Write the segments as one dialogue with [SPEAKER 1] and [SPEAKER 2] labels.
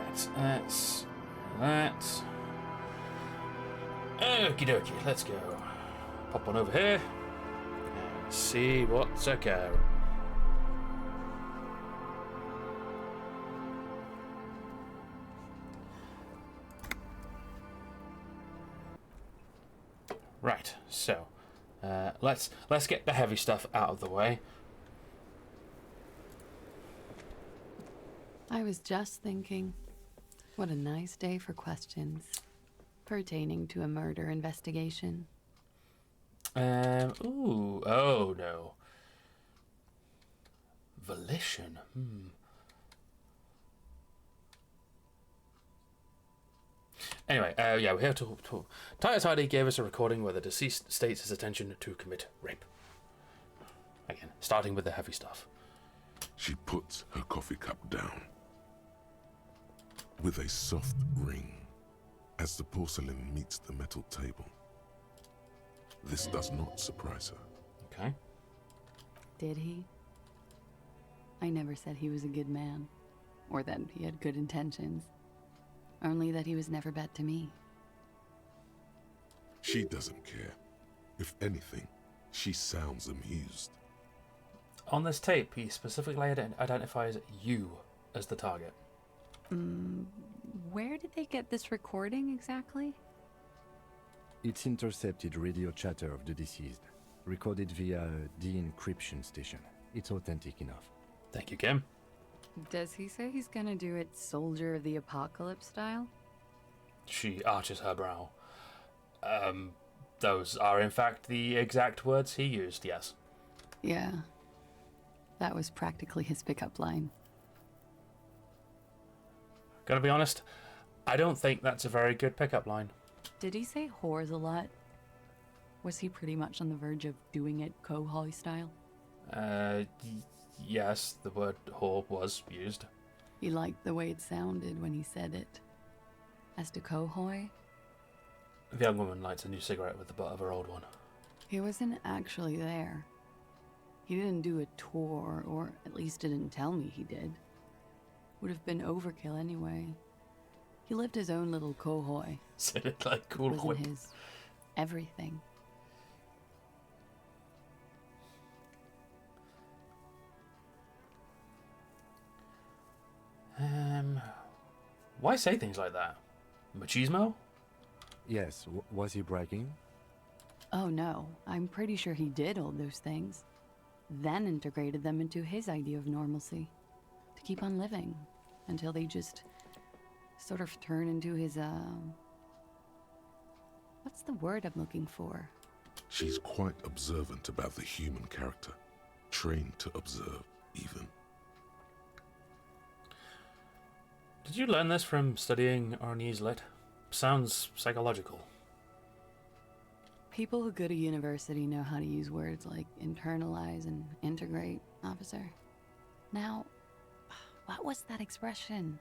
[SPEAKER 1] Right, that's that. Okie dokie, let's go. Pop one over here and see what's a go. Right, so let's get the heavy stuff out of the way.
[SPEAKER 2] I was just thinking, what a nice day for questions pertaining to a murder investigation.
[SPEAKER 1] Ooh, oh no. Volition. Anyway, yeah, we have to. Titus Hardy gave us a recording where the deceased states his intention to commit rape. Again, starting with the heavy stuff.
[SPEAKER 3] She puts her coffee cup down with a soft ring as the porcelain meets the metal table. This does not surprise her.
[SPEAKER 1] Okay.
[SPEAKER 2] Did he? I never said he was a good man, or that he had good intentions. Only that he was never bad to me.
[SPEAKER 3] She doesn't care. If anything, she sounds amused.
[SPEAKER 1] On this tape, he specifically identifies you as the target.
[SPEAKER 2] Where did they get this recording exactly?
[SPEAKER 4] It's intercepted radio chatter of the deceased, recorded via a de-encryption station. It's authentic enough.
[SPEAKER 1] Thank you, Kim.
[SPEAKER 2] Does he say he's gonna do it Soldier of the Apocalypse style?
[SPEAKER 1] She arches her brow. Those are in fact the exact words he used, yes.
[SPEAKER 2] Yeah. That was practically his pickup line.
[SPEAKER 1] Gotta be honest, I don't think that's a very good pickup line.
[SPEAKER 2] Did he say whores a lot? Was he pretty much on the verge of doing it Kohoi style?
[SPEAKER 1] Yes, the word whore was used.
[SPEAKER 2] He liked the way it sounded when he said it. As to Kohoi,
[SPEAKER 1] The young woman lights a new cigarette with the butt of her old one.
[SPEAKER 2] he wasn't actually there. He didn't do a tour, or at least didn't tell me he did. Would have been overkill anyway. He lived his own little Kohoi.
[SPEAKER 1] Said it like cool
[SPEAKER 2] Wasn't
[SPEAKER 1] whip.
[SPEAKER 2] his everything.
[SPEAKER 1] Why say things like that? Machismo?
[SPEAKER 4] Yes, was he bragging?
[SPEAKER 2] Oh no, I'm pretty sure he did all those things. Then integrated them into his idea of normalcy. To keep on living. Until they just sort of turn into his, what's the word I'm looking for?
[SPEAKER 3] She's quite observant about the human character. Trained to observe, even.
[SPEAKER 1] Did you learn this from studying Arnie's Lit? Sounds psychological.
[SPEAKER 2] People who go to university know how to use words like internalize and integrate, officer. Now, what was that expression?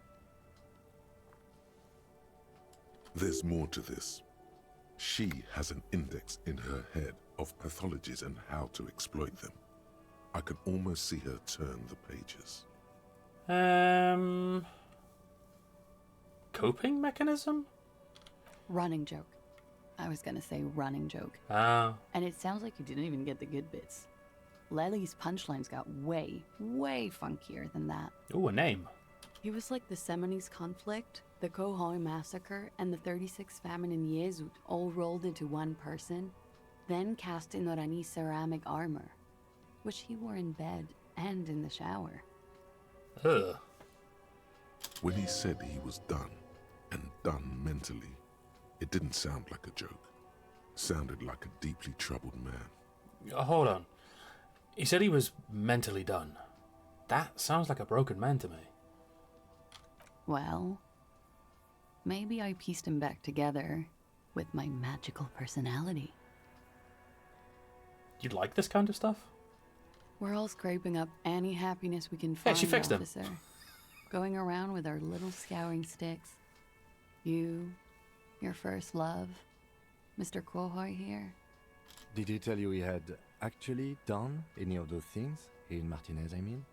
[SPEAKER 3] There's more to this. She has an index in her head of pathologies and how to exploit them. I can almost see her turn the pages.
[SPEAKER 1] Coping mechanism?
[SPEAKER 2] Running joke. I was gonna say running joke.
[SPEAKER 1] Ah.
[SPEAKER 2] And it sounds like you didn't even get the good bits. Lely's punchlines got way, way funkier than that.
[SPEAKER 1] Ooh, a name.
[SPEAKER 2] He was like the Seminoles conflict, the Kohoi massacre, and the 36 famine in Yezut all rolled into one person, then cast in Orani ceramic armor, which he wore in bed and in the shower.
[SPEAKER 1] Ugh.
[SPEAKER 3] When he said he was done, and done mentally, it didn't sound like a joke. Sounded like a deeply troubled man.
[SPEAKER 1] Hold on. He said he was mentally done. That sounds like a broken man to me.
[SPEAKER 2] Well, maybe I pieced him back together with my magical personality.
[SPEAKER 1] You like this kind of stuff?
[SPEAKER 2] We're all scraping up any happiness we can
[SPEAKER 1] Yeah,
[SPEAKER 2] find,
[SPEAKER 1] she fixed him.
[SPEAKER 2] officer. Going around with our little scouring sticks. You, your first love, Mr. Kohoi here.
[SPEAKER 4] Did he tell you he had actually done any of those things? In Martinez, I mean?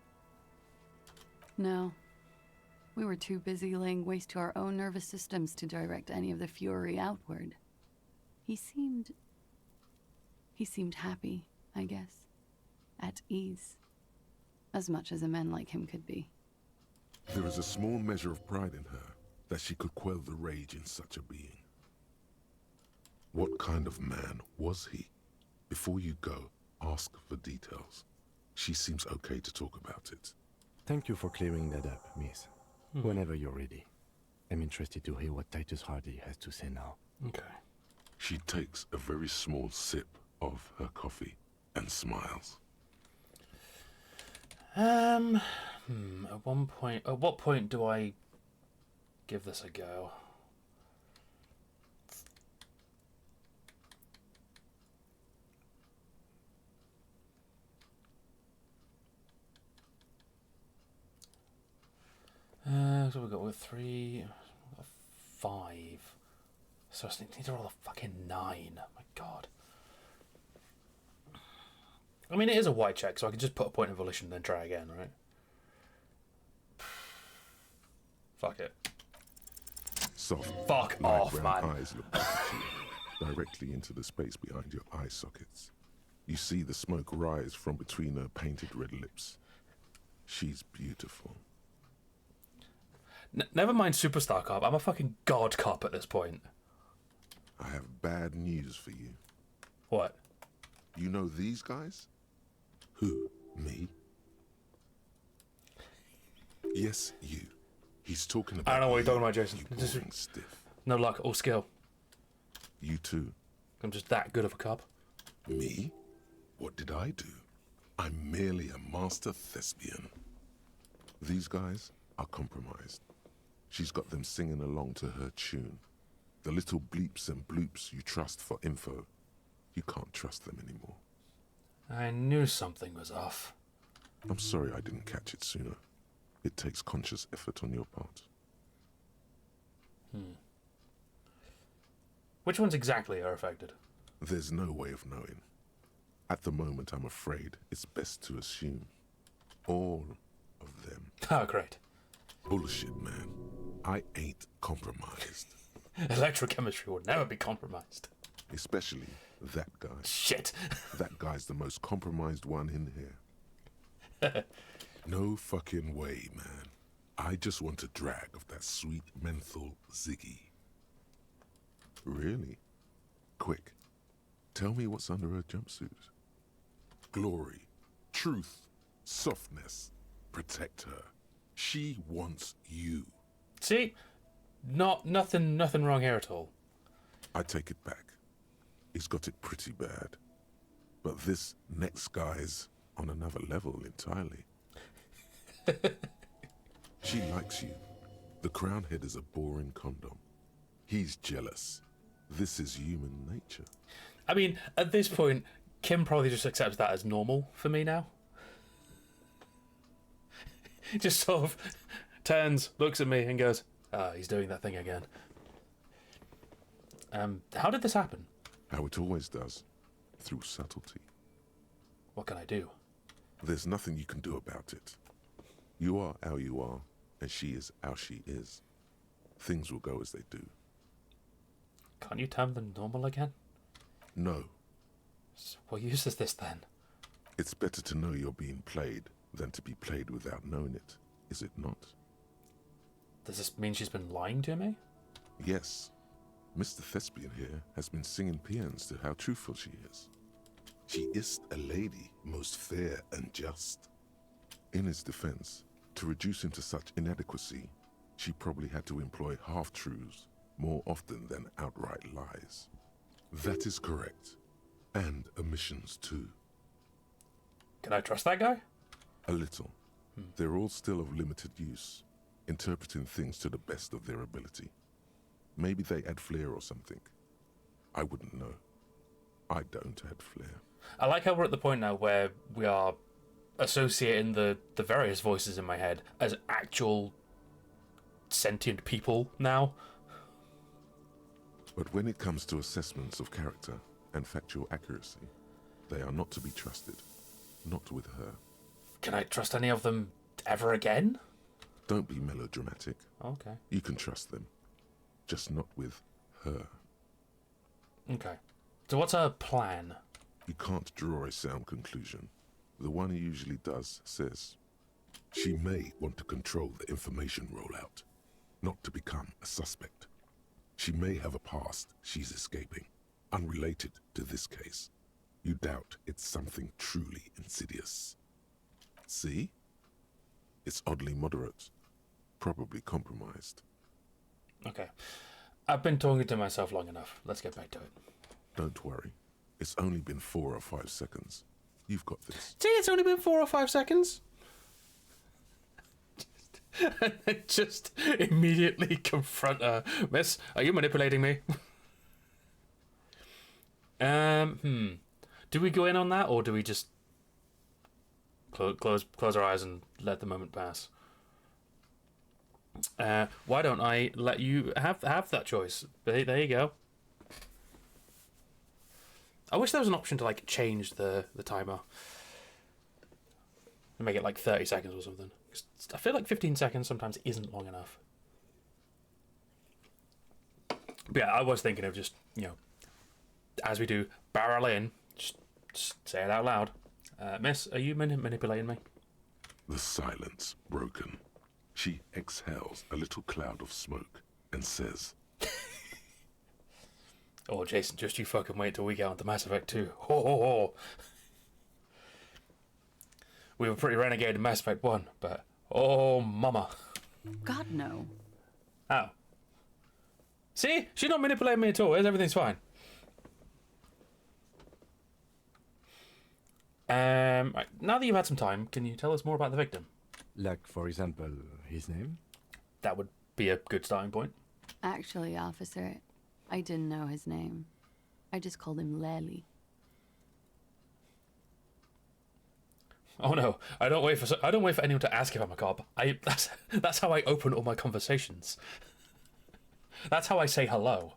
[SPEAKER 2] No. We were too busy laying waste to our own nervous systems to direct any of the fury outward. He seemed happy, I guess. At ease. As much as a man like him could be.
[SPEAKER 3] There is a small measure of pride in her that she could quell the rage in such a being. What kind of man was he? Before you go, ask for details. She seems okay to talk about it.
[SPEAKER 4] Thank you for clearing that up, miss. Whenever you're ready. I'm interested to hear what Titus Hardy has to say now.
[SPEAKER 1] Okay.
[SPEAKER 3] She takes a very small sip of her coffee and smiles.
[SPEAKER 1] At what point do I give this a go? So we've got 3, 5. So these are all a fucking 9. My God. I mean, it is a white check, so I can just put a point of volition and then try again, right? Fuck it.
[SPEAKER 3] Soft,
[SPEAKER 1] Fuck
[SPEAKER 3] light
[SPEAKER 1] off,
[SPEAKER 3] brown
[SPEAKER 1] man.
[SPEAKER 3] eyes look back at you, directly into the space behind your eye sockets. You see the smoke rise from between her painted red lips. She's beautiful.
[SPEAKER 1] Never mind superstar cop. I'm a fucking god cop at this point.
[SPEAKER 3] I have bad news for you.
[SPEAKER 1] What?
[SPEAKER 3] You know these guys? Who? Me? Yes, you. He's talking about
[SPEAKER 1] I don't know what you're
[SPEAKER 3] you,
[SPEAKER 1] talking about, Jason.
[SPEAKER 3] you
[SPEAKER 1] Just-
[SPEAKER 3] boring stiff.
[SPEAKER 1] No luck or skill.
[SPEAKER 3] You too.
[SPEAKER 1] I'm just that good of a cop.
[SPEAKER 3] Me? What did I do? I'm merely a master thespian. These guys are compromised. She's got them singing along to her tune. The little bleeps and bloops you trust for info, you can't trust them anymore.
[SPEAKER 1] I knew something was off.
[SPEAKER 3] I'm sorry I didn't catch it sooner. It takes conscious effort on your part.
[SPEAKER 1] Which ones exactly are affected?
[SPEAKER 3] There's no way of knowing. At the moment, I'm afraid it's best to assume. All of them.
[SPEAKER 1] Oh, great.
[SPEAKER 3] Bullshit, man. I ain't compromised.
[SPEAKER 1] Electrochemistry would never be compromised.
[SPEAKER 3] Especially that guy.
[SPEAKER 1] Shit.
[SPEAKER 3] That guy's the most compromised one in here. No fucking way, man. I just want a drag of that sweet menthol Ziggy. Really? Quick. Tell me what's under her jumpsuit. Glory, truth, softness. Protect her. She wants you.
[SPEAKER 1] See? Nothing wrong here at all.
[SPEAKER 3] I take it back. He's got it pretty bad. But this next guy's on another level entirely. She likes you. The crown head is a boring condom. He's jealous. This is human nature.
[SPEAKER 1] I mean, at this point, Kim probably just accepts that as normal for me now. Just sort of turns, looks at me and goes, he's doing that thing again. How did this happen?
[SPEAKER 3] How it always does. Through subtlety.
[SPEAKER 1] What can I do?
[SPEAKER 3] There's nothing you can do about it. You are how you are, and she is how she is. Things will go as they do.
[SPEAKER 1] Can't you term them normal again?
[SPEAKER 3] No,
[SPEAKER 1] So what use is this then?
[SPEAKER 3] it's better to know you're being played than to be played without knowing it, is it not?
[SPEAKER 1] Does this mean she's been lying to me?
[SPEAKER 3] Yes. Mr. Thespian here has been singing paeans to how truthful she is. She is a lady, most fair and just. In his defense, to reduce him to such inadequacy, she probably had to employ half-truths more often than outright lies. That is correct. And omissions too.
[SPEAKER 1] Can I trust that guy?
[SPEAKER 3] A little. They're all still of limited use, interpreting things to the best of their ability. Maybe they add flair or something. I wouldn't know. I don't add flair.
[SPEAKER 1] I like how we're at the point now where we are associating the various voices in my head as actual sentient people now.
[SPEAKER 3] But when it comes to assessments of character and factual accuracy, they are not to be trusted. Not with her.
[SPEAKER 1] Can I trust any of them ever again?
[SPEAKER 3] Don't be melodramatic.
[SPEAKER 1] Okay.
[SPEAKER 3] You can trust them. Just not with her.
[SPEAKER 1] Okay. So what's her plan?
[SPEAKER 3] You can't draw a sound conclusion. The one who usually does says, she may want to control the information rollout, not to become a suspect. She may have a past she's escaping, unrelated to this case. You doubt it's something truly insidious. See? It's oddly moderate, probably compromised.
[SPEAKER 1] Okay. I've been talking to myself long enough. Let's get back to it.
[SPEAKER 3] Don't worry. It's only been 4 or 5 seconds. You've got this.
[SPEAKER 1] See, it's only been 4 or 5 seconds. Just immediately confront her. Miss, are you manipulating me? Do we go in on that, or do we just close our eyes and let the moment pass? Why don't I let you have that choice? There you go. I wish there was an option to like change the timer and make it like 30 seconds or something. 'Cause I feel like 15 seconds sometimes isn't long enough. But yeah, I was thinking of just, as we do, barrel in, just say it out loud. Miss, are you manipulating me?
[SPEAKER 3] The silence broken. She exhales a little cloud of smoke and says,
[SPEAKER 1] Oh, Jason, just you fucking wait till we get on to Mass Effect 2. Ho, ho, ho. We were pretty renegade in Mass Effect 1, but oh, mama.
[SPEAKER 2] God, no.
[SPEAKER 1] Oh. See? She's not manipulating me at all. Everything's fine. Right, now that you've had some time, can you tell us more about the victim?
[SPEAKER 4] Like, for example, his name?
[SPEAKER 1] That would be a good starting point.
[SPEAKER 2] Actually, officer, I didn't know his name. I just called him Lely.
[SPEAKER 1] Oh no, I don't wait for anyone to ask if I'm a cop. That's how I open all my conversations. That's how I say hello.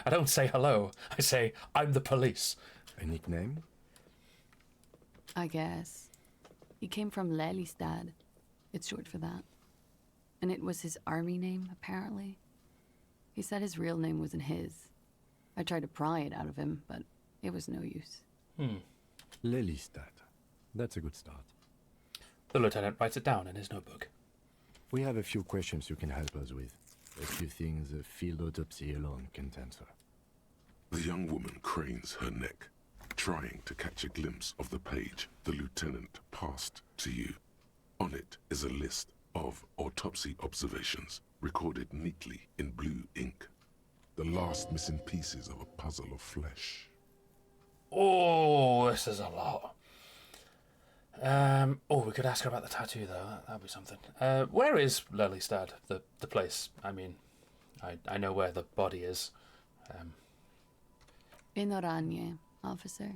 [SPEAKER 1] I don't say hello. I say I'm the police.
[SPEAKER 4] A nickname?
[SPEAKER 2] I guess. He came from Lelystad. It's short for that. And it was his army name, apparently. He said his real name wasn't his. I tried to pry it out of him, but it was no use.
[SPEAKER 4] Lelystad. That's a good start.
[SPEAKER 1] The lieutenant writes it down in his notebook.
[SPEAKER 4] We have a few questions you can help us with. A few things a field autopsy alone can't answer.
[SPEAKER 3] the young woman cranes her neck, trying to catch a glimpse of the page the lieutenant passed to you. On it is a list of autopsy observations recorded neatly in blue ink. The last missing pieces of a puzzle of flesh.
[SPEAKER 1] Oh, this is a lot. We could ask her about the tattoo, though. That'd be something. Where is Lelystad, the place? I mean, I know where the body is.
[SPEAKER 2] In Oranje, officer.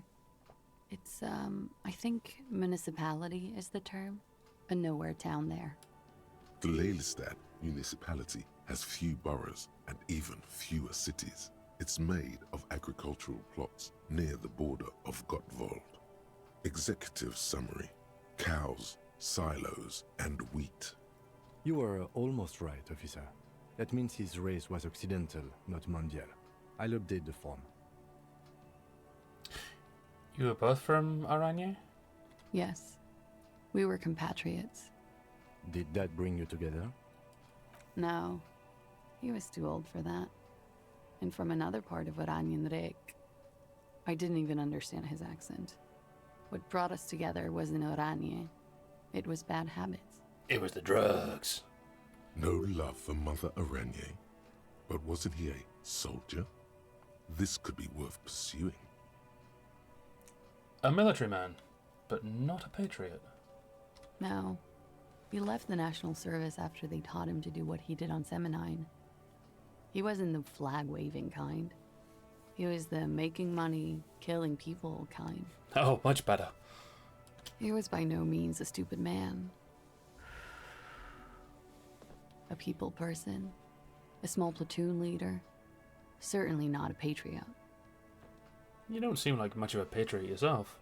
[SPEAKER 2] It's, I think municipality is the term. A nowhere town there.
[SPEAKER 3] The Lelystad municipality has few boroughs and even fewer cities. It's made of agricultural plots near the border of Gottwald. Executive summary: cows, silos, and wheat.
[SPEAKER 4] You were almost right, officer. That means his race was occidental, not mondial. I'll update the form.
[SPEAKER 1] You were both from Oranje?
[SPEAKER 2] Yes. We were compatriots.
[SPEAKER 4] Did that bring you together?
[SPEAKER 2] No. He was too old for that. And from another part of Oranjenrijk. I didn't even understand his accent. What brought us together wasn't Oranje. It was bad habits.
[SPEAKER 1] It was the drugs.
[SPEAKER 3] No love for Mother Oranje. But wasn't he a soldier? This could be worth pursuing.
[SPEAKER 1] A military man, but not a patriot.
[SPEAKER 2] No. He left the National Service after they taught him to do what he did on Seminine. He wasn't the flag-waving kind. He was the making money, killing people kind.
[SPEAKER 1] Oh, much better.
[SPEAKER 2] He was by no means a stupid man. A people person. A small platoon leader. Certainly not a patriot.
[SPEAKER 1] You don't seem like much of a patriot yourself.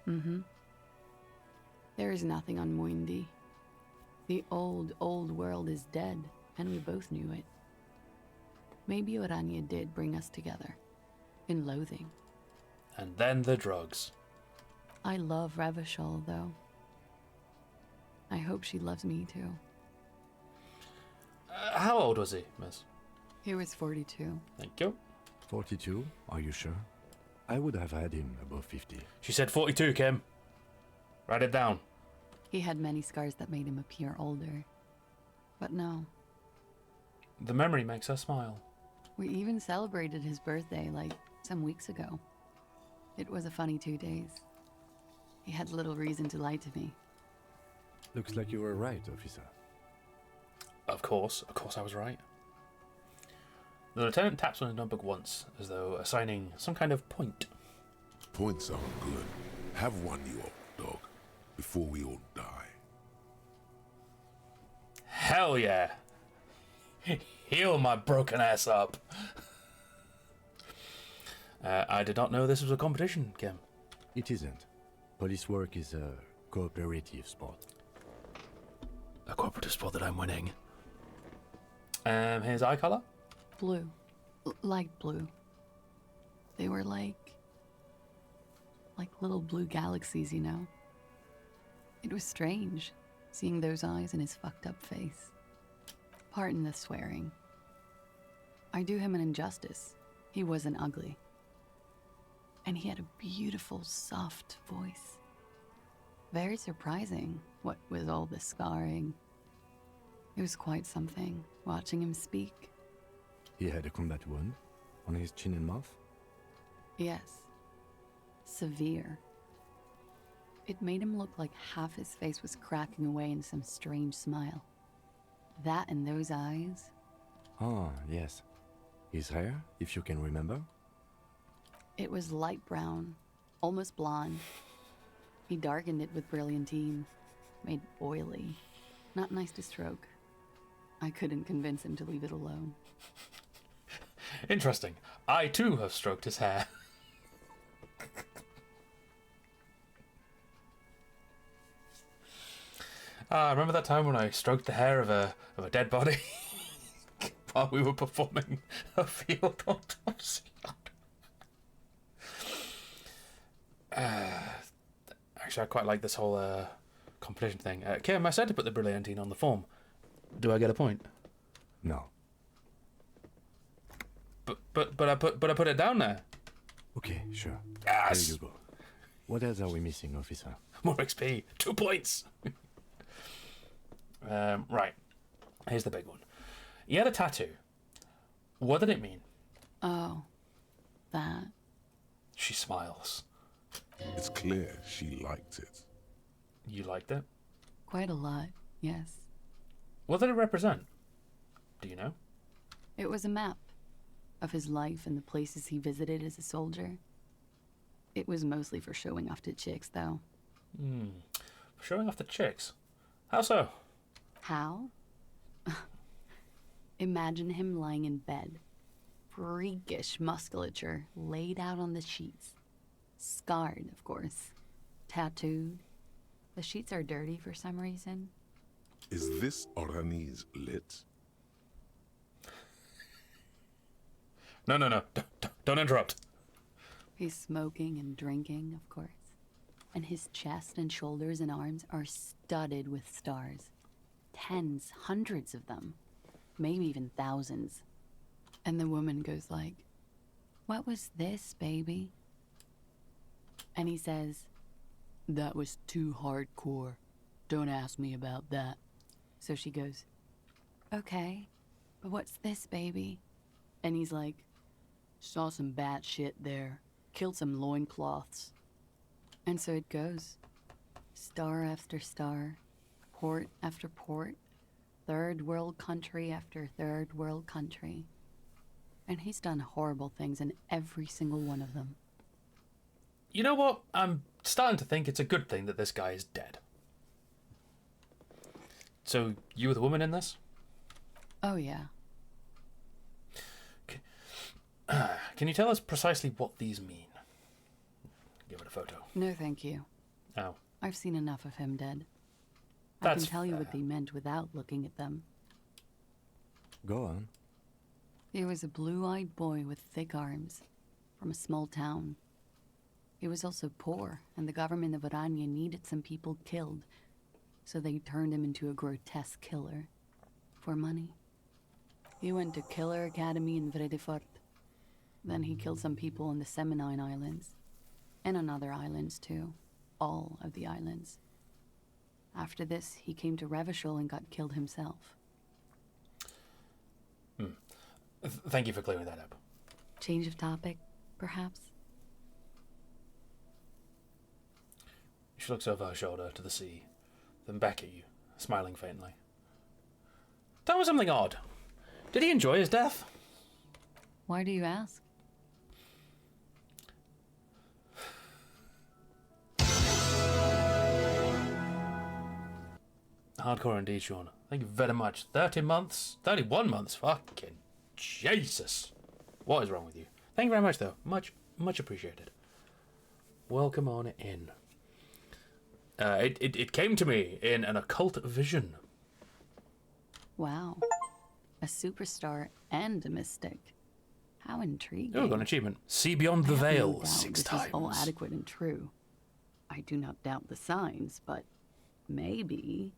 [SPEAKER 2] Mm-hmm. There is nothing on Muindi. The old world is dead, and we both knew it. Maybe Orania did bring us together. In loathing.
[SPEAKER 1] And then the drugs.
[SPEAKER 2] I love Revachol, though. I hope she loves me, too.
[SPEAKER 1] How old was he, miss?
[SPEAKER 2] He was 42.
[SPEAKER 1] Thank you.
[SPEAKER 4] 42? Are you sure? I would have had him above 50.
[SPEAKER 1] She said 42, Kim. Write it down.
[SPEAKER 2] He had many scars that made him appear older. But no,
[SPEAKER 1] The memory makes her smile.
[SPEAKER 2] we even celebrated his birthday, like, some weeks ago. It was a funny 2 days. He had little reason to lie to me.
[SPEAKER 4] Looks like you were right, officer.
[SPEAKER 1] Of course I was right. The lieutenant taps on his notebook once, as though assigning some kind of point.
[SPEAKER 3] Points aren't good. Have one, you old dog, before we all die.
[SPEAKER 1] Hell yeah! Heal my broken ass up. I did not know this was a competition, Kim.
[SPEAKER 4] It isn't. Police work is a cooperative sport.
[SPEAKER 1] A cooperative sport that I'm winning. His eye color?
[SPEAKER 2] Blue. Light blue. They were like little blue galaxies, you know? It was strange, seeing those eyes in his fucked up face. Pardon the swearing. I do him an injustice. He wasn't ugly. And he had a beautiful, soft voice. Very surprising, what with all the scarring. It was quite something, watching him speak.
[SPEAKER 4] He had a combat wound on his chin and mouth.
[SPEAKER 2] Yes. Severe. It made him look like half his face was cracking away in some strange smile. That and those eyes.
[SPEAKER 4] Ah, yes. His hair, if you can remember.
[SPEAKER 2] It was light brown, almost blonde. He darkened it with brilliantine, made oily. Not nice to stroke. I couldn't convince him to leave it alone.
[SPEAKER 1] Interesting. I too have stroked his hair. Remember that time when I stroked the hair of a dead body while we were performing a field autopsy? Actually, I quite like this whole competition thing. Kim, I said to put the brilliantine on the form. Do I get a point?
[SPEAKER 4] No.
[SPEAKER 1] But I put it down there.
[SPEAKER 4] Okay, sure.
[SPEAKER 1] Yes.
[SPEAKER 4] There you go. What else are we missing, officer?
[SPEAKER 1] More XP. 2 points. Right. Here's the big one. He had a tattoo. What did it mean?
[SPEAKER 2] Oh, that.
[SPEAKER 1] She smiles.
[SPEAKER 3] It's clear she liked it.
[SPEAKER 1] You liked it?
[SPEAKER 2] Quite a lot, yes.
[SPEAKER 1] What did it represent? Do you know?
[SPEAKER 2] It was a map of his life and the places he visited as a soldier. It was mostly for showing off to chicks, though.
[SPEAKER 1] Showing off the chicks. How so?
[SPEAKER 2] How? Imagine him lying in bed. Freakish musculature laid out on the sheets. Scarred, of course. Tattooed. The sheets are dirty for some reason.
[SPEAKER 3] Is this Orani's lit?
[SPEAKER 1] No. Don't interrupt.
[SPEAKER 2] He's smoking and drinking, of course. And his chest and shoulders and arms are studded with stars. Tens, hundreds of them. Maybe even thousands. And the woman goes like, "What was this, baby?" And he says, "That was too hardcore. Don't ask me about that." So she goes, "Okay, but what's this, baby?" And he's like, "Saw some bat shit there. Killed some loincloths." And so it goes. Star after star. Port after port. Third world country after third world country. And he's done horrible things in every single one of them.
[SPEAKER 1] You know what? I'm starting to think it's a good thing that this guy is dead. So, you were the woman in this?
[SPEAKER 2] Oh, yeah.
[SPEAKER 1] Can you tell us precisely what these mean? Give it a photo.
[SPEAKER 2] No, thank you.
[SPEAKER 1] Oh.
[SPEAKER 2] I've seen enough of him dead. I can
[SPEAKER 1] That's
[SPEAKER 2] tell you what
[SPEAKER 1] fair.
[SPEAKER 2] they meant without looking at them.
[SPEAKER 4] Go on.
[SPEAKER 2] He was a blue-eyed boy with thick arms, from a small town. He was also poor, and the government of Orania needed some people killed, so they turned him into a grotesque killer. For money. He went to Killer Academy in Vredefort. Then he killed some people on the Seminine Islands. And on other islands, too. All of the islands. After this, he came to Revachol and got killed himself.
[SPEAKER 1] Thank you for clearing that up.
[SPEAKER 2] Change of topic, perhaps?
[SPEAKER 1] She looks over her shoulder to the sea, then back at you, smiling faintly. Tell me something odd. Did he enjoy his death?
[SPEAKER 2] Why do you ask?
[SPEAKER 1] Hardcore indeed, Sean. Thank you very much. 30 months? 31 months? Fucking Jesus. What is wrong with you? Thank you very much, though. Much appreciated. Welcome on in. It came to me in an occult vision.
[SPEAKER 2] Wow. A superstar and a mystic. How intriguing.
[SPEAKER 1] Oh, got an achievement. See beyond the
[SPEAKER 2] I have no
[SPEAKER 1] veil
[SPEAKER 2] doubt
[SPEAKER 1] 6
[SPEAKER 2] this
[SPEAKER 1] times.
[SPEAKER 2] is all adequate and true. I do not doubt the signs, but maybe...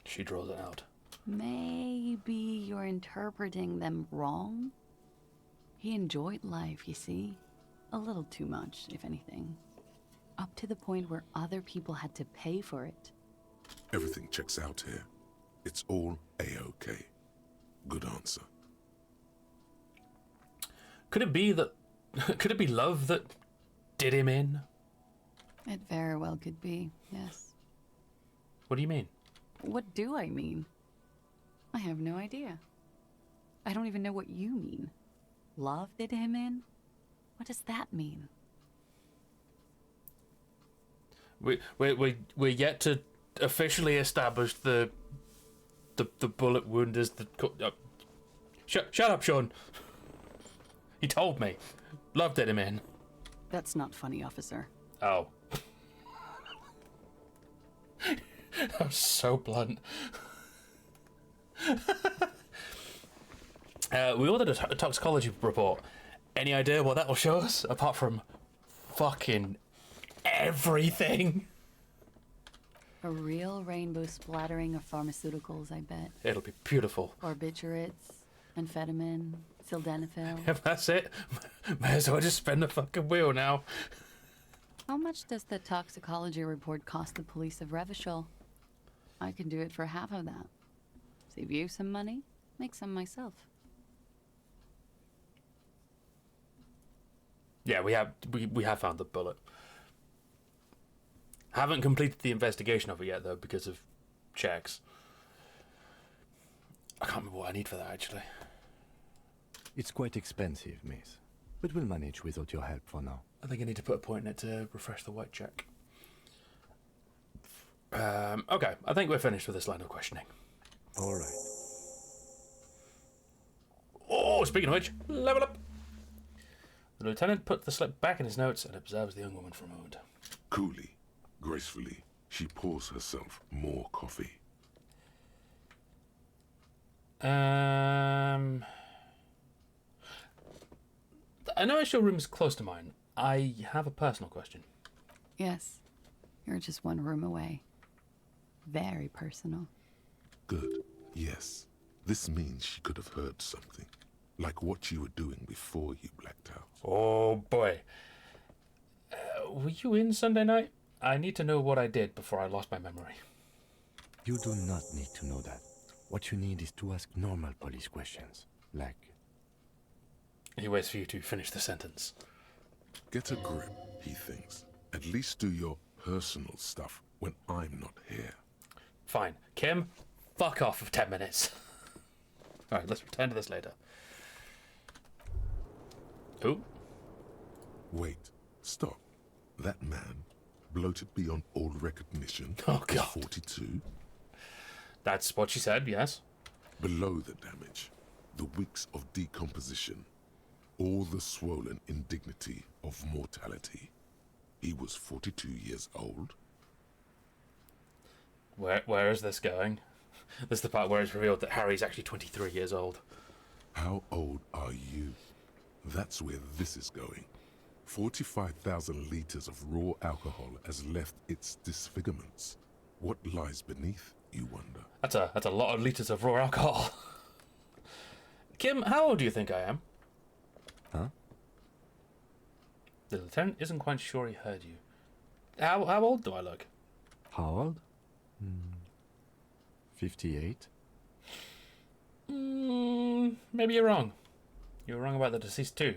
[SPEAKER 1] She draws it out.
[SPEAKER 2] Maybe you're interpreting them wrong? He enjoyed life, you see. A little too much, if anything. Up to the point where other people had to pay for it.
[SPEAKER 3] Everything checks out here. It's all A-OK. Good answer.
[SPEAKER 1] Could it be that... Could it be love that did him in?
[SPEAKER 2] It very well could be, yes.
[SPEAKER 1] What do you mean?
[SPEAKER 2] What do I mean? I have no idea. I don't even know what you mean. Love did him in? What does that mean?
[SPEAKER 1] We're yet to officially establish the bullet wound is the... Shut up, Sean. He told me. Love did him in.
[SPEAKER 2] That's not funny, officer.
[SPEAKER 1] Oh. That was so blunt. We ordered a toxicology report. Any idea what that will show us? Apart from fucking everything.
[SPEAKER 2] A real rainbow splattering of pharmaceuticals, I bet.
[SPEAKER 1] It'll be beautiful.
[SPEAKER 2] Barbiturates, amphetamine, sildenafil.
[SPEAKER 1] If that's it, may as well just spin the fucking wheel now.
[SPEAKER 2] How much does the toxicology report cost the police of Revachol? I can do it for half of that. Save you some money, make some myself.
[SPEAKER 1] Yeah, we have found the bullet. Haven't completed the investigation of it yet, though, because of checks. I can't remember what I need for that, actually.
[SPEAKER 4] It's quite expensive, miss. But we'll manage without your help for now.
[SPEAKER 1] I think I need to put a point in it to refresh the white check. Okay, I think we're finished with this line of questioning.
[SPEAKER 4] All right.
[SPEAKER 1] Oh, speaking of which, level up! The lieutenant put the slip back in his notes and observes the young woman for a moment.
[SPEAKER 3] Coolly, gracefully, she pours herself more coffee.
[SPEAKER 1] I know your room is close to mine. I have a personal question.
[SPEAKER 2] Yes, you're just one room away. Very personal.
[SPEAKER 3] Good. Yes. This means she could have heard something. Like what you were doing before you blacked out.
[SPEAKER 1] Oh boy. Were you in Sunday night? I need to know what I did before I lost my memory.
[SPEAKER 4] You do not need to know that. What you need is to ask normal police questions. Like,
[SPEAKER 1] He waits for you to finish the sentence.
[SPEAKER 3] Get a grip, he thinks. At least do your personal stuff when I'm not here.
[SPEAKER 1] Fine. Kim, fuck off for 10 minutes. Alright, let's return to this later. Who?
[SPEAKER 3] Wait. Stop. That man, bloated beyond all recognition,
[SPEAKER 1] Oh,
[SPEAKER 3] is
[SPEAKER 1] God.
[SPEAKER 3] 42.
[SPEAKER 1] That's what she said, yes.
[SPEAKER 3] Below the damage, the weeks of decomposition, all the swollen indignity of mortality. He was 42 years old.
[SPEAKER 1] Where is this going? This is the part where it's revealed that Harry's actually 23 years old.
[SPEAKER 3] How old are you? That's where this is going. 45,000 liters of raw alcohol has left its disfigurements. What lies beneath, you wonder?
[SPEAKER 1] That's a lot of liters of raw alcohol. Kim, how old do you think I am?
[SPEAKER 4] Huh?
[SPEAKER 1] The lieutenant isn't quite sure he heard you. How old do I look?
[SPEAKER 4] How old? 58.
[SPEAKER 1] Maybe you're wrong. You were wrong about the deceased too.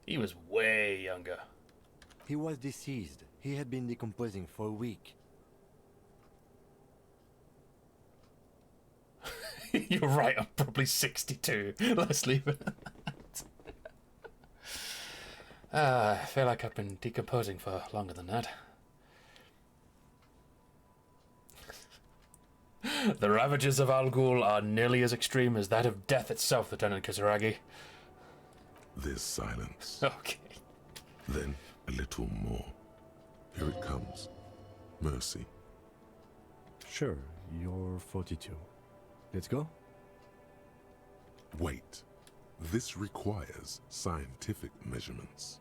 [SPEAKER 1] He was way younger.
[SPEAKER 4] He was deceased. He had been decomposing for a week.
[SPEAKER 1] You're right, I'm probably 62. Let's leave it. I feel like I've been decomposing for longer than that. The ravages of Al Ghul are nearly as extreme as that of death itself, Lieutenant Kisaragi.
[SPEAKER 3] There's silence.
[SPEAKER 1] Okay.
[SPEAKER 3] Then a little more. Here it comes. Mercy.
[SPEAKER 4] Sure, you're 42. Let's go?
[SPEAKER 3] Wait. This requires scientific measurements.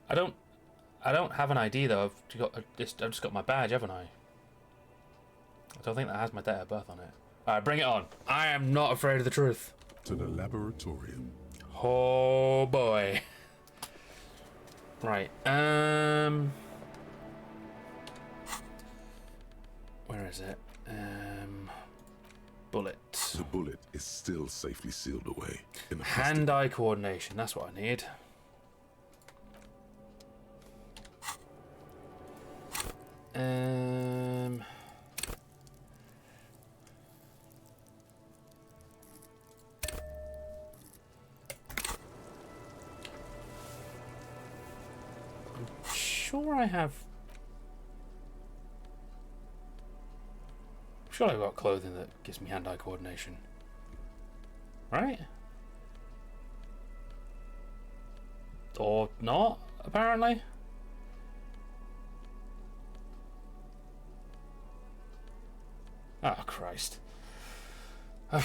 [SPEAKER 1] I don't have an ID though. I've just got my badge, haven't I? I don't think that has my date of birth on it. Alright, bring it on. I am not afraid of the truth.
[SPEAKER 3] To the laboratorium.
[SPEAKER 1] Oh boy. Right. Where is it? Bullet.
[SPEAKER 3] The bullet is still safely sealed away in a plastic.
[SPEAKER 1] Hand-eye coordination. That's what I need. I'm sure I have. I'm sure I've got clothing that gives me hand-eye coordination. Right? Or not, apparently. Oh, Christ. What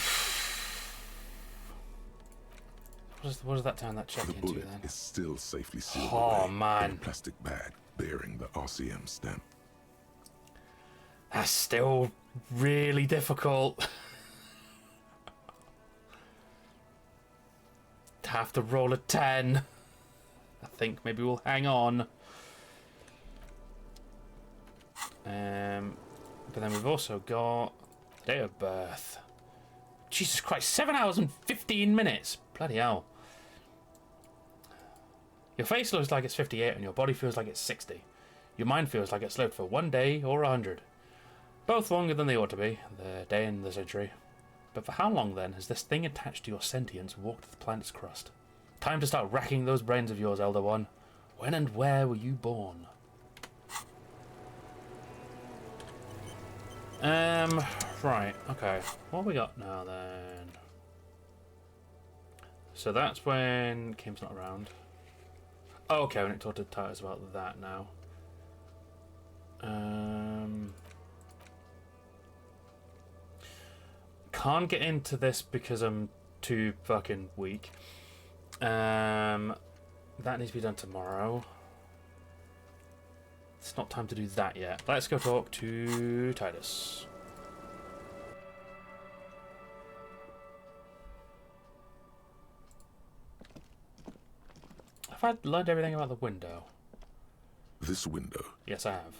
[SPEAKER 1] does that turn that check
[SPEAKER 3] The
[SPEAKER 1] into
[SPEAKER 3] bullet
[SPEAKER 1] then?
[SPEAKER 3] is still safely sealed
[SPEAKER 1] Oh,
[SPEAKER 3] away
[SPEAKER 1] man.
[SPEAKER 3] in a plastic bag bearing the RCM stamp.
[SPEAKER 1] That's still really difficult. Have to roll a 10. I think maybe we'll hang on. But then we've also got date of birth. Jesus Christ, 7 hours and 15 minutes. Bloody hell. Your face looks like it's 58 and your body feels like it's 60. Your mind feels like it's lived for 1 day or 100. Both longer than they ought to be, the day and the century. But for how long then has this thing attached to your sentience walked the planet's crust? Time to start racking those brains of yours, Elder One. When and where were you born? Right, okay. What have we got now then? So that's when Kim's not around. Oh, okay, we need to talk to Titus about that now. Can't get into this because I'm too fucking weak. That needs to be done tomorrow. It's not time to do that yet. Let's go talk to Titus. Have I learned everything about the window?
[SPEAKER 3] This window.
[SPEAKER 1] Yes, I have.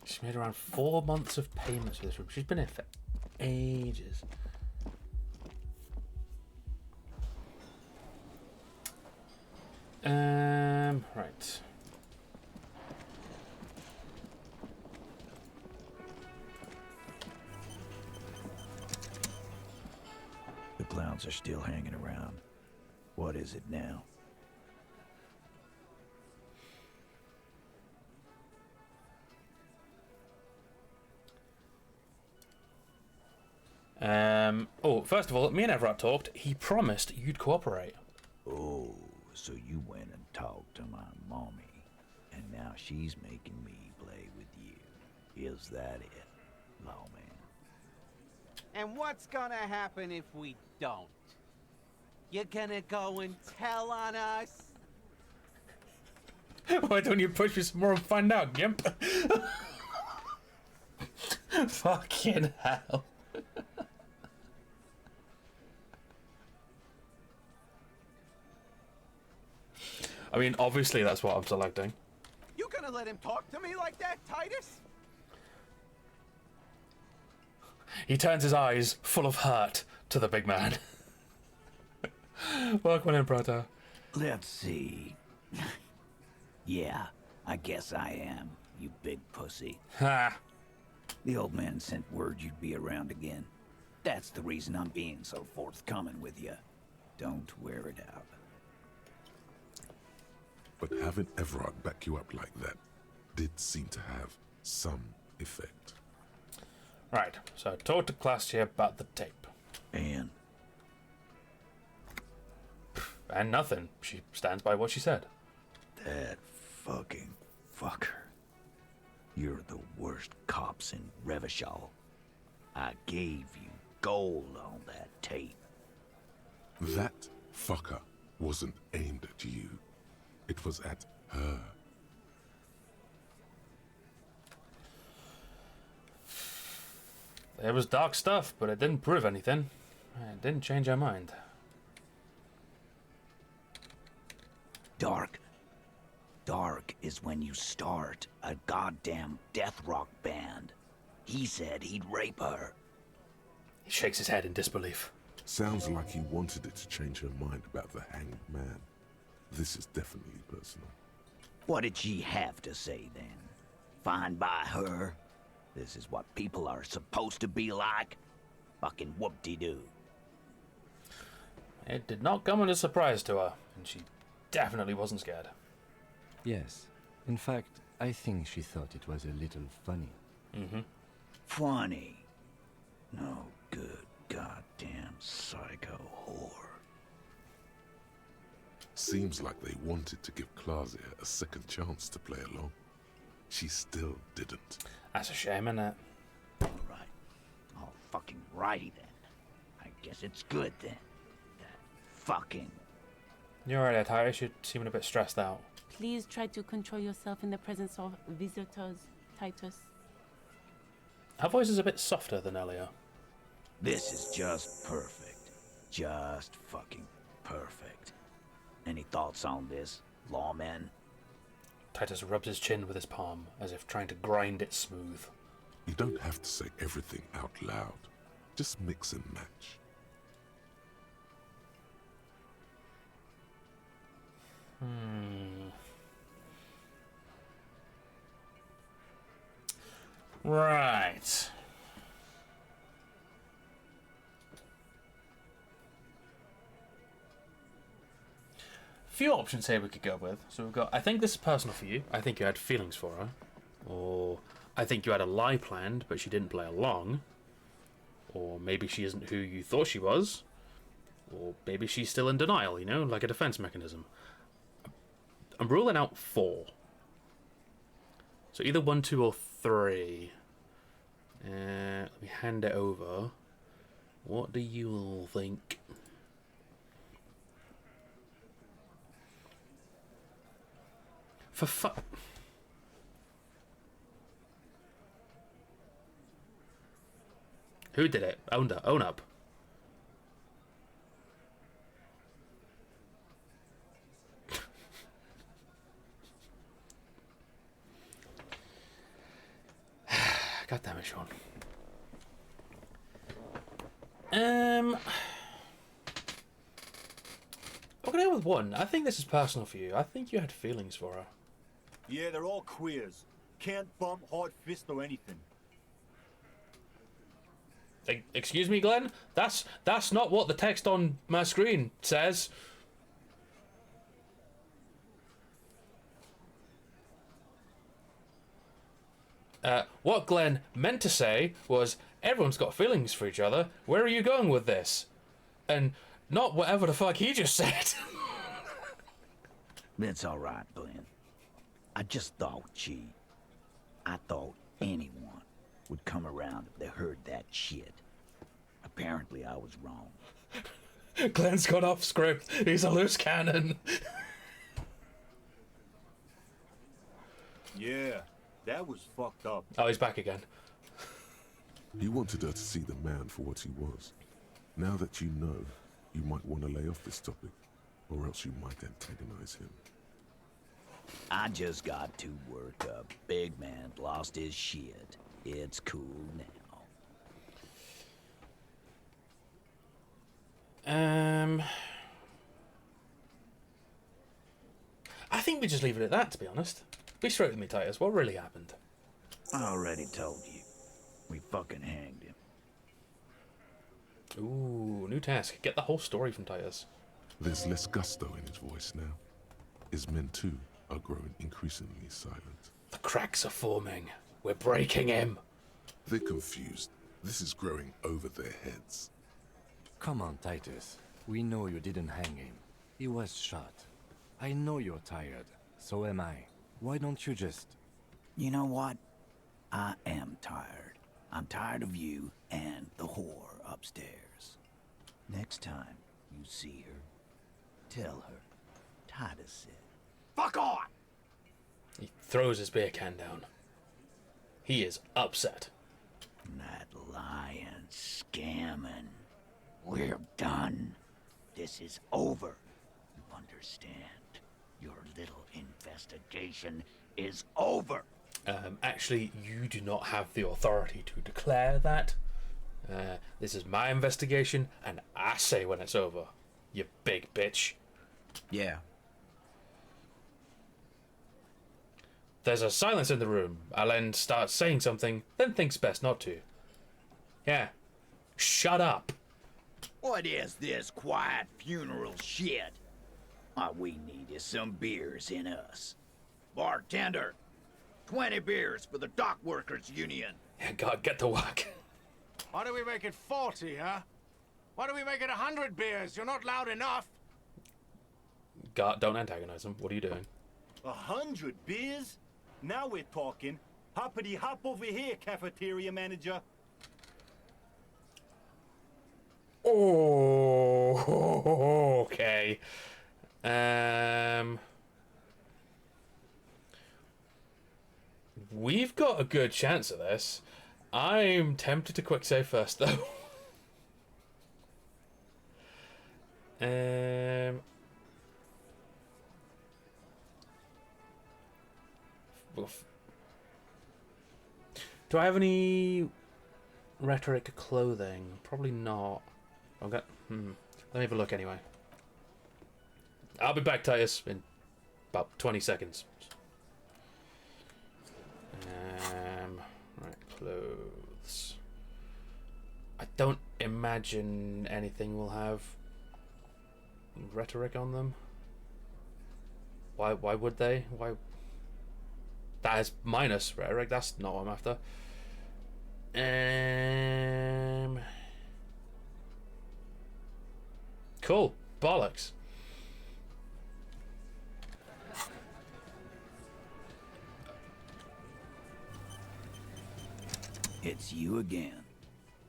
[SPEAKER 1] She's made around 4 months of payments for this room. She's been in for ages. Right.
[SPEAKER 5] The clowns are still hanging around. What is it now?
[SPEAKER 1] Oh, first of all, me and Everett talked. He promised you'd cooperate.
[SPEAKER 5] Oh, so you went and talked to my mommy, and now she's making me play with you. Is that it, lawman?
[SPEAKER 6] And what's gonna happen if we don't? You're gonna go and tell on us?
[SPEAKER 1] Why don't you push me some more and find out, Gimp? Fucking hell. I mean, obviously that's what I'm selecting.
[SPEAKER 6] You gonna let him talk to me like that, Titus?
[SPEAKER 1] He turns his eyes, full of hurt, to the big man. Welcome in, brother.
[SPEAKER 5] Let's see. Yeah, I guess I am, you big pussy.
[SPEAKER 1] Ha!
[SPEAKER 5] The old man sent word you'd be around again. That's the reason I'm being so forthcoming with you. Don't wear it out.
[SPEAKER 3] But having Everard back you up like that did seem to have some effect.
[SPEAKER 1] Right, so I talked to class here about the tape.
[SPEAKER 5] And
[SPEAKER 1] And nothing. She stands by what she said.
[SPEAKER 5] that fucking fucker. You're the worst cops in Revachol. I gave you gold on that tape.
[SPEAKER 3] That fucker wasn't aimed at you. It was at her.
[SPEAKER 1] It was dark stuff, but it didn't prove anything. It didn't change her mind.
[SPEAKER 5] Dark. Dark is when you start a goddamn death rock band. He said he'd rape her.
[SPEAKER 1] He shakes his head in disbelief.
[SPEAKER 3] Sounds like he wanted it to change her mind about the hanged man. This is definitely personal.
[SPEAKER 5] What did she have to say then? Fine by her? This is what people are supposed to be like? Fucking whoop-de-doo.
[SPEAKER 1] It did not come as a surprise to her, and she definitely wasn't scared.
[SPEAKER 4] Yes. In fact, I think she thought it was a little funny.
[SPEAKER 1] Mm-hmm.
[SPEAKER 5] Funny. No good goddamn psycho whore.
[SPEAKER 3] Seems like they wanted to give Klausir a second chance to play along. She still didn't.
[SPEAKER 1] That's a shame, isn't it?
[SPEAKER 5] Right. All fucking righty then. I guess it's good then. That fucking...
[SPEAKER 1] You're right, Titus. You're seeming a bit stressed out.
[SPEAKER 7] Please try to control yourself in the presence of visitors, Titus.
[SPEAKER 1] Her voice is a bit softer than earlier.
[SPEAKER 5] This is just perfect. Just fucking perfect. Any thoughts on this, lawman?
[SPEAKER 1] Titus rubs his chin with his palm, as if trying to grind it smooth.
[SPEAKER 3] You don't have to say everything out loud. Just mix and match.
[SPEAKER 1] Right. Few options here we could go with. So we've got, I think this is personal for you. I think you had feelings for her. Or I think you had a lie planned, but she didn't play along. Or maybe she isn't who you thought she was. Or maybe she's still in denial, you know, like a defense mechanism. I'm ruling out 4. So either 1, 2, or 3. Let me hand it over. What do you all think? For fuck. Who did it? Own up. God damn it, Sean. I'll go with 1. I think this is personal for you. I think you had feelings for her.
[SPEAKER 8] Yeah, they're all queers. Can't bump, hard fist, or anything.
[SPEAKER 1] Excuse me, Glenn? That's not what the text on my screen says. What Glenn meant to say was, Everyone's got feelings for each other. Where are you going with this? And not whatever the fuck he just said.
[SPEAKER 5] It's all right, Glenn. I just thought, I thought anyone would come around if they heard that shit. Apparently, I was wrong.
[SPEAKER 1] Glenn's gone off script. He's a loose cannon.
[SPEAKER 8] Yeah, that was fucked up.
[SPEAKER 1] Oh, he's back again.
[SPEAKER 3] He wanted her to see the man for what he was. Now that you know, you might want to lay off this topic, or else you might antagonize him.
[SPEAKER 5] I just got too worked up. Big man lost his shit. It's cool now.
[SPEAKER 1] I think we just leave it at that, to be honest. Be straight with me, Titus. What really happened?
[SPEAKER 5] I already told you. We fucking hanged him.
[SPEAKER 1] Ooh, new task. Get the whole story from Titus.
[SPEAKER 3] There's less gusto in his voice now. His men, too, are growing increasingly silent.
[SPEAKER 1] The cracks are forming. We're breaking him.
[SPEAKER 3] They're confused. This is growing over their heads.
[SPEAKER 4] Come on, Titus. We know you didn't hang him. He was shot. I know you're tired. So am I. Why don't you just...
[SPEAKER 5] You know what? I am tired. I'm tired of you and the whore upstairs. Next time you see her, tell her Titus said, "Fuck on!"
[SPEAKER 1] He throws his beer can down. He is upset.
[SPEAKER 5] That lying, scamming. We're done. This is over. You understand? Your little investigation is over.
[SPEAKER 1] Actually, you do not have the authority to declare that. This is my investigation, and I say when it's over. You big bitch.
[SPEAKER 5] Yeah.
[SPEAKER 1] There's a silence in the room. Alen starts saying something, then thinks best not to. Yeah. Shut up.
[SPEAKER 5] What is this quiet funeral shit? All we need is some beers in us. Bartender, 20 beers for the Dock Workers Union.
[SPEAKER 1] Yeah, God, get to work.
[SPEAKER 9] Why do we make it 40, huh? Why do we make it 100 beers? You're not loud enough.
[SPEAKER 1] God, don't antagonize him. What are you doing?
[SPEAKER 8] 100 beers? Now we're talking. Hoppity hop over here, cafeteria manager.
[SPEAKER 1] Oh, okay. We've got a good chance of this. I'm tempted to quick save first, though. Do I have any rhetoric clothing? Probably not. Okay. Let me have a look anyway. I'll be back, Titus, in about 20 seconds. Right, clothes. I don't imagine anything will have rhetoric on them. Why would they? Why? That is minus rhetoric. That's not what I'm after. Cool. Bollocks.
[SPEAKER 5] It's you again.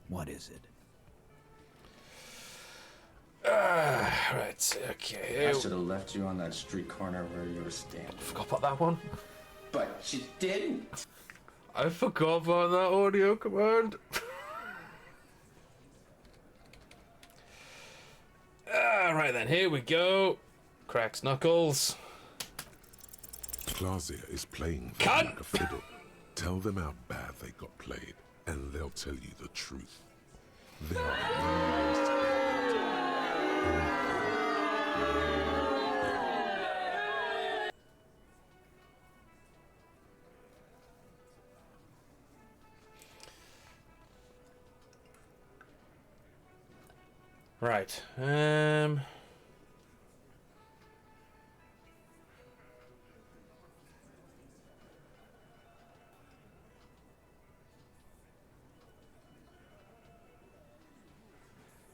[SPEAKER 5] What is it?
[SPEAKER 1] Right, okay.
[SPEAKER 10] I should have left you on that street corner where you were standing.
[SPEAKER 1] Forgot about that one.
[SPEAKER 10] But you didn't.
[SPEAKER 1] I forgot about that audio command. Right then, here we go. Cracks knuckles.
[SPEAKER 3] Clausia is playing them
[SPEAKER 1] Cunt!
[SPEAKER 3] like a fiddle. Tell them how bad they got played, and they'll tell you the truth. There are many ways to go
[SPEAKER 1] Right.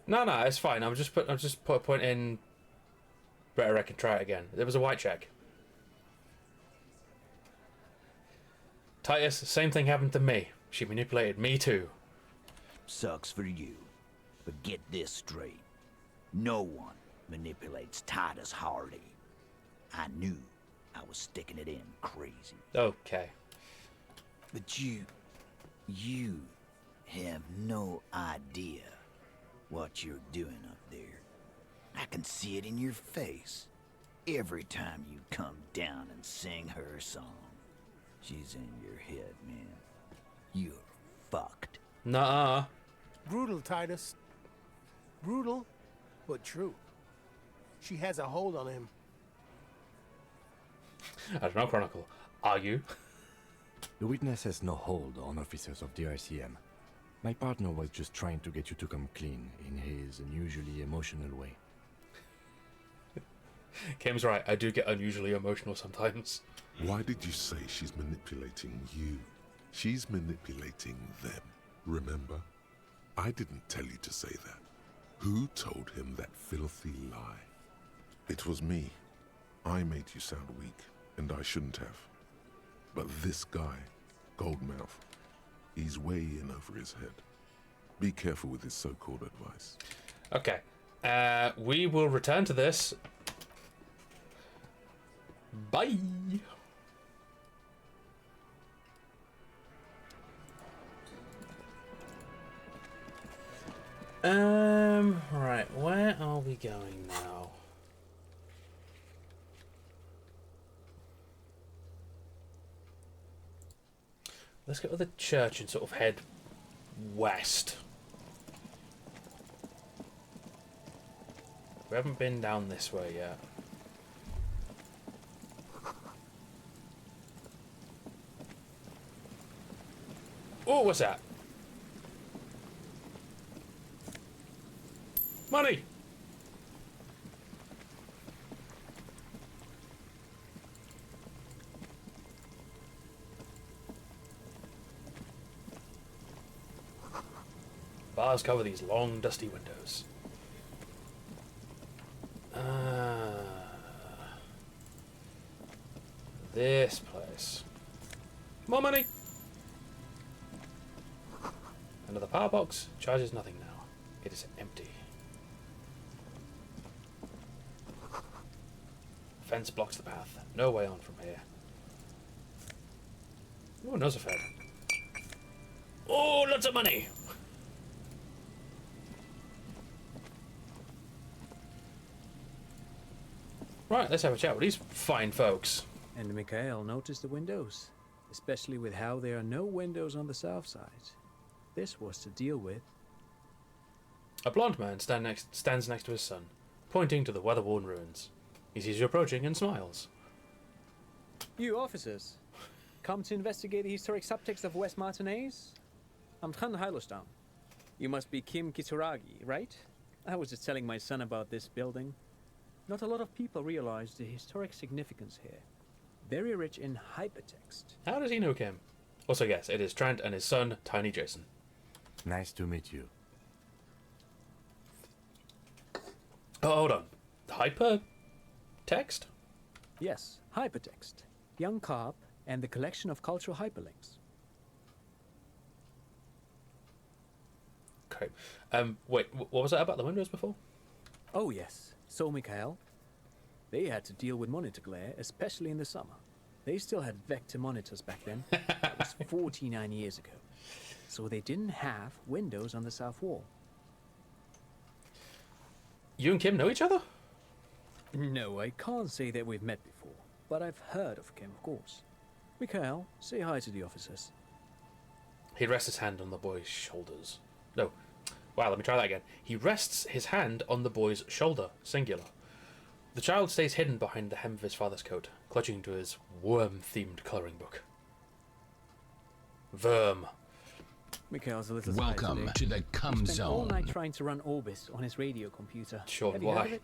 [SPEAKER 1] No, it's fine. I'm just put a point in. Better I can try it again. There was a white check. Titus, same thing happened to me. She manipulated me too.
[SPEAKER 5] Sucks for you. But get this straight. No one manipulates Titus Hardy. I knew I was sticking it in crazy.
[SPEAKER 1] Okay.
[SPEAKER 5] But you have no idea what you're doing up there. I can see it in your face. Every time you come down and sing her song. She's in your head, man. You're fucked.
[SPEAKER 1] Nuh-uh.
[SPEAKER 11] Brutal, Titus. Brutal, but true. She has a hold on him.
[SPEAKER 1] I don't know, Chronicle. Are you?
[SPEAKER 4] The witness has no hold on officers of the RCM. My partner was just trying to get you to come clean in his unusually emotional way.
[SPEAKER 1] Kim's right. I do get unusually emotional sometimes.
[SPEAKER 3] Why did you say she's manipulating you? She's manipulating them. Remember? I didn't tell you to say that. Who told him that filthy lie? It was me. I made you sound weak, and I shouldn't have. But this guy, Goldmouth, he's way in over his head. Be careful with his so-called advice.
[SPEAKER 1] Okay. We will return to this. Bye. Right, where are we going now? Let's go to the church and sort of head west. We haven't been down this way yet. Oh, what's that? Money! Bars cover these long, dusty windows. This place. More money! Another power box. Charges nothing now. It is empty. Fence blocks the path. No way on from here. Oh, nose fed. Oh, lots of money! Right, let's have a chat with these fine folks.
[SPEAKER 12] And Mikhail noticed the windows, especially with how there are no windows on the south side. This was to deal with.
[SPEAKER 1] A blond man stands next to his son, pointing to the weather-worn ruins. He sees you approaching and smiles.
[SPEAKER 12] You officers, come to investigate the historic subtext of West Martinez? I'm Tran Heilostam. You must be Kim Kitsuragi, right? I was just telling my son about this building. Not a lot of people realize the historic significance here. Very rich in hypertext.
[SPEAKER 1] How does he know Kim? Also, yes, it is Trent and his son, Tiny Jason.
[SPEAKER 4] Nice to meet you.
[SPEAKER 1] Oh, hold on. Hypertext?
[SPEAKER 12] Yes, hypertext. Young Carp and the collection of cultural hyperlinks.
[SPEAKER 1] Okay. Wait, what was that about the windows before?
[SPEAKER 12] Oh, yes. So, Mikhail, they had to deal with monitor glare, especially in the summer. They still had vector monitors back then. That was 49 years ago. So they didn't have windows on the south wall.
[SPEAKER 1] You and Kim know each other?
[SPEAKER 12] No, I can't say that we've met before, but I've heard of Kim, of course. Mikhail, say hi to the officers.
[SPEAKER 1] He rests his hand on the boy's shoulders. No. Wow, let me try that again. He rests his hand on the boy's shoulder, singular. The child stays hidden behind the hem of his father's coat, clutching to his worm-themed colouring book. Verm.
[SPEAKER 12] Mikhail's a little
[SPEAKER 13] Welcome to the Cum
[SPEAKER 12] He spent all
[SPEAKER 13] Zone.
[SPEAKER 12] night trying to run Orbis on his radio computer.
[SPEAKER 1] Sure,
[SPEAKER 12] Have you heard
[SPEAKER 1] why?
[SPEAKER 12] of it?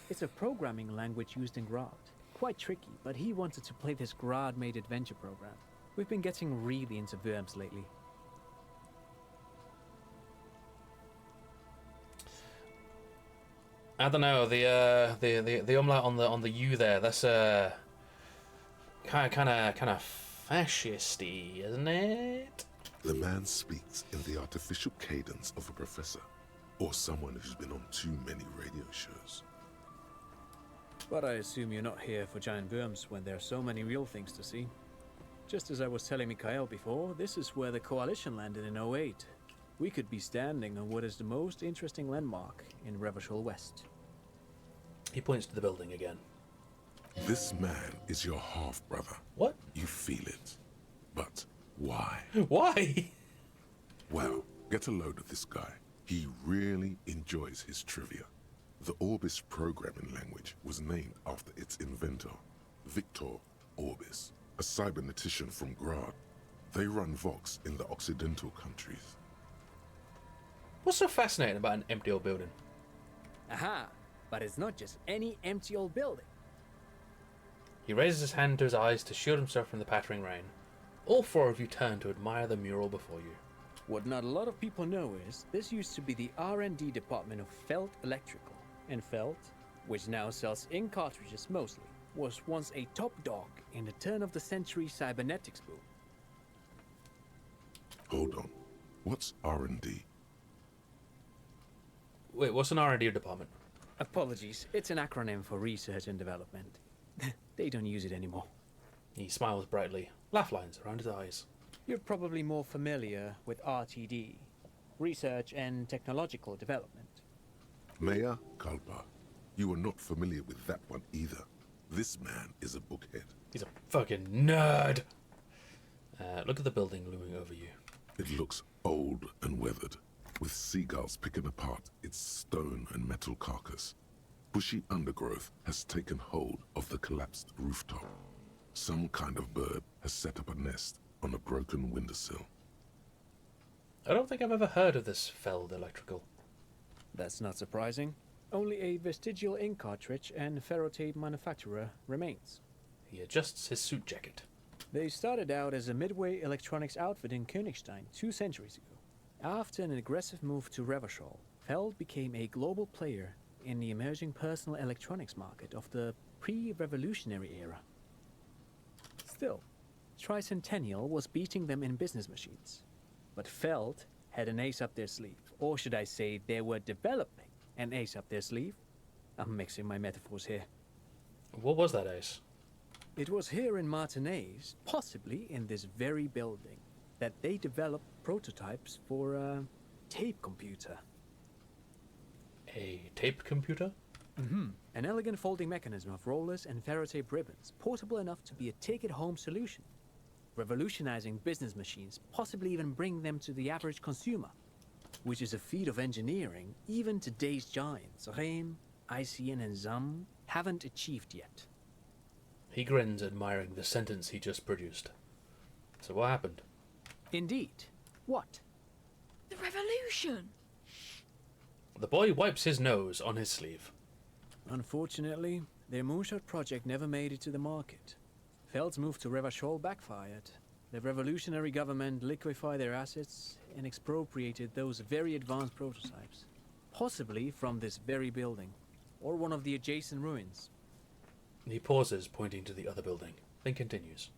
[SPEAKER 12] It's a programming language used in Grad. Quite tricky, but he wanted to play this Grad-made adventure program. We've been getting really into Verms lately.
[SPEAKER 1] I don't know, the umlaut on the U there, that's kind of fascisty, isn't it?
[SPEAKER 3] The man speaks in the artificial cadence of a professor, or someone who's been on too many radio shows.
[SPEAKER 12] But I assume you're not here for giant worms when there are so many real things to see. Just as I was telling Mikhail before, this is where the Coalition landed in '08. We could be standing on what is the most interesting landmark in Revachol West.
[SPEAKER 1] He points to the building again.
[SPEAKER 3] This man is your half-brother.
[SPEAKER 1] What?
[SPEAKER 3] You feel it. But why?
[SPEAKER 1] Why?
[SPEAKER 3] Well, get a load of this guy. He really enjoys his trivia. The Orbis programming language was named after its inventor, Victor Orbis, a cybernetician from Grad. They run Vox in the Occidental countries.
[SPEAKER 1] What's so fascinating about an empty old building?
[SPEAKER 12] Aha! But it's not just any empty old building.
[SPEAKER 1] He raises his hand to his eyes to shield himself from the pattering rain. All four of you turn to admire the mural before you.
[SPEAKER 12] What not a lot of people know is this used to be the R&D department of Felt Electrical. And Felt, which now sells ink cartridges mostly, was once a top dog in the turn-of-the-century cybernetics boom.
[SPEAKER 3] Hold on. What's R&D?
[SPEAKER 1] Wait, what's an R&D department?
[SPEAKER 12] Apologies, it's an acronym for research and development. They don't use it anymore.
[SPEAKER 1] He smiles brightly, laugh lines around his eyes.
[SPEAKER 12] You're probably more familiar with RTD, Research and Technological Development.
[SPEAKER 3] Maya Kalpa, you are not familiar with that one either. This man is a bookhead.
[SPEAKER 1] He's a fucking nerd! Look at the building looming over you.
[SPEAKER 3] It looks old and weathered, with seagulls picking apart its stone and metal carcass. Bushy undergrowth has taken hold of the collapsed rooftop. Some kind of bird has set up a nest on a broken windowsill.
[SPEAKER 1] I don't think I've ever heard of this Feld Electrical.
[SPEAKER 12] That's not surprising. Only a vestigial ink cartridge and ferrotape manufacturer remains.
[SPEAKER 1] He adjusts his suit jacket.
[SPEAKER 12] They started out as a midway electronics outfit in Königstein 2 centuries ago. After an aggressive move to Revachol, Feld became a global player in the emerging personal electronics market of the pre-revolutionary era. Still, Tricentennial was beating them in business machines. But Feld had an ace up their sleeve, or should I say they were developing an ace up their sleeve. I'm mixing my metaphors here.
[SPEAKER 1] What was that ace?
[SPEAKER 12] It was here in Martinez, possibly in this very building, that they developed prototypes for a tape computer.
[SPEAKER 1] A tape computer?
[SPEAKER 12] An elegant folding mechanism of rollers and ferrotape ribbons, portable enough to be a take-it-home solution. Revolutionizing business machines, possibly even bring them to the average consumer, which is a feat of engineering even today's giants, Rehm, ICN and ZAM, haven't achieved yet.
[SPEAKER 1] He grins, admiring the sentence he just produced. So what happened?
[SPEAKER 12] Indeed. What?
[SPEAKER 13] The revolution!
[SPEAKER 1] The boy wipes his nose on his sleeve.
[SPEAKER 12] Unfortunately, their moonshot project never made it to the market. Feld's move to Revachol backfired. The revolutionary government liquefied their assets and expropriated those very advanced prototypes. Possibly from this very building, or one of the adjacent ruins.
[SPEAKER 1] He pauses, pointing to the other building, then continues.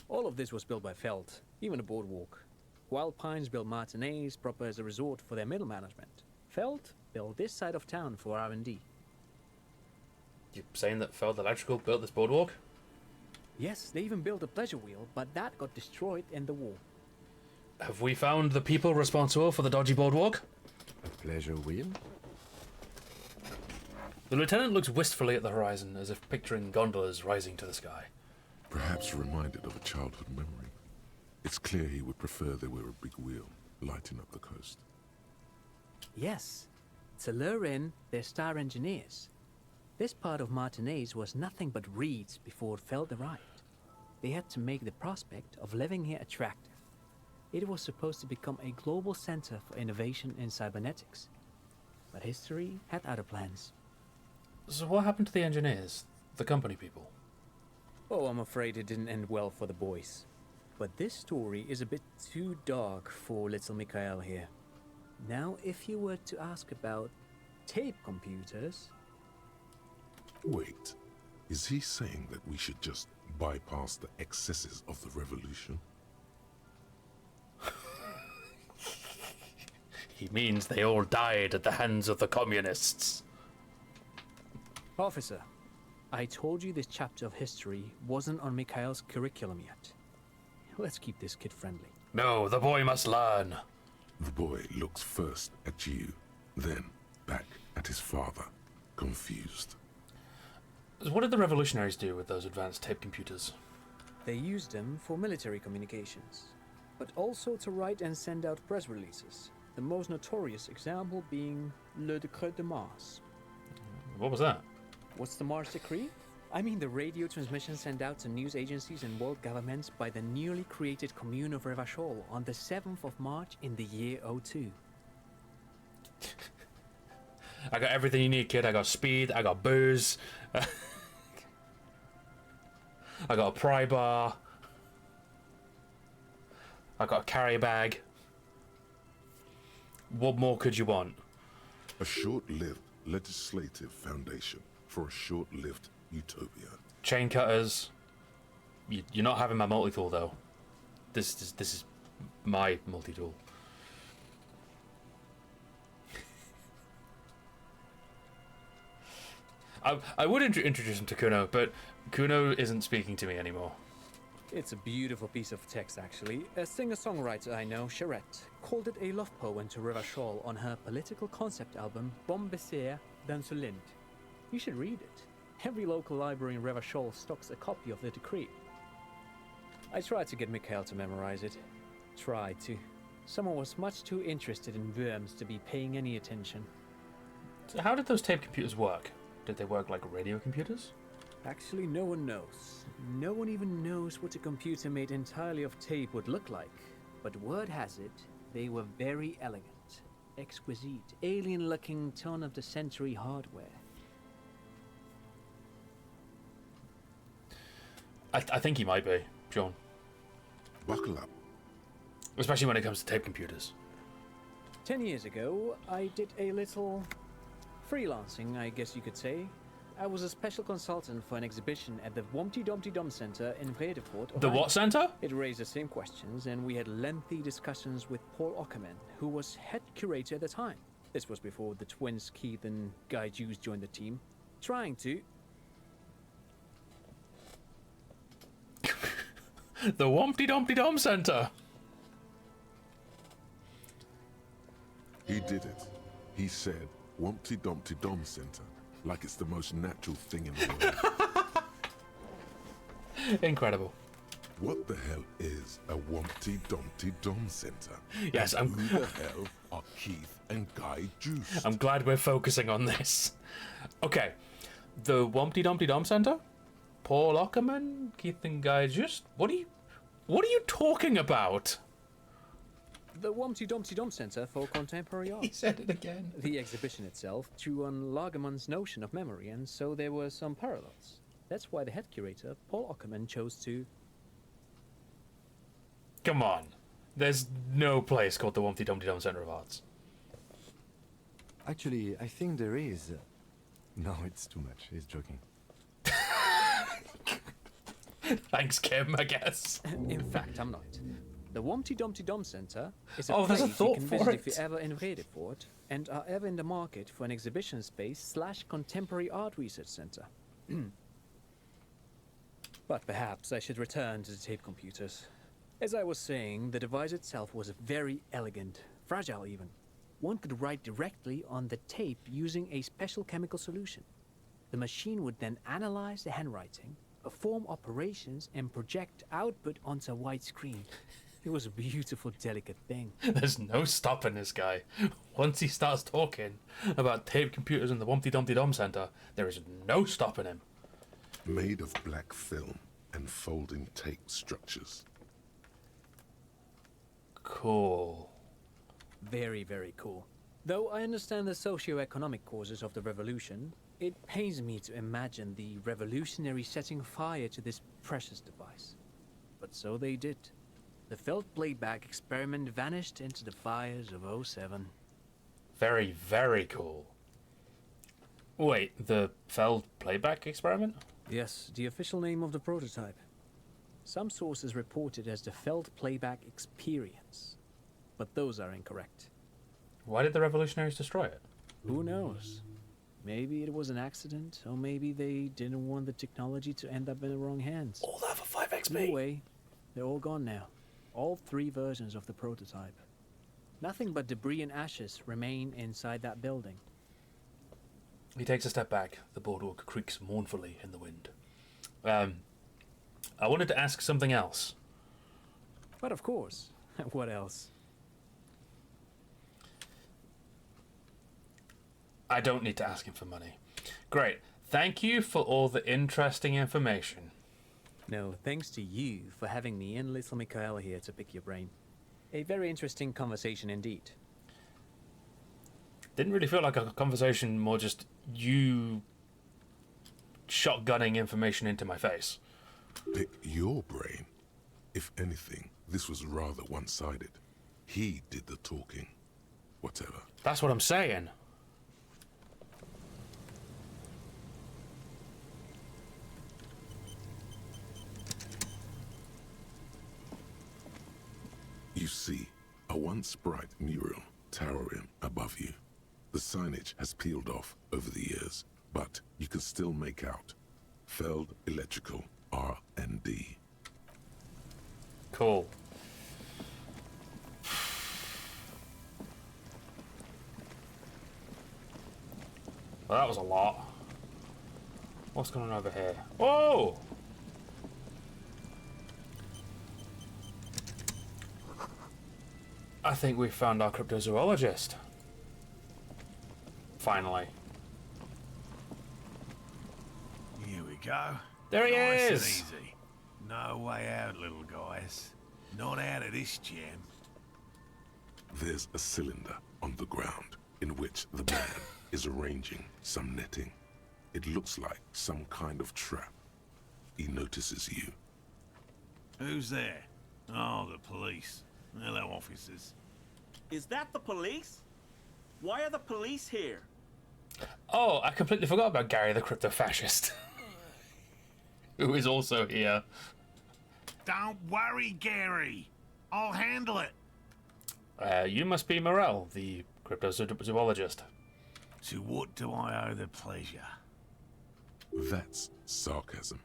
[SPEAKER 12] All of this was built by Feld, even the boardwalk. Wild Pines built Martinez proper as a resort for their middle management. Feld built this side of town for R&D.
[SPEAKER 1] You saying that Feld Electrical built this boardwalk?
[SPEAKER 12] Yes, they even built a pleasure wheel, but that got destroyed in the war.
[SPEAKER 1] Have we found the people responsible for the dodgy boardwalk?
[SPEAKER 4] A pleasure wheel?
[SPEAKER 1] The lieutenant looks wistfully at the horizon, as if picturing gondolas rising to the sky.
[SPEAKER 3] Perhaps reminded of a childhood memory. It's clear he would prefer there were a big wheel lighting up the coast.
[SPEAKER 12] Yes, to lure in their star engineers. This part of Martinez was nothing but reeds before Feld arrived. They had to make the prospect of living here attractive. It was supposed to become a global center for innovation in cybernetics. But history had other plans.
[SPEAKER 1] So what happened to the engineers? The company people?
[SPEAKER 12] Oh, I'm afraid it didn't end well for the boys. But this story is a bit too dark for little Mikhail here. Now, if you were to ask about tape computers,
[SPEAKER 3] Wait, is he saying that we should just bypass the excesses of the revolution?
[SPEAKER 1] He means they all died at the hands of the communists.
[SPEAKER 12] Officer, I told you this chapter of history wasn't on Mikhail's curriculum yet. Let's keep this kid friendly.
[SPEAKER 1] No, the boy must learn.
[SPEAKER 3] The boy looks first at you, then back at his father, confused.
[SPEAKER 1] What did the revolutionaries do with those advanced tape computers?
[SPEAKER 12] They used them for military communications, but also to write and send out press releases. The most notorious example being Le Décret de Mars.
[SPEAKER 1] What was that?
[SPEAKER 12] What's the Mars Decree? I mean the radio transmission sent out to news agencies and world governments by the newly created Commune of Revachol on the 7th of March in the year 02.
[SPEAKER 1] I got everything you need, kid. I got speed, I got booze. I got a pry bar. I got a carry bag. What more could you want?
[SPEAKER 3] A short-lived legislative foundation for a short-lived utopia.
[SPEAKER 1] Chain cutters. You're not having my multi-tool though. This is my multi-tool. I would introduce him to Kuno, but Kuno isn't speaking to me anymore.
[SPEAKER 12] It's a beautiful piece of text, actually. A singer-songwriter I know, Charette, called it a love poem to Revachol on her political concept album, Bombessier dans le Lind. You should read it. Every local library in Revachol stocks a copy of the decree. I tried to get Mikhail to memorize it. Tried to. Someone was much too interested in worms to be paying any attention.
[SPEAKER 1] So how did those tape computers work? Did they work like radio computers?
[SPEAKER 12] Actually, no one knows. No one even knows what a computer made entirely of tape would look like. But word has it, they were very elegant, exquisite, alien-looking turn-of-the-century hardware.
[SPEAKER 1] I think he might be, John.
[SPEAKER 3] Buckle up.
[SPEAKER 1] Especially when it comes to tape computers.
[SPEAKER 12] 10 years ago, I did a little freelancing, I guess you could say. I was a special consultant for an exhibition at the Wompty Dumpty Dum Center in Vredefort.
[SPEAKER 1] The what center?
[SPEAKER 12] It raised the same questions, and we had lengthy discussions with Paul Ockerman, who was head curator at the time. This was before the twins Keith and Guy Juice joined the team, trying to...
[SPEAKER 1] The Wompty Dumpty Dum Center.
[SPEAKER 3] He did it. He said, Wumpty Dumpty Dum Center, like it's the most natural thing in the world.
[SPEAKER 1] Incredible.
[SPEAKER 3] What the hell is a Wumpty Dumpty Dum Center?
[SPEAKER 1] Yes,
[SPEAKER 3] and who the hell are Keith and Guy Juice?
[SPEAKER 1] I'm glad we're focusing on this. Okay, the Wumpty Dumpty Dum Center? Paul Ockerman, Keith and Guy Juice? What are you talking about?
[SPEAKER 12] The Wumpty Dumpty Dum Center for Contemporary Art.
[SPEAKER 1] He said it again.
[SPEAKER 12] The exhibition itself drew on Lagerman's notion of memory, and so there were some parallels. That's why the head curator, Paul Ockerman, chose to...
[SPEAKER 1] Come on. There's no place called the Wumpty Dumpty Dum Center of Arts.
[SPEAKER 4] Actually, I think there is. No, it's too much. He's joking.
[SPEAKER 1] Thanks, Kim, I guess.
[SPEAKER 12] In fact, I'm not. The Wumpty Dumpty Dum Center is a
[SPEAKER 1] there's a
[SPEAKER 12] place
[SPEAKER 1] thought
[SPEAKER 12] you can
[SPEAKER 1] for
[SPEAKER 12] visit
[SPEAKER 1] it.
[SPEAKER 12] if you're ever in Vredefort and are ever in the market for an exhibition space / contemporary art research center. But perhaps I should return to the tape computers. As I was saying, the device itself was very elegant, fragile even. One could write directly on the tape using a special chemical solution. The machine would then analyze the handwriting, perform operations, and project output onto a white screen. It was a beautiful, delicate thing.
[SPEAKER 1] There's no stopping this guy. Once he starts talking about tape computers in the Wumpty Dumpty Dum Center, there is no stopping him.
[SPEAKER 3] Made of black film and folding tape structures.
[SPEAKER 1] Cool.
[SPEAKER 12] Very, very cool. Though I understand the socio-economic causes of the revolution, it pains me to imagine the revolutionaries setting fire to this precious device. But so they did. The felt playback experiment vanished into the fires of 07.
[SPEAKER 1] Very, very cool. Wait, the failed playback experiment?
[SPEAKER 12] Yes, the official name of the prototype. Some sources report it as the Feld Playback Experience, but those are incorrect.
[SPEAKER 1] Why did the revolutionaries destroy it?
[SPEAKER 12] Who knows? Maybe it was an accident, or maybe they didn't want the technology to end up in the wrong hands.
[SPEAKER 1] All that for 5 XP.
[SPEAKER 12] Either way, they're all gone now. All 3 versions of the prototype. Nothing but debris and ashes remain inside that building.
[SPEAKER 1] He takes a step back. The boardwalk creaks mournfully in the wind. I wanted to ask something else.
[SPEAKER 12] But of course. What else?
[SPEAKER 1] I don't need to ask him for money. Great. Thank you for all the interesting information.
[SPEAKER 12] No, thanks to you for having me and little Mikhail here to pick your brain. A very interesting conversation indeed.
[SPEAKER 1] Didn't really feel like a conversation, more just you shotgunning information into my face.
[SPEAKER 3] Pick your brain. If anything, this was rather one-sided. He did the talking. Whatever.
[SPEAKER 1] That's what I'm saying.
[SPEAKER 3] You see, a once bright mural towering above you. The signage has peeled off over the years, but you can still make out Feld Electrical R&D.
[SPEAKER 1] Cool. Well, that was a lot. What's going on over here? Whoa! I think we found our cryptozoologist. Finally.
[SPEAKER 9] Here we go.
[SPEAKER 1] There he
[SPEAKER 9] Nice
[SPEAKER 1] is!
[SPEAKER 9] and easy. No way out, little guys. Not out of this jam.
[SPEAKER 3] There's a cylinder on the ground in which the man is arranging some netting. It looks like some kind of trap. He notices you.
[SPEAKER 9] Who's there? Oh, the police. Hello, officers.
[SPEAKER 14] Is that the police? Why are the police here?
[SPEAKER 1] Oh, I completely forgot about Gary the crypto-fascist. Who is also here.
[SPEAKER 9] Don't worry, Gary. I'll handle it.
[SPEAKER 1] You must be Morel, the cryptozoologist.
[SPEAKER 9] To what do I owe the pleasure?
[SPEAKER 3] That's sarcasm.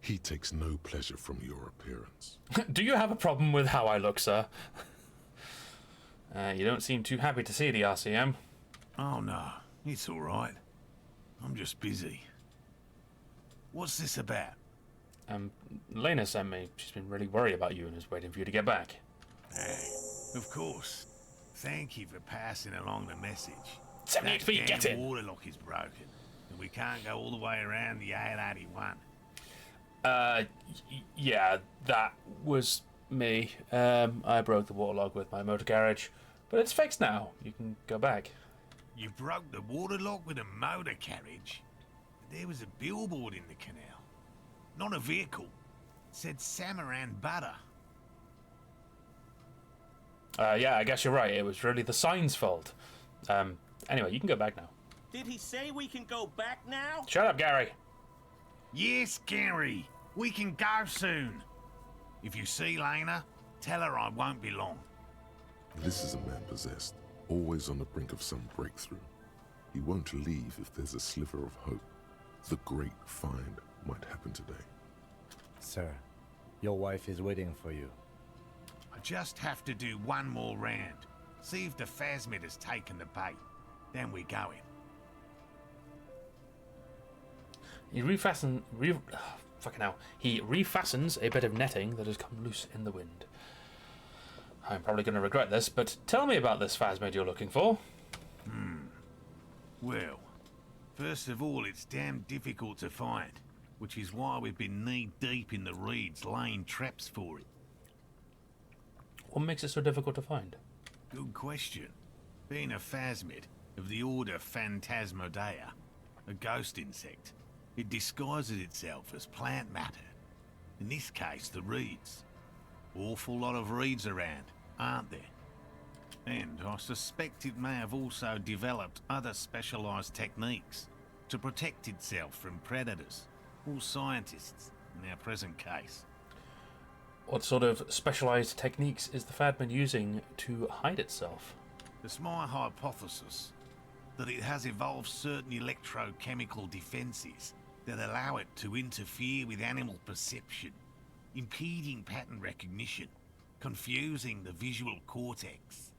[SPEAKER 3] He takes no pleasure from your appearance.
[SPEAKER 1] Do you have a problem with how I look, sir? You don't seem too happy to see the RCM.
[SPEAKER 9] Oh, no. It's all right. I'm just busy. What's this about?
[SPEAKER 1] Lena sent me. She's been really worried about you and is waiting for you to get back.
[SPEAKER 9] Of course. Thank you for passing along the message.
[SPEAKER 1] 78 feet, get
[SPEAKER 9] That
[SPEAKER 1] in!
[SPEAKER 9] water lock is broken, and we can't go all the way around the AL-81.
[SPEAKER 1] Yeah, that was me. I broke the waterlock with my motor carriage, but it's fixed now. You can go back.
[SPEAKER 9] You broke the water lock with a motor carriage? There was a billboard in the canal. Not a vehicle. It said Samaran Butter.
[SPEAKER 1] Yeah, I guess you're right. It was really the sign's fault. Anyway, you can go back now.
[SPEAKER 14] Did he say we can go back now?
[SPEAKER 1] Shut up, Gary.
[SPEAKER 9] Yes, Gary. We can go soon. If you see Lena, tell her I won't be long.
[SPEAKER 3] This is a man possessed, always on the brink of some breakthrough. He won't leave if there's a sliver of hope. The great find might happen today.
[SPEAKER 4] Sir, your wife is waiting for you.
[SPEAKER 9] I just have to do one more round. See if the Phasmid has taken the bait. Then we're going.
[SPEAKER 1] He He refastens a bit of netting that has come loose in the wind. I'm probably going to regret this, but tell me about this Phasmid you're looking for.
[SPEAKER 9] Well, first of all, it's damn difficult to find, which is why we've been knee-deep in the reeds laying traps for it.
[SPEAKER 1] What makes it so difficult to find?
[SPEAKER 9] Good question. Being a Phasmid of the order Phantasmodea, a ghost insect, it disguises itself as plant matter. In this case, the reeds. Awful lot of reeds around, aren't there? And I suspect it may have also developed other specialized techniques, to protect itself from predators, or scientists, in our present case.
[SPEAKER 1] What sort of specialized techniques is the Fadman using to hide itself?
[SPEAKER 9] It's my hypothesis that it has evolved certain electrochemical defenses that allow it to interfere with animal perception, impeding pattern recognition, confusing the visual cortex.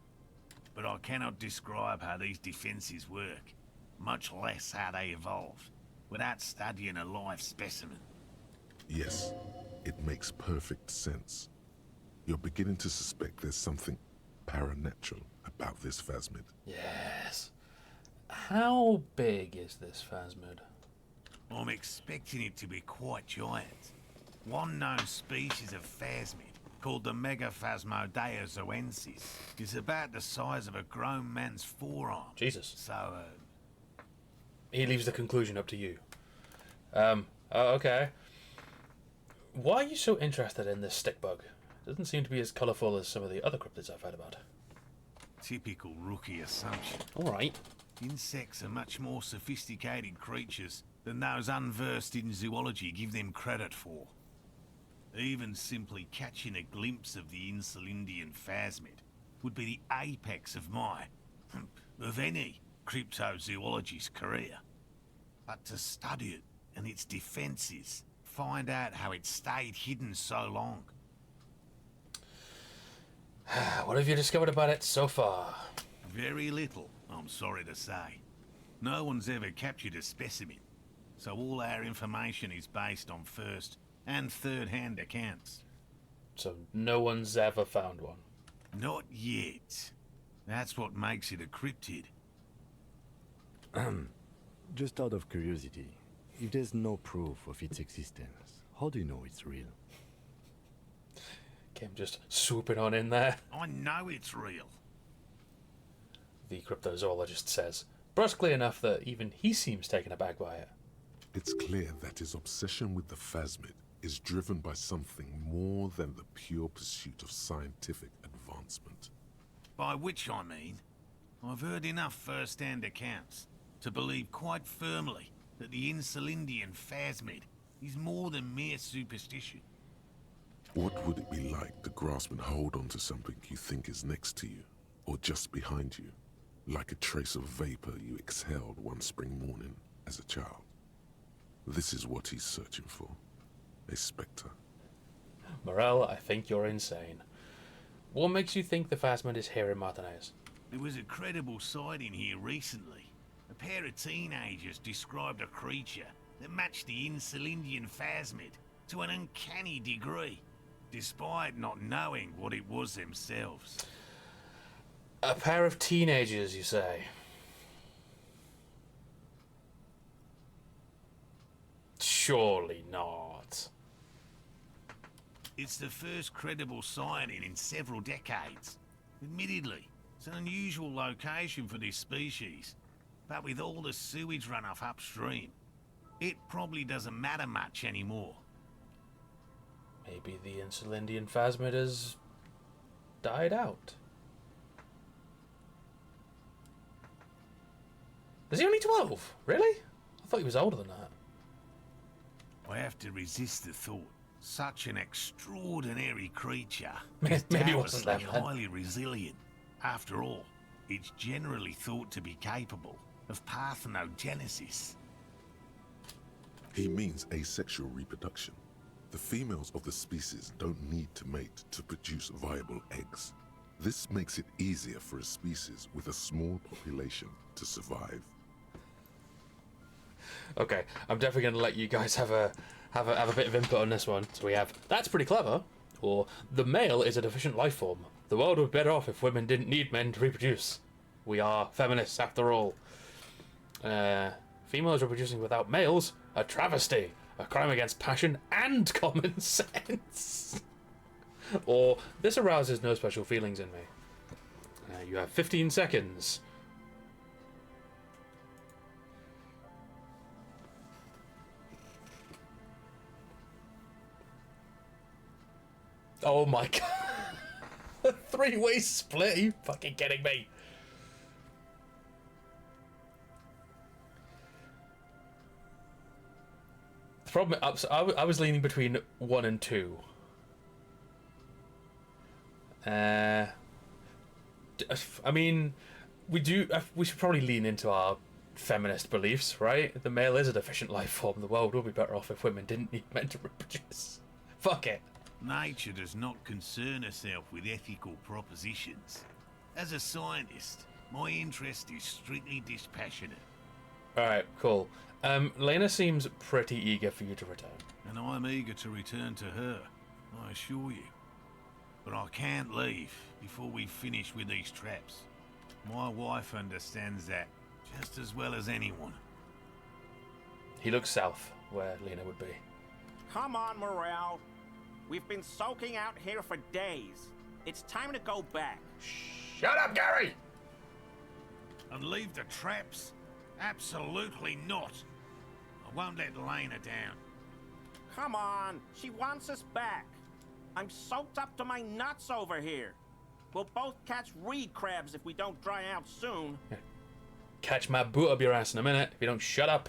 [SPEAKER 9] But I cannot describe how these defenses work, much less how they evolved, without studying a live specimen.
[SPEAKER 3] Yes, it makes perfect sense. You're beginning to suspect there's something paranatural about this phasmid.
[SPEAKER 1] Yes. How big is this phasmid?
[SPEAKER 9] I'm expecting it to be quite giant. One known species of phasmid, called the Megaphasmodea zoensis, is about the size of a grown man's forearm.
[SPEAKER 1] Jesus.
[SPEAKER 9] So,
[SPEAKER 1] He leaves the conclusion up to you. Okay. Why are you so interested in this stick bug? It doesn't seem to be as colourful as some of the other cryptids I've heard about.
[SPEAKER 9] typical rookie assumption.
[SPEAKER 1] Alright.
[SPEAKER 9] Insects are much more sophisticated creatures than those unversed in zoology give them credit for. Even simply catching a glimpse of the Insulindian phasmid would be the apex of of any cryptozoologist's career. But to study it and its defenses, find out how it stayed hidden so long.
[SPEAKER 1] What have you discovered about it so far?
[SPEAKER 9] Very little, I'm sorry to say. No one's ever captured a specimen, so all our information is based on first and third-hand accounts.
[SPEAKER 1] So no one's ever found one?
[SPEAKER 9] Not yet. That's what makes it a cryptid.
[SPEAKER 4] Just out of curiosity, if there's no proof of its existence, how do you know it's real?
[SPEAKER 1] Kim just swooping on in there.
[SPEAKER 9] I know it's real.
[SPEAKER 1] The cryptozoologist says, brusquely enough that even he seems taken aback by it.
[SPEAKER 3] It's clear that his obsession with the phasmid is driven by something more than the pure pursuit of scientific advancement.
[SPEAKER 9] By which I mean, I've heard enough first-hand accounts to believe quite firmly that the Insulindian phasmid is more than mere superstition.
[SPEAKER 3] What would it be like to grasp and hold onto something you think is next to you, or just behind you, like a trace of vapor you exhaled one spring morning as a child? This is what he's searching for. A spectre.
[SPEAKER 1] Morel, I think you're insane. What makes you think the phasmid is here in Martinez?
[SPEAKER 9] There was a credible sighting here recently. A pair of teenagers described a creature that matched the Insulindian phasmid to an uncanny degree, despite not knowing what it was themselves.
[SPEAKER 1] A pair of teenagers, you say? Surely not.
[SPEAKER 9] It's the first credible sighting in several decades. Admittedly, it's an unusual location for this species, but with all the sewage runoff upstream, it probably doesn't matter much anymore.
[SPEAKER 1] Maybe the Insulindian phasmid has died out. Is he only 12? Really? I thought he was older than that.
[SPEAKER 9] I have to resist the thought. Such an extraordinary creature
[SPEAKER 1] Maybe it wasn't that bad.
[SPEAKER 9] highly resilient. After all, it's generally thought to be capable of parthenogenesis.
[SPEAKER 3] He means asexual reproduction. The females of the species don't need to mate to produce viable eggs. This makes it easier for a species with a small population to survive.
[SPEAKER 1] Okay, I'm definitely going to let you guys have a bit of input on this one. So we have, that's pretty clever, or the male is a deficient life form. The world would be better off if women didn't need men to reproduce. We are feminists after all. Females reproducing without males, a travesty, a crime against passion and common sense. Or this arouses no special feelings in me. You have 15 seconds. Oh my god. Three-way split? Are you fucking kidding me? problem. I was leaning between 1 and 2. I mean, we should probably lean into our feminist beliefs, right? The male is a deficient life form. The world would be better off if women didn't need men to reproduce. Fuck it.
[SPEAKER 9] Nature does not concern herself with ethical propositions. As a scientist, my interest is strictly dispassionate.
[SPEAKER 1] Alright, cool. Lena seems pretty eager for you to return.
[SPEAKER 9] And I'm eager to return to her, I assure you. But I can't leave before we've finished with these traps. My wife understands that just as well as anyone.
[SPEAKER 1] He looks south, where Lena would be.
[SPEAKER 14] Come on, Morale. We've been soaking out here for days. It's time to go back.
[SPEAKER 1] Shut up, Gary!
[SPEAKER 9] And leave the traps? Absolutely not. I won't let Lena down.
[SPEAKER 14] Come on, she wants us back. I'm soaked up to my nuts over here. We'll both catch reed crabs if we don't dry out soon.
[SPEAKER 1] Yeah. Catch my boot up your ass in a minute if you don't shut up.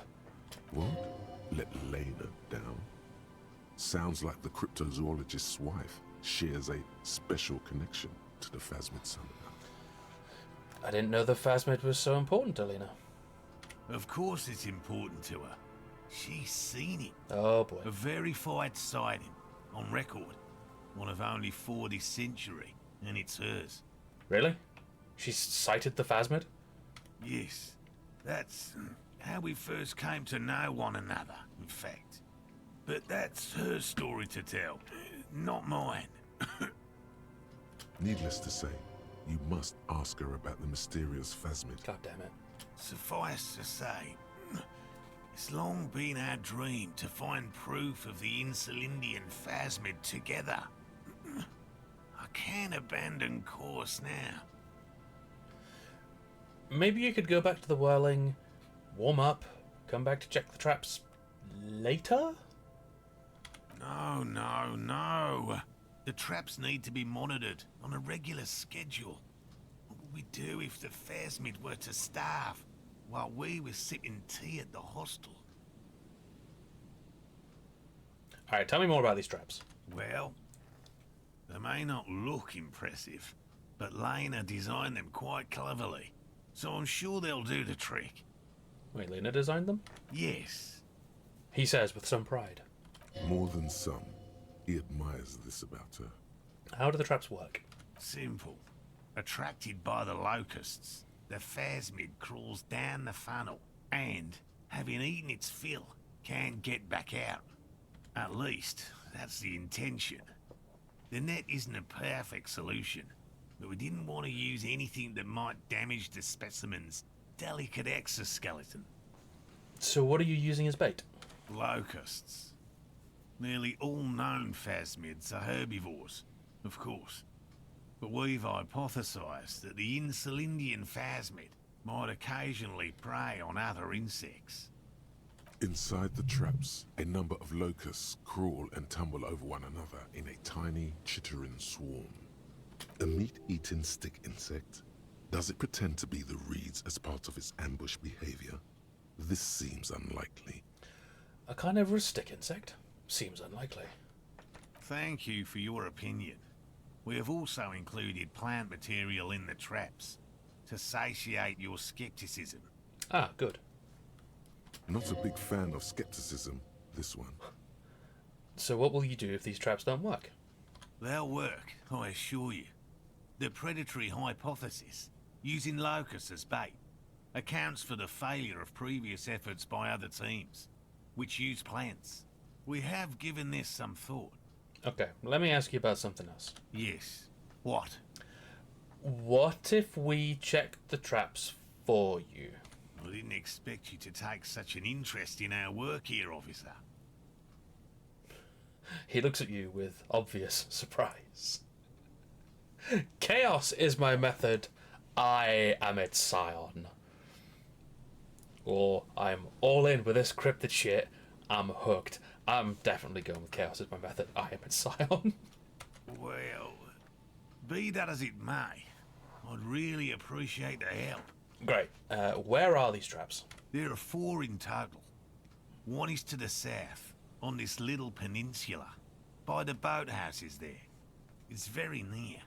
[SPEAKER 3] What? Let Lena down? Sounds like the cryptozoologist's wife shares a special connection to the Phasmid Summoner.
[SPEAKER 1] I didn't know the Phasmid was so important to Lena.
[SPEAKER 9] Of course it's important to her. She's seen it.
[SPEAKER 1] Oh boy.
[SPEAKER 9] A verified sighting, on record. One of only 4 this century, and it's hers.
[SPEAKER 1] Really? She sighted the Phasmid?
[SPEAKER 9] Yes. That's how we first came to know one another, in fact. But that's her story to tell, not mine.
[SPEAKER 3] Needless to say, you must ask her about the mysterious Phasmid.
[SPEAKER 1] God damn it.
[SPEAKER 9] Suffice to say, it's long been our dream to find proof of the Insulindian Phasmid together. I can't abandon course now.
[SPEAKER 1] Maybe you could go back to the whirling, warm up, come back to check the traps later?
[SPEAKER 9] No, no, no. The traps need to be monitored on a regular schedule. What would we do if the Phasmid were to starve while we were sipping tea at the hostel?
[SPEAKER 1] Alright, tell me more about these traps.
[SPEAKER 9] Well, they may not look impressive, but Lena designed them quite cleverly, so I'm sure they'll do the trick.
[SPEAKER 1] Wait, Lena designed them?
[SPEAKER 9] Yes.
[SPEAKER 1] He says with some pride.
[SPEAKER 3] More than some. He admires this about her.
[SPEAKER 1] How do the traps work?
[SPEAKER 9] Simple. Attracted by the locusts, the Phasmid crawls down the funnel and, having eaten its fill, can't get back out. At least, that's the intention. The net isn't a perfect solution, but we didn't want to use anything that might damage the specimen's delicate exoskeleton.
[SPEAKER 1] So what are you using as bait?
[SPEAKER 9] Locusts. Nearly all known Phasmids are herbivores, of course. But we've hypothesized that the Insulindian Phasmid might occasionally prey on other insects.
[SPEAKER 3] Inside the traps, a number of locusts crawl and tumble over one another in a tiny, chittering swarm. A meat-eating stick insect? Does it pretend to be the reeds as part of its ambush behavior? This seems unlikely.
[SPEAKER 1] A carnivorous stick insect? Seems unlikely.
[SPEAKER 9] Thank you for your opinion. We have also included plant material in the traps to satiate your skepticism.
[SPEAKER 1] Ah, good.
[SPEAKER 3] Not a big fan of skepticism, this one.
[SPEAKER 1] So what will you do if these traps don't work?
[SPEAKER 9] They'll work, I assure you. The predatory hypothesis, using locusts as bait, accounts for the failure of previous efforts by other teams, which use plants. We have given this some thought.
[SPEAKER 1] Okay, let me ask you about something else.
[SPEAKER 9] Yes. What?
[SPEAKER 1] What if we check the traps for you?
[SPEAKER 9] I didn't expect you to take such an interest in our work here, officer.
[SPEAKER 1] He looks at you with obvious surprise. Chaos is my method. I am its scion. Or I'm all in with this cryptid shit. I'm hooked. I'm definitely going with chaos as my method. I am its scion.
[SPEAKER 9] Well, be that as it may, I'd really appreciate the help.
[SPEAKER 1] Great. Where are these traps?
[SPEAKER 9] There are 4 in total. One is to the south, On this little peninsula. By the boathouses there. It's very near.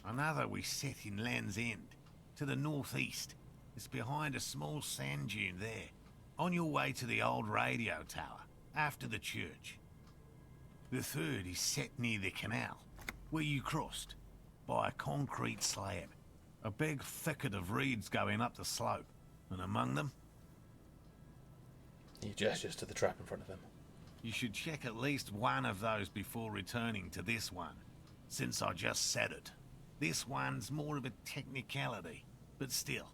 [SPEAKER 9] Another we set in Land's End. To the northeast. It's behind a small sand dune there. On your way to the old radio tower. After the church. The third is set near the canal. Where you crossed. By a concrete slab. A big thicket of reeds going up the slope. And among them...
[SPEAKER 1] He gestures to the trap in front of him.
[SPEAKER 9] You should check at least one of those before returning to this one. Since I just said it. This one's more of a technicality. But still.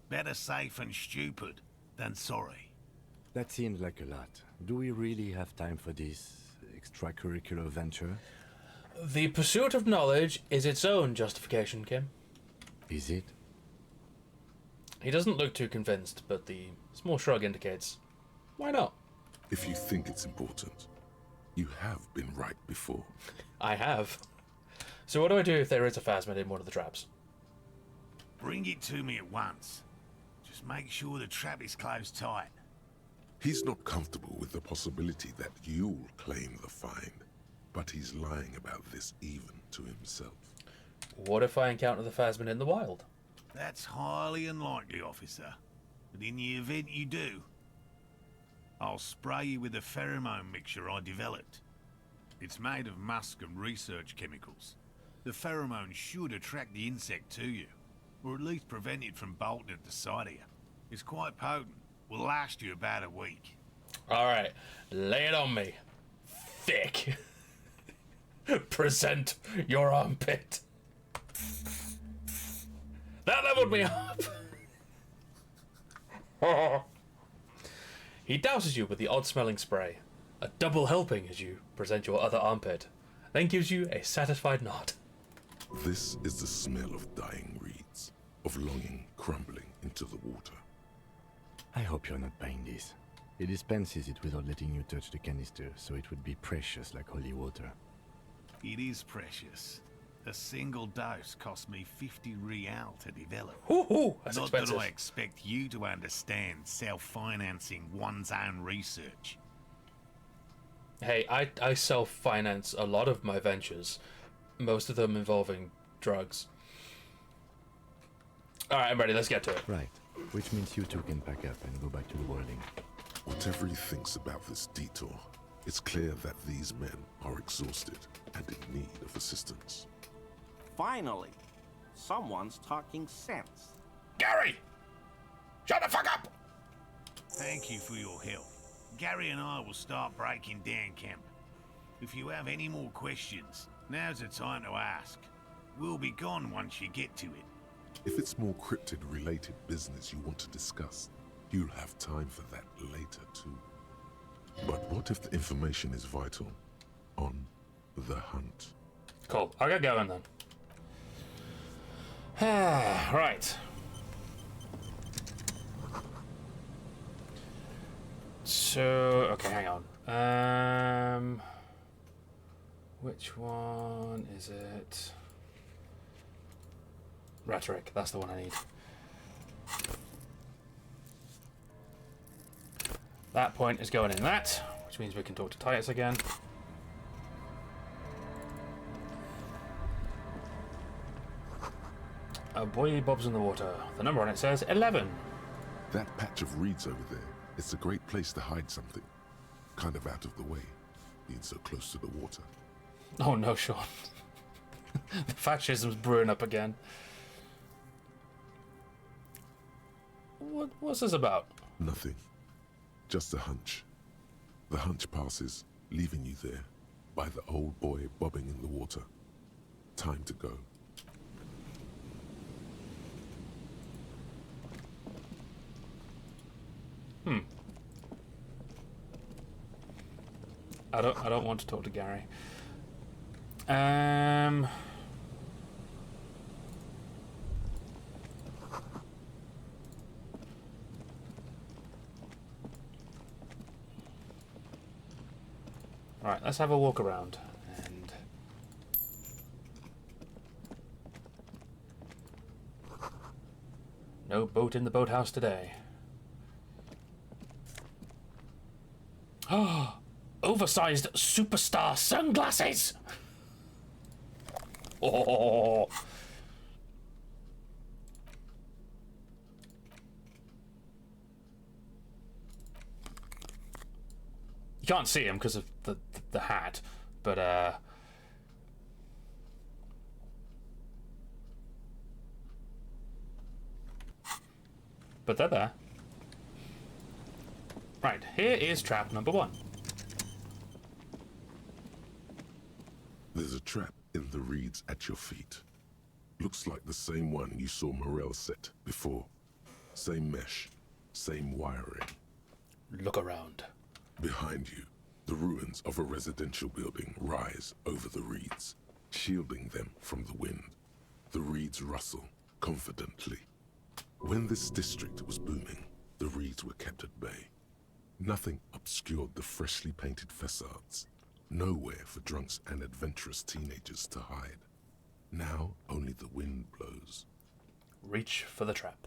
[SPEAKER 9] Better safe and stupid than sorry.
[SPEAKER 4] That seems like a lot. Do we really have time for this extracurricular venture?
[SPEAKER 1] The pursuit of knowledge is its own justification, Kim.
[SPEAKER 4] Is it?
[SPEAKER 1] He doesn't look too convinced, but the small shrug indicates, why not?
[SPEAKER 3] If you think it's important, you have been right before.
[SPEAKER 1] I have. So what do I do if there is a phasmid in one of the traps?
[SPEAKER 9] Bring it to me at once. Just make sure the trap is closed tight.
[SPEAKER 3] He's not comfortable with the possibility that you'll claim the find, but he's lying about this even to himself.
[SPEAKER 1] What if I encounter the phasmid in the wild?
[SPEAKER 9] That's highly unlikely, officer. But in the event you do, I'll spray you with a pheromone mixture I developed. It's made of musk and research chemicals. The pheromone should attract the insect to you, or at least prevent it from bolting at the sight of you. It's quite potent. Will last you about a week.
[SPEAKER 1] Alright, lay it on me. Thick. Present your armpit. That leveled me up. He douses you with the odd-smelling spray, a double helping as you present your other armpit, then gives you a satisfied nod.
[SPEAKER 3] This is the smell of dying reeds, of longing crumbling into the water.
[SPEAKER 4] I hope you're not buying this. It dispenses it without letting you touch the canister, so it would be precious like holy water.
[SPEAKER 9] It is precious. A single dose cost me 50 real to develop.
[SPEAKER 1] That's
[SPEAKER 9] Not
[SPEAKER 1] expensive.
[SPEAKER 9] that I expect you to understand self-financing one's own research.
[SPEAKER 1] Hey, I self-finance a lot of my ventures, most of them involving drugs. Alright, I'm ready, let's get to it.
[SPEAKER 4] Right. Which means you two can pack up and go back to the whirling.
[SPEAKER 3] Whatever he thinks about this detour, it's clear that these men are exhausted and in need of assistance.
[SPEAKER 14] Finally, someone's talking sense.
[SPEAKER 1] Gary! Shut the fuck up!
[SPEAKER 9] Thank you for your help. Gary and I will start breaking down camp. If you have any more questions, now's the time to ask. We'll be gone once you get to it.
[SPEAKER 3] If it's more cryptid-related business you want to discuss, you'll have time for that later too. But what if the information is vital? On the hunt.
[SPEAKER 1] Cool, I'll get going then. Right. So, okay, hang on. Which one is it? Rhetoric, that's the one I need. That point is going in that, which means we can talk to Titus again. A boy bobs in the water. The number on it says 11.
[SPEAKER 3] That patch of reeds over there, it's a great place to hide something. Kind of out of the way, being so close to the water.
[SPEAKER 1] Oh no, Sean. The fascism's brewing up again. What's this about?
[SPEAKER 3] Nothing. Just a hunch. The hunch passes, leaving you there, by the old boy bobbing in the water. Time to go.
[SPEAKER 1] I don't want to talk to Gary. Alright, let's have a walk around. And no boat in the boathouse today. Oh, oversized superstar sunglasses. Oh. You can't see him because of the hat, but they're there. Right, here is trap number 1.
[SPEAKER 3] There's a trap in the reeds at your feet. Looks like the same one you saw Morel set before. Same mesh, same wiring.
[SPEAKER 1] Look around.
[SPEAKER 3] Behind you, the ruins of a residential building rise over the reeds, shielding them from the wind. The reeds rustle confidently. When this district was booming, the reeds were kept at bay. Nothing obscured the freshly painted facades. Nowhere for drunks and adventurous teenagers to hide. Now only the wind blows.
[SPEAKER 1] Reach for the trap.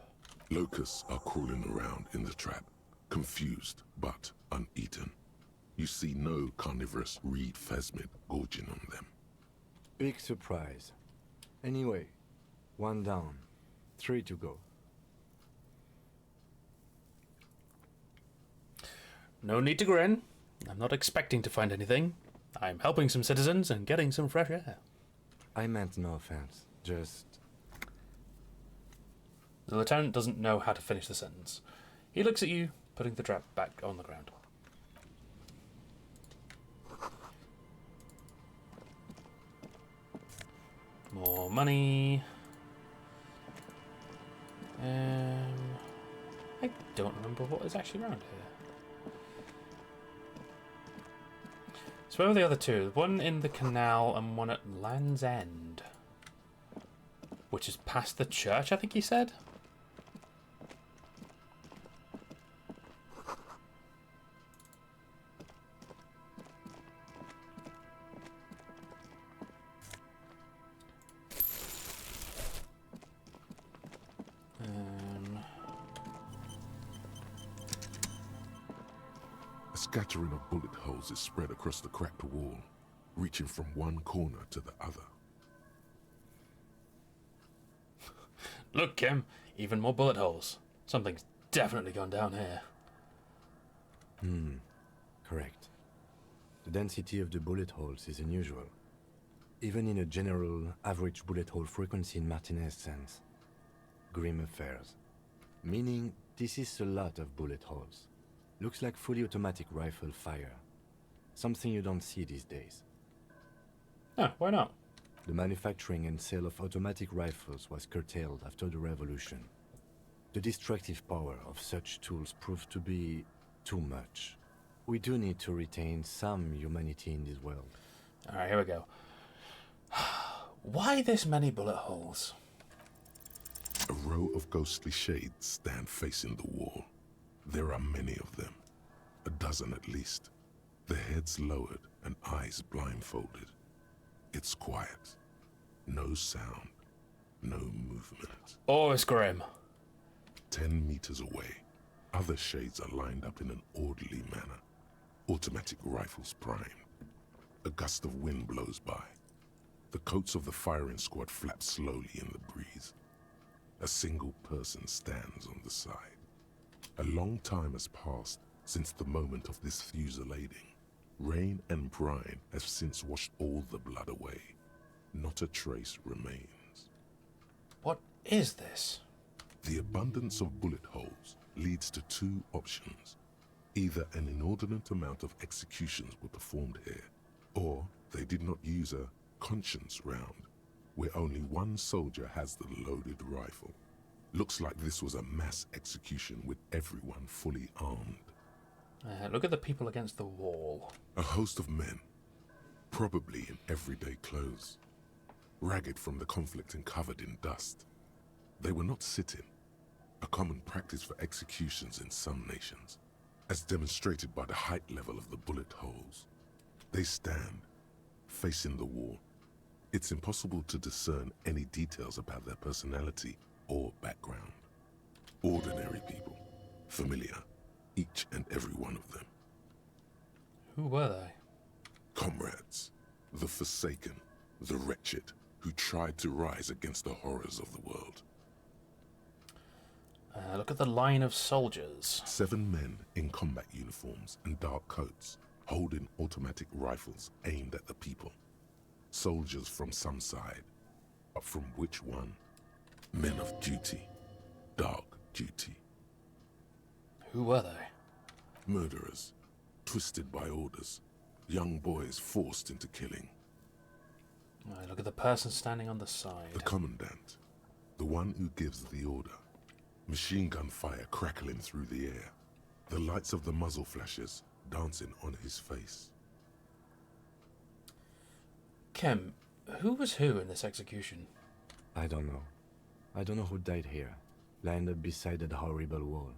[SPEAKER 3] Locusts are crawling around in the trap, confused but uneaten. You see no carnivorous reed phasmid gorging on them.
[SPEAKER 4] Big surprise. Anyway, 1 down, 3 to go.
[SPEAKER 1] No need to grin. I'm not expecting to find anything. I'm helping some citizens and getting some fresh air.
[SPEAKER 4] I meant no offense, just...
[SPEAKER 1] The lieutenant doesn't know how to finish the sentence. He looks at you, putting the trap back on the ground. More money. I don't remember what is actually around here. So where were the other two? One in the canal and one at Land's End. Which is past the church, I think he said?
[SPEAKER 3] A scattering of bullet holes is spread across the cracked wall, reaching from one corner to the other.
[SPEAKER 1] Look, Kim, even more bullet holes. Something's definitely gone down here.
[SPEAKER 4] Correct. The density of the bullet holes is unusual. Even in a general average bullet hole frequency in Martinez sense. Grim affairs. Meaning, this is a lot of bullet holes. Looks like fully automatic rifle fire. Something you don't see these days.
[SPEAKER 1] Ah, why not?
[SPEAKER 4] The manufacturing and sale of automatic rifles was curtailed after the revolution. The destructive power of such tools proved to be too much. We do need to retain some humanity in this world.
[SPEAKER 1] Alright, here we go. Why this many bullet holes?
[SPEAKER 3] A row of ghostly shades stand facing the wall. There are many of them. 12 at least. Their heads lowered and eyes blindfolded. It's quiet. No sound. No movement.
[SPEAKER 1] Oh, it's grim.
[SPEAKER 3] 10 meters away, other shades are lined up in an orderly manner. Automatic rifles primed. A gust of wind blows by. The coats of the firing squad flap slowly in the breeze. A single person stands on the side. A long time has passed since the moment of this fusillading. Rain and brine have since washed all the blood away. Not a trace remains.
[SPEAKER 1] What is this?
[SPEAKER 3] The abundance of bullet holes leads to two options. Either an inordinate amount of executions were performed here, or they did not use a conscience round, where only one soldier has the loaded rifle. Looks like this was a mass execution with everyone fully armed.
[SPEAKER 1] Look at the people against the wall.
[SPEAKER 3] A host of men, probably in everyday clothes, ragged from the conflict and covered in dust. They were not sitting, a common practice for executions in some nations, as demonstrated by the height level of the bullet holes. They stand, facing the wall. It's impossible to discern any details about their personality or background. Ordinary people, familiar, each and every one of them.
[SPEAKER 1] Who were they?
[SPEAKER 3] Comrades, the forsaken, the wretched, who tried to rise against the horrors of the world.
[SPEAKER 1] Look at the line of soldiers.
[SPEAKER 3] 7 men in combat uniforms and dark coats, holding automatic rifles aimed at the people. Soldiers from some side, but from which one? Men of duty, dark duty.
[SPEAKER 1] Who were they?
[SPEAKER 3] Murderers, twisted by orders, young boys forced into killing.
[SPEAKER 1] Look at the person standing on the side.
[SPEAKER 3] The commandant, the one who gives the order. Machine gun fire crackling through the air. The lights of the muzzle flashes dancing on his face.
[SPEAKER 1] Kim, who was who in this execution?
[SPEAKER 4] I don't know. I don't know who died here, lined up beside that horrible wall.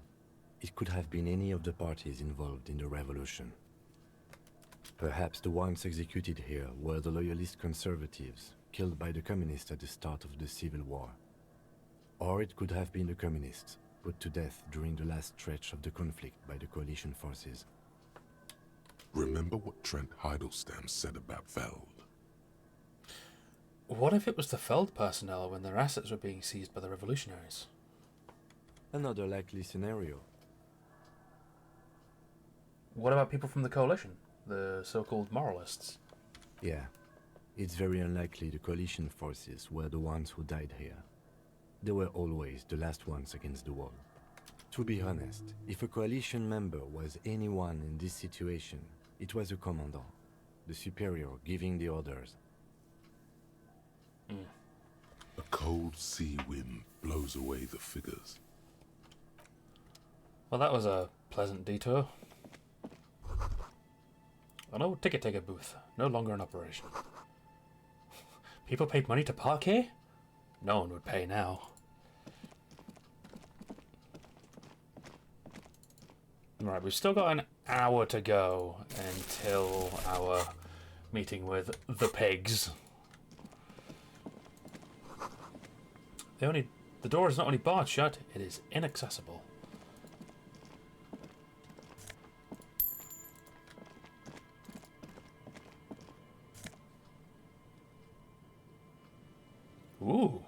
[SPEAKER 4] It could have been any of the parties involved in the revolution. Perhaps the ones executed here were the loyalist conservatives, killed by the communists at the start of the Civil War. Or it could have been the communists, put to death during the last stretch of the conflict by the coalition forces.
[SPEAKER 3] Remember what Trent Heidelstein said about Feld?
[SPEAKER 1] What if it was the Feld personnel when their assets were being seized by the revolutionaries?
[SPEAKER 4] Another likely scenario.
[SPEAKER 1] What about people from the coalition? The so-called moralists?
[SPEAKER 4] Yeah. It's very unlikely the coalition forces were the ones who died here. They were always the last ones against the wall. To be honest, if a coalition member was anyone in this situation, it was a commandant, the superior giving the orders.
[SPEAKER 3] A cold sea wind blows away the figures.
[SPEAKER 1] Well, that was a pleasant detour. An old ticket taker booth, no longer in operation. People paid money to park here? No one would pay now. Right, we've still got an hour to go until our meeting with the pigs. The door is not only barred shut, it is inaccessible. Ooh.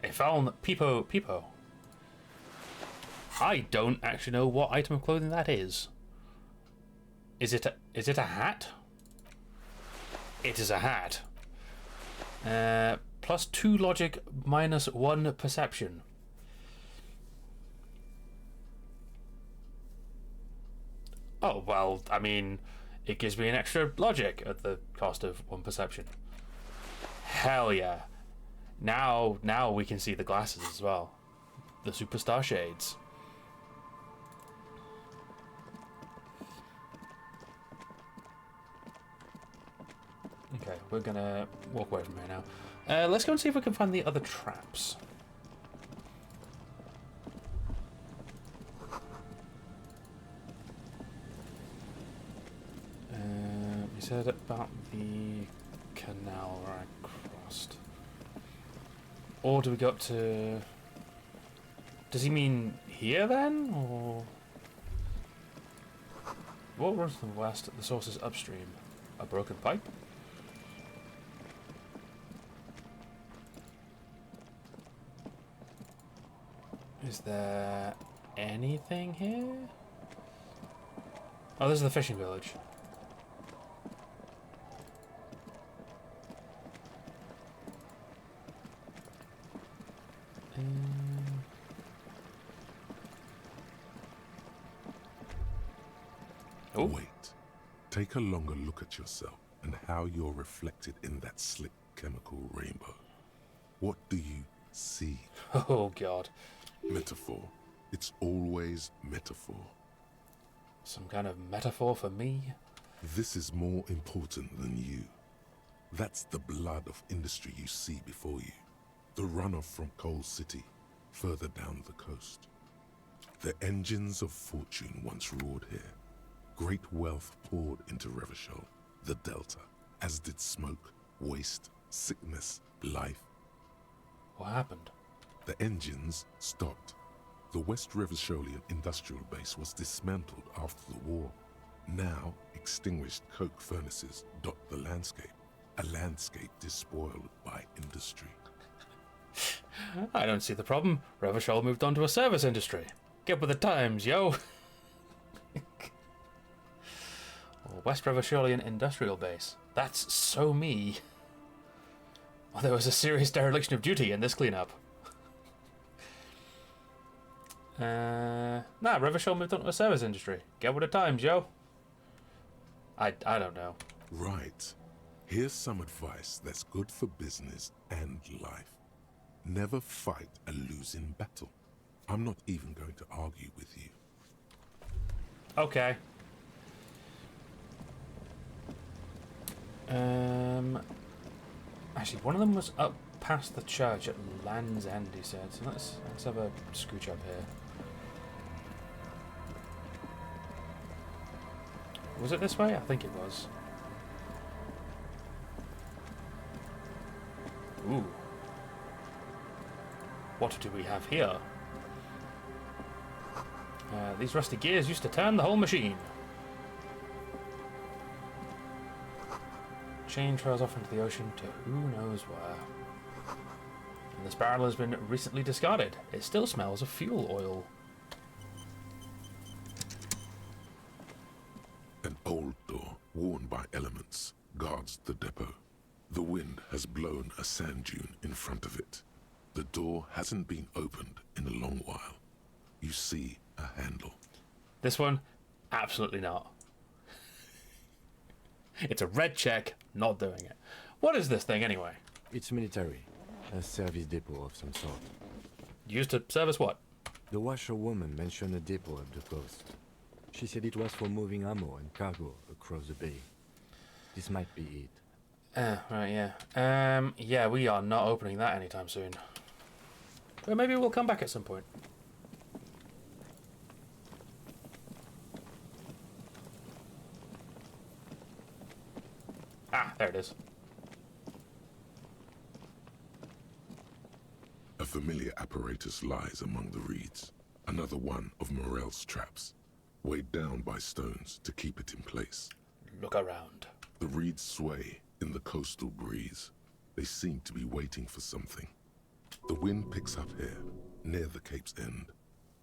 [SPEAKER 1] A foul peepo. I don't actually know what item of clothing that is. Is it a hat? It is a hat. +2 logic, -1 perception. Oh, well, I mean, it gives me an extra logic at the cost of 1 perception. Hell yeah. Now we can see the glasses as well. The superstar shades. Okay, we're gonna walk away from here now. Let's go and see if we can find the other traps. You said about the canal where I crossed. Or do we go up to... Does he mean here then? Or... What runs to the west? The source is upstream. A broken pipe? Is there anything here? Oh, this is the fishing village.
[SPEAKER 3] Oh. Wait. Take a longer look at yourself and how you're reflected in that slick chemical rainbow. What do you see?
[SPEAKER 1] Oh, God.
[SPEAKER 3] Metaphor. It's always metaphor.
[SPEAKER 1] Some kind of metaphor for me?
[SPEAKER 3] This is more important than you. That's the blood of industry you see before you. The runoff from Coal City, further down the coast. The engines of fortune once roared here. Great wealth poured into Revachol, the Delta, as did smoke, waste, sickness, life.
[SPEAKER 1] What happened?
[SPEAKER 3] The engines stopped. The West Revacholian industrial base was dismantled after the war. Now it extinguished coke furnaces dot the landscape, a landscape despoiled by industry.
[SPEAKER 1] I don't see the problem. Revachol moved on to a service industry. Get with the times, yo. West Revacholian Industrial Base. That's so me. Well, there was a serious dereliction of duty in this cleanup. Revachol moved on to a service industry. Get with the times, yo. I don't know.
[SPEAKER 3] Right. Here's some advice that's good for business and life. Never fight a losing battle. I'm not even going to argue with you.
[SPEAKER 1] Okay. Actually, one of them was up past the church at Land's End, he said. So let's have a scooch up here. Was it this way? I think it was. Ooh. What do we have here? These rusty gears used to turn the whole machine. Chain trails off into the ocean to who knows where. And this barrel has been recently discarded. It still smells of fuel oil.
[SPEAKER 3] An old door, worn by elements, guards the depot. The wind has blown a sand dune in front of it. The door hasn't been opened in a long while. You see a handle.
[SPEAKER 1] This one, absolutely not. It's a red check, not doing it. What is this thing anyway?
[SPEAKER 4] It's military. A service depot of some sort.
[SPEAKER 1] Used to service what?
[SPEAKER 4] The washerwoman mentioned a depot at the coast. She said it was for moving ammo and cargo across the bay. This might be it.
[SPEAKER 1] Right, yeah. Yeah, we are not opening that anytime soon. But maybe we'll come back at some point. Ah, there it is.
[SPEAKER 3] A familiar apparatus lies among the reeds. Another one of Morel's traps, weighed down by stones to keep it in place.
[SPEAKER 1] Look around.
[SPEAKER 3] The reeds sway in the coastal breeze. They seem to be waiting for something. The wind picks up here, near the cape's end,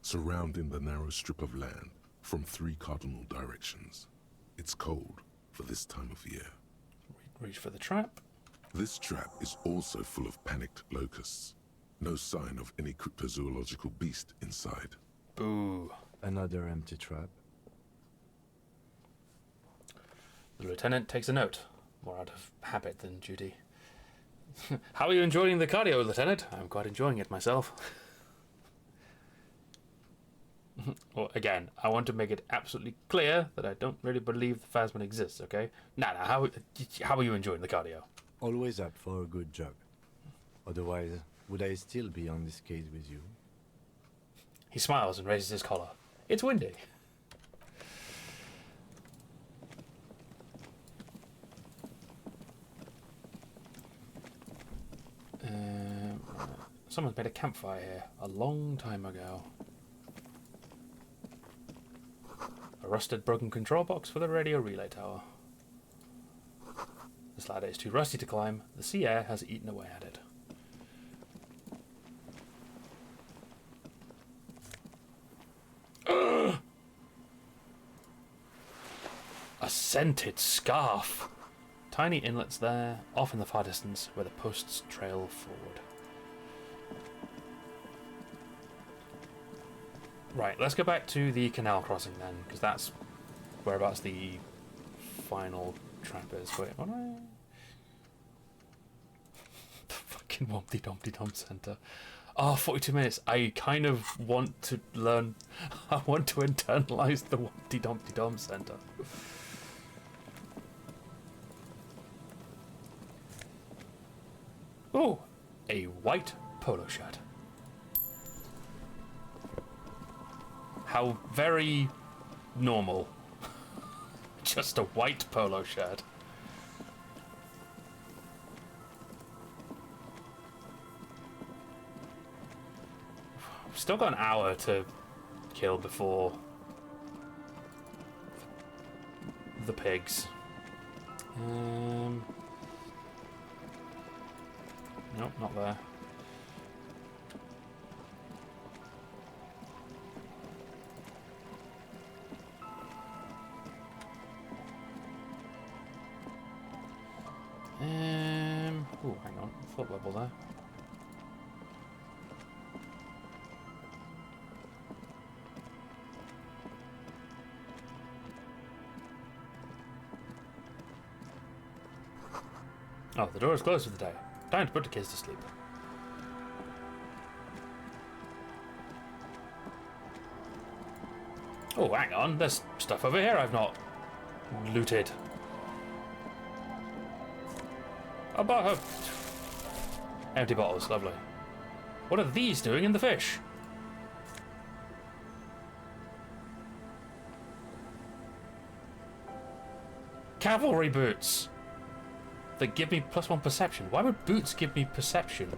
[SPEAKER 3] surrounding the narrow strip of land from 3 cardinal directions. It's cold for this time of year.
[SPEAKER 1] Reach for the trap.
[SPEAKER 3] This trap is also full of panicked locusts. No sign of any cryptozoological beast inside.
[SPEAKER 1] Boo.
[SPEAKER 4] Another empty trap.
[SPEAKER 1] The lieutenant takes a note, more out of habit than duty. How are you enjoying the cardio, Lieutenant? I'm quite enjoying it myself. Well, again, I want to make it absolutely clear that I don't really believe the Phasma exists, okay? Nah, how are you enjoying the cardio?
[SPEAKER 4] Always up for a good jog. Otherwise, would I still be on this case with you?
[SPEAKER 1] He smiles and raises his collar. It's windy. Someone's made a campfire here a long time ago. A rusted broken control box for the radio relay tower. This ladder is too rusty to climb. The sea air has eaten away at it. A scented scarf. Tiny inlets there, off in the far distance, where the posts trail forward. Right, let's go back to the canal crossing then, because that's whereabouts the final trap is. Wait, what am I? The fucking Wompty Dumpty Dum Center. Oh, 42 minutes. I kind of want to learn. I want to internalize the Wompty Dumpty Dum Center. Oh, a white polo shirt. How very normal. Just a white polo shirt. We've still got an hour to kill before the pigs. Nope, not there. Oh, hang on. Thought level there. Oh, the door is closed for the day. Time to put the kids to sleep. Oh, hang on. There's stuff over here I've not looted. Empty bottles, lovely. What are these doing in the fish? Cavalry boots! They give me +1 perception. Why would boots give me perception?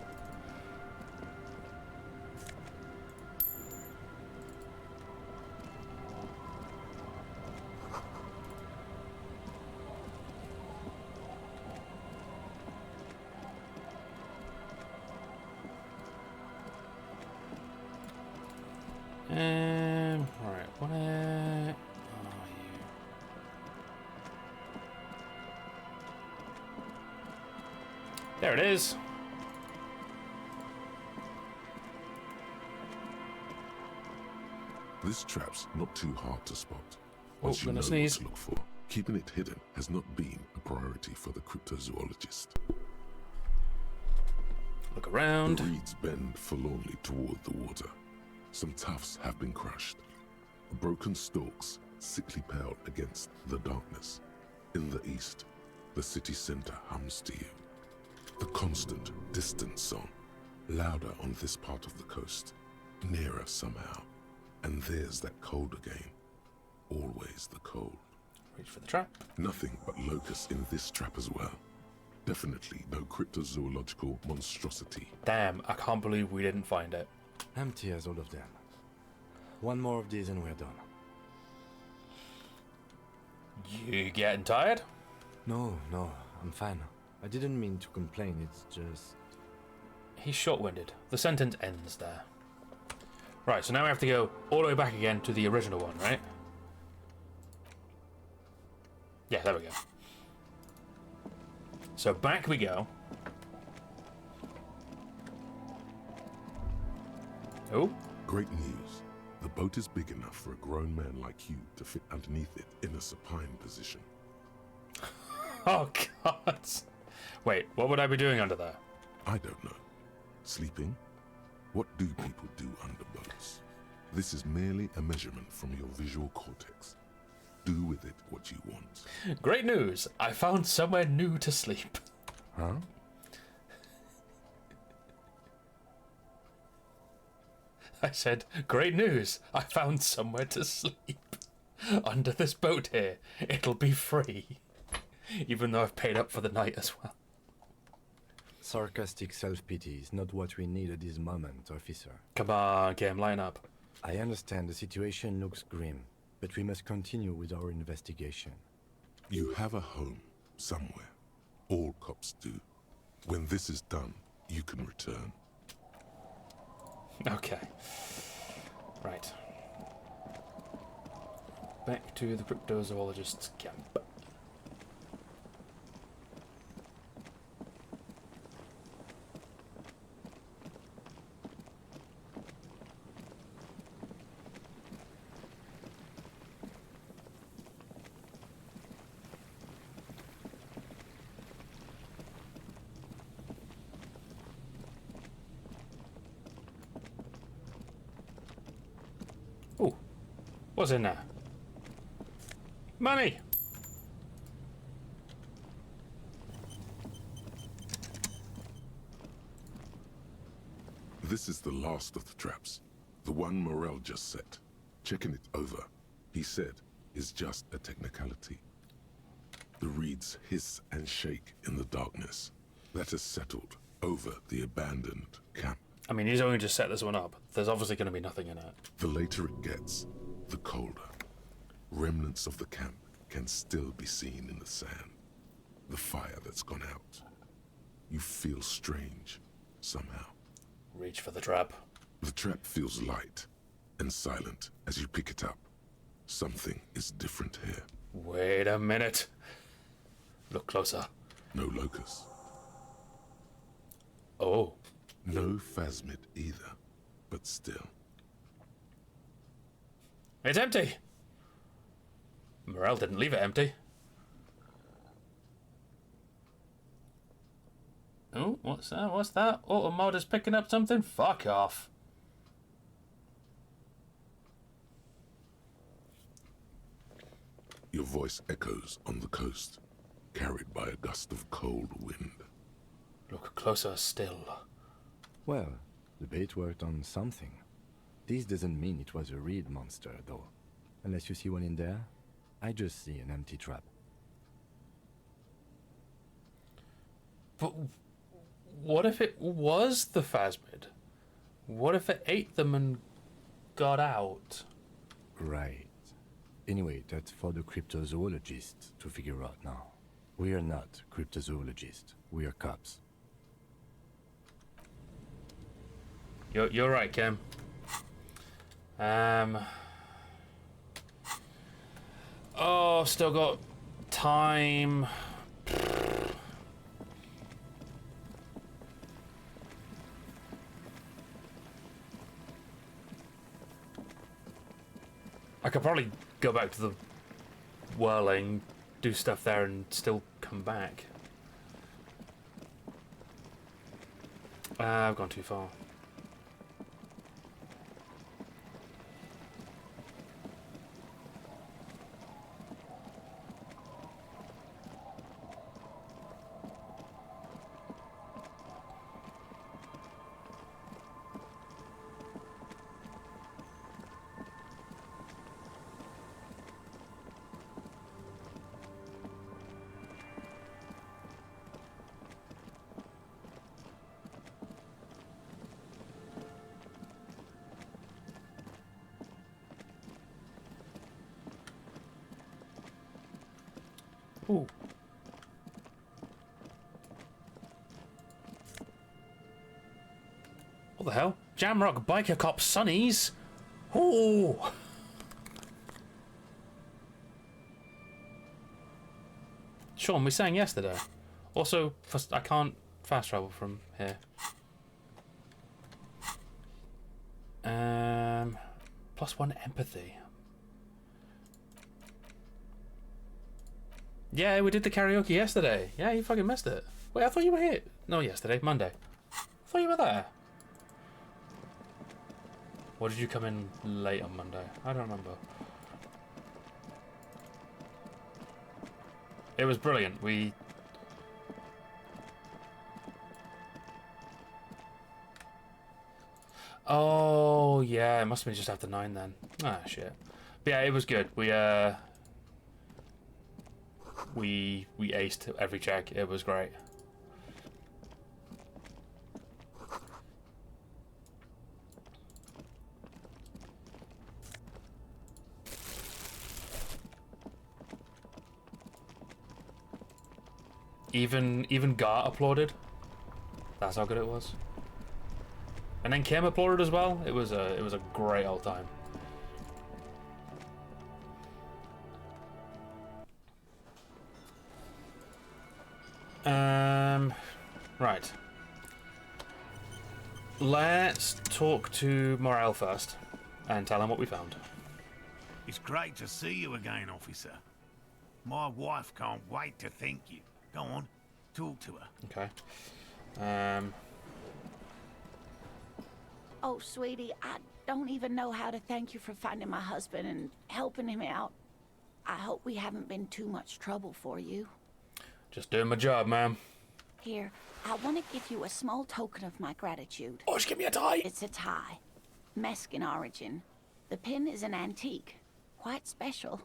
[SPEAKER 1] Alright, what are you? There it is.
[SPEAKER 3] This trap's not too hard to spot.
[SPEAKER 1] Oh,
[SPEAKER 3] Once you know
[SPEAKER 1] gonna
[SPEAKER 3] what
[SPEAKER 1] sneeze.
[SPEAKER 3] to look for, keeping it hidden has not been a priority for the cryptozoologist.
[SPEAKER 1] Look around.
[SPEAKER 3] The reeds bend forlornly toward the water. Some tufts have been crushed. Broken stalks, sickly pale against the darkness. In the east, the city center hums to you. The constant, distant song, louder on this part of the coast, nearer somehow. And there's that cold again. Always the cold.
[SPEAKER 1] Reach for the trap.
[SPEAKER 3] Nothing but locusts in this trap as well. Definitely no cryptozoological monstrosity.
[SPEAKER 1] Damn, I can't believe we didn't find it.
[SPEAKER 4] Empty as all of them. One more of these and we're done.
[SPEAKER 1] You getting tired?
[SPEAKER 4] No, I'm fine. I didn't mean to complain, it's just...
[SPEAKER 1] He's short-winded. The sentence ends there. Right, so now we have to go all the way back again to the original one, right? Yeah, there we go. So back we go. Oh?
[SPEAKER 3] Great news. The boat is big enough for a grown man like you to fit underneath it in a supine position.
[SPEAKER 1] Oh, God. Wait, what would I be doing under there?
[SPEAKER 3] I don't know. Sleeping? What do people do under boats? This is merely a measurement from your visual cortex. Do with it what you want.
[SPEAKER 1] Great news! I found somewhere new to sleep.
[SPEAKER 3] Huh?
[SPEAKER 1] I said, great news! I found somewhere to sleep. Under this boat here. It'll be free. Even though I've paid up for the night as well.
[SPEAKER 4] Sarcastic self-pity is not what we need at this moment, officer.
[SPEAKER 1] Come on, Kim, line up.
[SPEAKER 4] I understand the situation looks grim, but we must continue with our investigation.
[SPEAKER 3] You have a home somewhere. All cops do. When this is done, you can return.
[SPEAKER 1] Okay. Right. Back to the cryptozoologist's camp. Ooh, what's in there? Money!
[SPEAKER 3] This is the last of the traps. The one Morel just set. Checking it over, he said, is just a technicality. The reeds hiss and shake in the darkness. That has settled over the abandoned camp.
[SPEAKER 1] I mean, he's only just set this one up. There's obviously going to be nothing in it.
[SPEAKER 3] The later it gets, the colder. Remnants of the camp can still be seen in the sand. The fire that's gone out. You feel strange, somehow.
[SPEAKER 1] Reach for the trap.
[SPEAKER 3] The trap feels light and silent as you pick it up. Something is different here.
[SPEAKER 1] Wait a minute. Look closer.
[SPEAKER 3] No locust.
[SPEAKER 1] Oh.
[SPEAKER 3] No phasmid either, but still.
[SPEAKER 1] It's empty. Morel didn't leave it empty. Oh, what's that? What's that? Automod is picking up something? Fuck off.
[SPEAKER 3] Your voice echoes on the coast, carried by a gust of cold wind.
[SPEAKER 1] Look closer still.
[SPEAKER 4] Well, the bait worked on something. This doesn't mean it was a reed monster, though. Unless you see one in there, I just see an empty trap.
[SPEAKER 1] But what if it was the phasmid? What if it ate them and got out?
[SPEAKER 4] Right. Anyway, that's for the cryptozoologists to figure out now. We are not cryptozoologists. We are cops.
[SPEAKER 1] You're right, Kim. Oh, still got time. I could probably go back to the whirling, do stuff there, and still come back. I've gone too far. Ooh. What the hell? Jamrock biker cop Sonnies? Ooh. Sean, we sang yesterday. Also, I can't fast travel from here. +1 empathy. Yeah, we did the karaoke yesterday. Yeah, you fucking missed it. Wait, I thought you were here. No, yesterday, Monday. I thought you were there. Or did you come in late on Monday? I don't remember. It was brilliant. Oh, yeah, it must have been just after 9 then. Ah, shit. But yeah, it was good. We aced every check. It was great. Even Gar applauded. That's how good it was. And then Kim applauded as well. It was a great old time. Right. Let's talk to Morel first and tell him what we found.
[SPEAKER 9] It's great to see you again, officer. My wife can't wait to thank you. Go on, talk to her.
[SPEAKER 1] Okay.
[SPEAKER 15] Oh, sweetie, I don't even know how to thank you for finding my husband and helping him out. I hope we haven't been too much trouble for you.
[SPEAKER 1] Just doing my job, ma'am.
[SPEAKER 15] Here, I want to give you a small token of my gratitude.
[SPEAKER 1] Oh, just give me a tie.
[SPEAKER 15] It's a tie. Mexican origin. The pin is an antique. Quite special.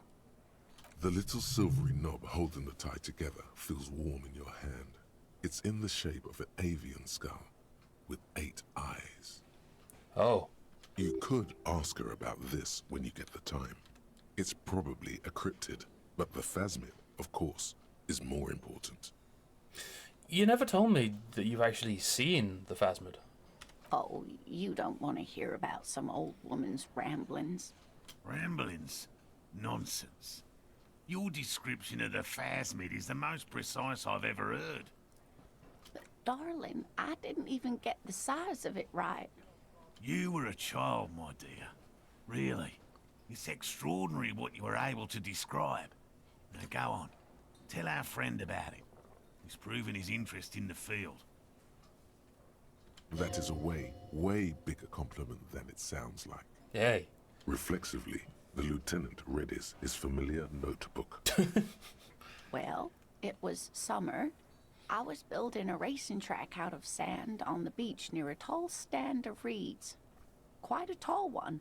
[SPEAKER 3] The little silvery knob holding the tie together feels warm in your hand. It's in the shape of an avian skull, with 8 eyes.
[SPEAKER 1] Oh.
[SPEAKER 3] You could ask her about this when you get the time. It's probably a cryptid. But the phasmid, of course, is more important.
[SPEAKER 1] You never told me that you've actually seen the phasmid.
[SPEAKER 15] Oh, you don't want to hear about some old woman's ramblings.
[SPEAKER 9] Ramblings? Nonsense. Your description of the phasmid is the most precise I've ever heard.
[SPEAKER 15] But, darling, I didn't even get the size of it right.
[SPEAKER 9] You were a child, my dear. Really. It's extraordinary what you were able to describe. Now go on. Tell our friend about it. He's proven his interest in the field.
[SPEAKER 3] That is a way bigger compliment than it sounds like.
[SPEAKER 1] Yay.
[SPEAKER 3] Reflexively, the lieutenant read his familiar notebook.
[SPEAKER 15] Well, it was summer. I was building a racing track out of sand on the beach near a tall stand of reeds. Quite a tall one.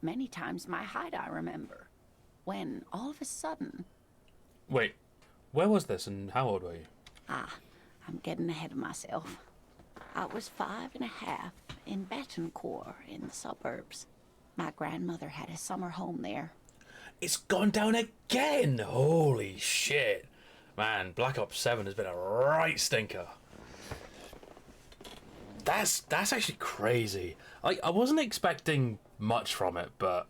[SPEAKER 15] Many times my height, I remember. When, all of a sudden...
[SPEAKER 1] Wait, where was this and how old were you?
[SPEAKER 15] I'm getting ahead of myself. I was 5.5 in Betancourt in the suburbs. My grandmother had a summer home there.
[SPEAKER 1] It's gone down again! Holy shit. Man, Black Ops 7 has been a right stinker. That's actually crazy. I wasn't expecting much from it, but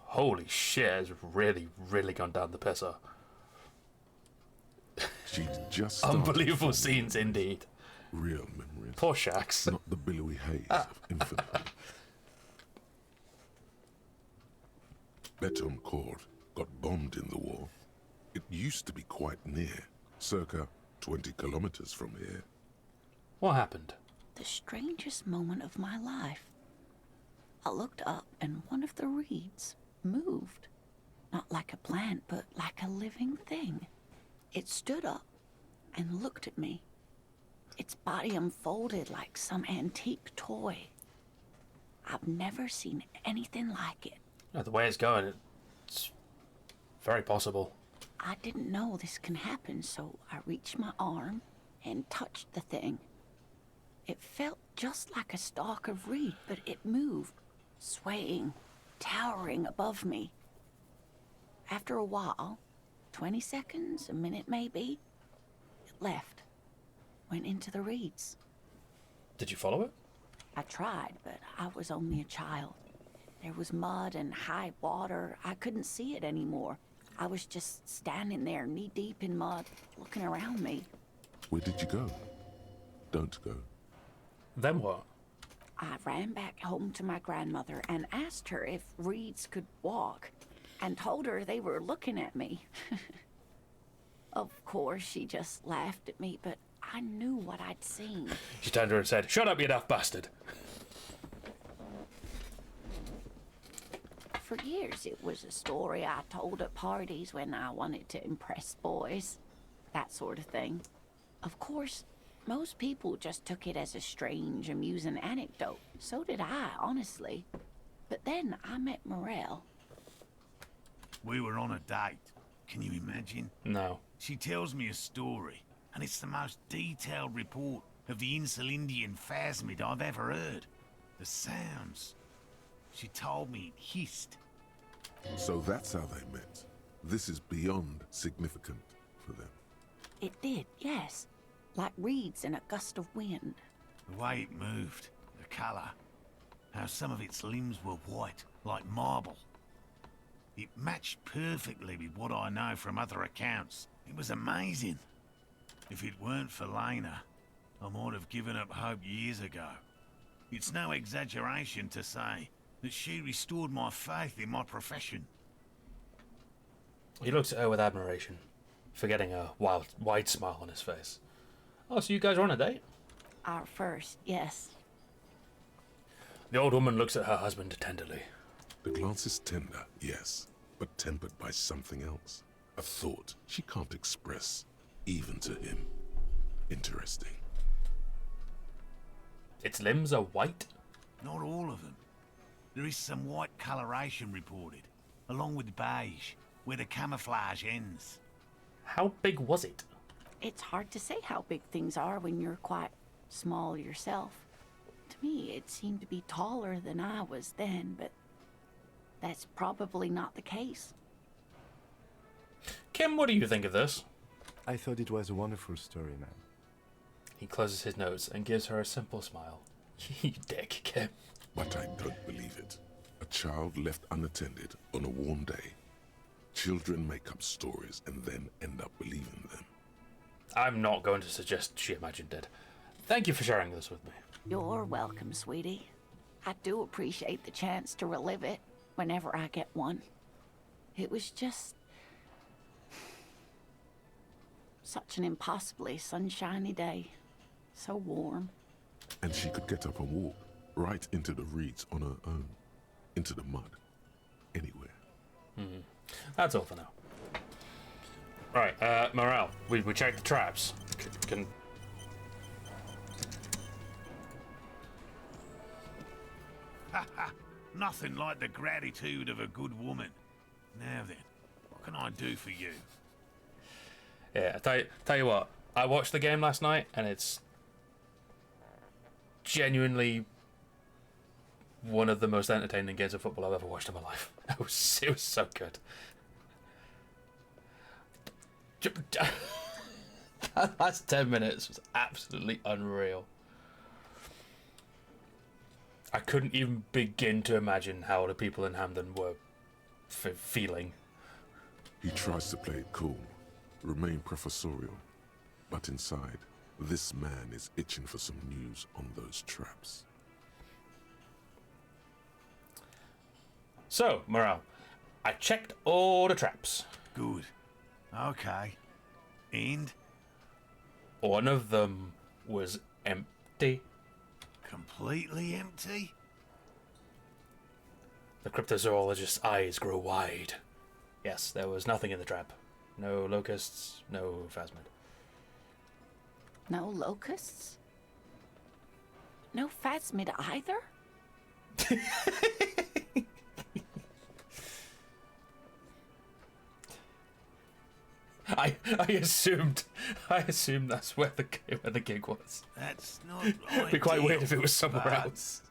[SPEAKER 1] holy shit, it's really, really gone down the pisser.
[SPEAKER 3] She'd just
[SPEAKER 1] unbelievable scenes indeed.
[SPEAKER 3] Real memories.
[SPEAKER 1] Poor Shax.
[SPEAKER 3] Not the billowy haze of infantry. Betancourt got bombed in the war. It used to be quite near, circa 20 kilometers from here.
[SPEAKER 1] What happened?
[SPEAKER 15] The strangest moment of my life. I looked up and one of the reeds moved. Not like a plant, but like a living thing. It stood up and looked at me. Its body unfolded like some antique toy. I've never seen anything like it.
[SPEAKER 1] The way it's going, it's very possible.
[SPEAKER 15] I didn't know this can happen, so I reached my arm and touched the thing. It felt just like a stalk of reed, but it moved, swaying, towering above me. After a while, 20 seconds, a minute maybe, it left, went into the reeds.
[SPEAKER 1] Did you follow it?
[SPEAKER 15] I tried, but I was only a child. There was mud and high water. I couldn't see it anymore. I was just standing there, knee-deep in mud, looking around me.
[SPEAKER 3] Where did you go? Don't go.
[SPEAKER 1] Then what?
[SPEAKER 15] I ran back home to my grandmother and asked her if reeds could walk, and told her they were looking at me. Of course, she just laughed at me, but I knew what I'd seen.
[SPEAKER 1] She turned to her and said, "Shut up, you daft bastard."
[SPEAKER 15] For years, it was a story I told at parties when I wanted to impress boys. That sort of thing. Of course, most people just took it as a strange, amusing anecdote. So did I, honestly. But then I met Morel.
[SPEAKER 9] We were on a date. Can you imagine?
[SPEAKER 1] No.
[SPEAKER 9] She tells me a story, and it's the most detailed report of the Insulindian phasmid I've ever heard. The sounds. She told me it hissed.
[SPEAKER 3] So that's how they met. This is beyond significant for them.
[SPEAKER 15] It did, yes. Like reeds in a gust of wind.
[SPEAKER 9] The way it moved, the colour, how some of its limbs were white, like marble. It matched perfectly with what I know from other accounts. It was amazing. If it weren't for Lena, I might have given up hope years ago. It's no exaggeration to say that she restored my faith in my profession.
[SPEAKER 1] He looks at her with admiration, forgetting a wide smile on his face. Oh, so you guys are on a date?
[SPEAKER 15] Our first, yes.
[SPEAKER 1] The old woman looks at her husband tenderly.
[SPEAKER 3] The glance is tender, yes, but tempered by something else. A thought she can't express, even to him. Interesting.
[SPEAKER 1] Its limbs are white?
[SPEAKER 9] Not all of them. There is some white coloration reported, along with beige, where the camouflage ends.
[SPEAKER 1] How big was it?
[SPEAKER 15] It's hard to say how big things are when you're quite small yourself. To me, it seemed to be taller than I was then, but that's probably not the case.
[SPEAKER 1] Kim, what do you think of this?
[SPEAKER 4] I thought it was a wonderful story, man.
[SPEAKER 1] He closes his notes and gives her a simple smile. You dick, Kim.
[SPEAKER 3] But I don't believe it. A child left unattended on a warm day. Children make up stories and then end up believing them.
[SPEAKER 1] I'm not going to suggest she imagined it. Thank you for sharing this with me.
[SPEAKER 15] You're welcome, sweetie. I do appreciate the chance to relive it whenever I get one. It was just such an impossibly sunshiny day. So warm.
[SPEAKER 3] And she could get up and walk right into the reeds on her own. Into the mud. Anywhere.
[SPEAKER 1] That's all for now. Right, morale. We checked the traps. Can...
[SPEAKER 9] Nothing like the gratitude of a good woman. Now then, what can I do for you?
[SPEAKER 1] Yeah, tell you what. I watched the game last night, and it's genuinely one of the most entertaining games of football I've ever watched in my life. It was so good. That last 10 minutes was absolutely unreal. I couldn't even begin to imagine how the people in Hamden were feeling.
[SPEAKER 3] He tries to play it cool, remain professorial, but inside, this man is itching for some news on those traps.
[SPEAKER 1] So, morale. I checked all the traps.
[SPEAKER 9] Good. Okay. And?
[SPEAKER 1] One of them was empty.
[SPEAKER 9] Completely empty?
[SPEAKER 1] The cryptozoologist's eyes grow wide. Yes, there was nothing in the trap. No locusts, no phasmid.
[SPEAKER 15] No locusts? No phasmid either?
[SPEAKER 1] I assumed that's where the gig was.
[SPEAKER 9] That's not
[SPEAKER 1] It'd be quite weird if it was somewhere else.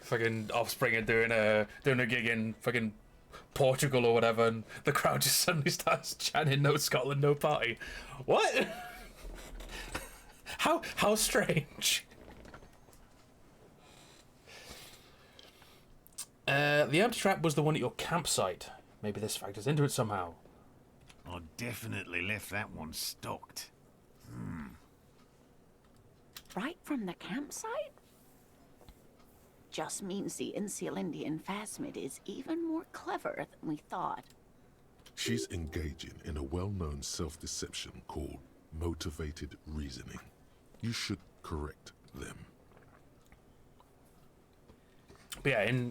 [SPEAKER 1] Fucking Offspring are doing a gig in fucking Portugal or whatever, and the crowd just suddenly starts chanting "No Scotland, no party." What? How strange. The empty trap was the one at your campsite. Maybe this factors into it somehow.
[SPEAKER 9] I definitely left that one stocked.
[SPEAKER 15] Right from the campsite? Just means the Insulindian phasmid is even more clever than we thought.
[SPEAKER 3] She's engaging in a well-known self-deception called motivated reasoning. You should correct them.
[SPEAKER 1] But yeah,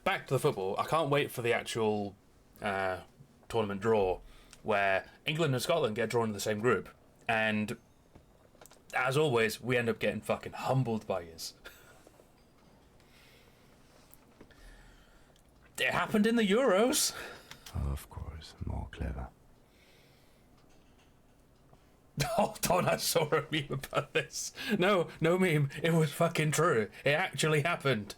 [SPEAKER 1] back to the football. I can't wait for the actual tournament draw, where England and Scotland get drawn in the same group, and as always, we end up getting fucking humbled by yous. It happened in the Euros.
[SPEAKER 4] Of course, more clever.
[SPEAKER 1] Oh, Don, I saw a meme about this. No meme. It was fucking true. It actually happened.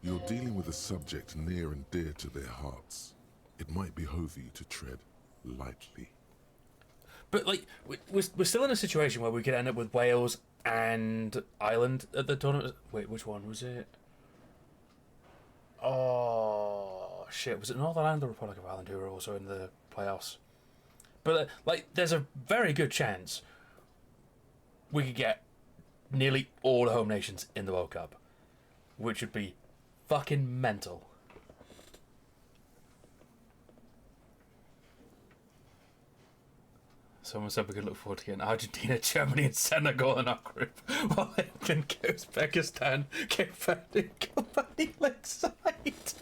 [SPEAKER 3] You're dealing with a subject near and dear to their hearts. It might behove you to tread lightly.
[SPEAKER 1] But, like, we're still in a situation where we could end up with Wales and Ireland at the tournament. Wait, which one was it? Oh, shit. Was it Northern Ireland or Republic of Ireland who were also in the playoffs? But, like, there's a very good chance we could get nearly all the home nations in the World Cup, which would be fucking mental. Someone said we could look forward to getting Argentina, Germany, and Senegal in our group, while England, Uzbekistan, Cape Verde, and Albania lakeside.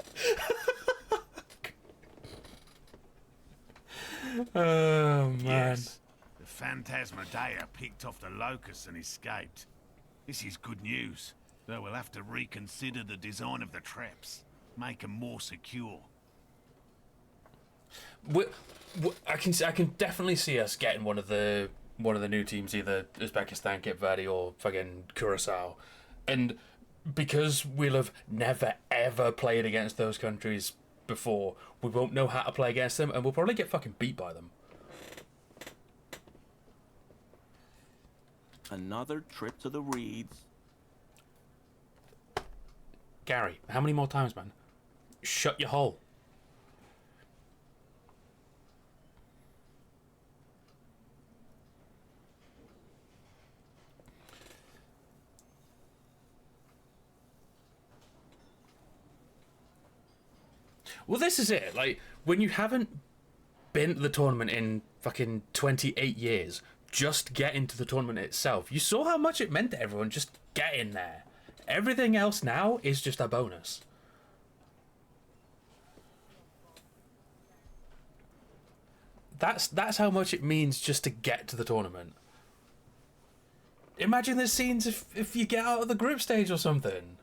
[SPEAKER 1] Oh man!
[SPEAKER 9] Yes, the Phantasmadeia picked off the locusts and escaped. This is good news, though we'll have to reconsider the design of the traps. make them more secure.
[SPEAKER 1] I can definitely see us getting one of the new teams, either Uzbekistan, Cape Verde, or fucking Curacao, and because we'll have never ever played against those countries before, we won't know how to play against them, and we'll probably get fucking beat by them.
[SPEAKER 14] Another trip to the Reeds.
[SPEAKER 1] Gary, how many more times, man? Shut your hole. Well, this is it. Like, when you haven't been to the tournament in fucking 28 years, just get into the tournament itself. You saw how much it meant to everyone. Just get in there. Everything else now is just a bonus. That's how much it means just to get to the tournament. Imagine the scenes if you get out of the group stage or something.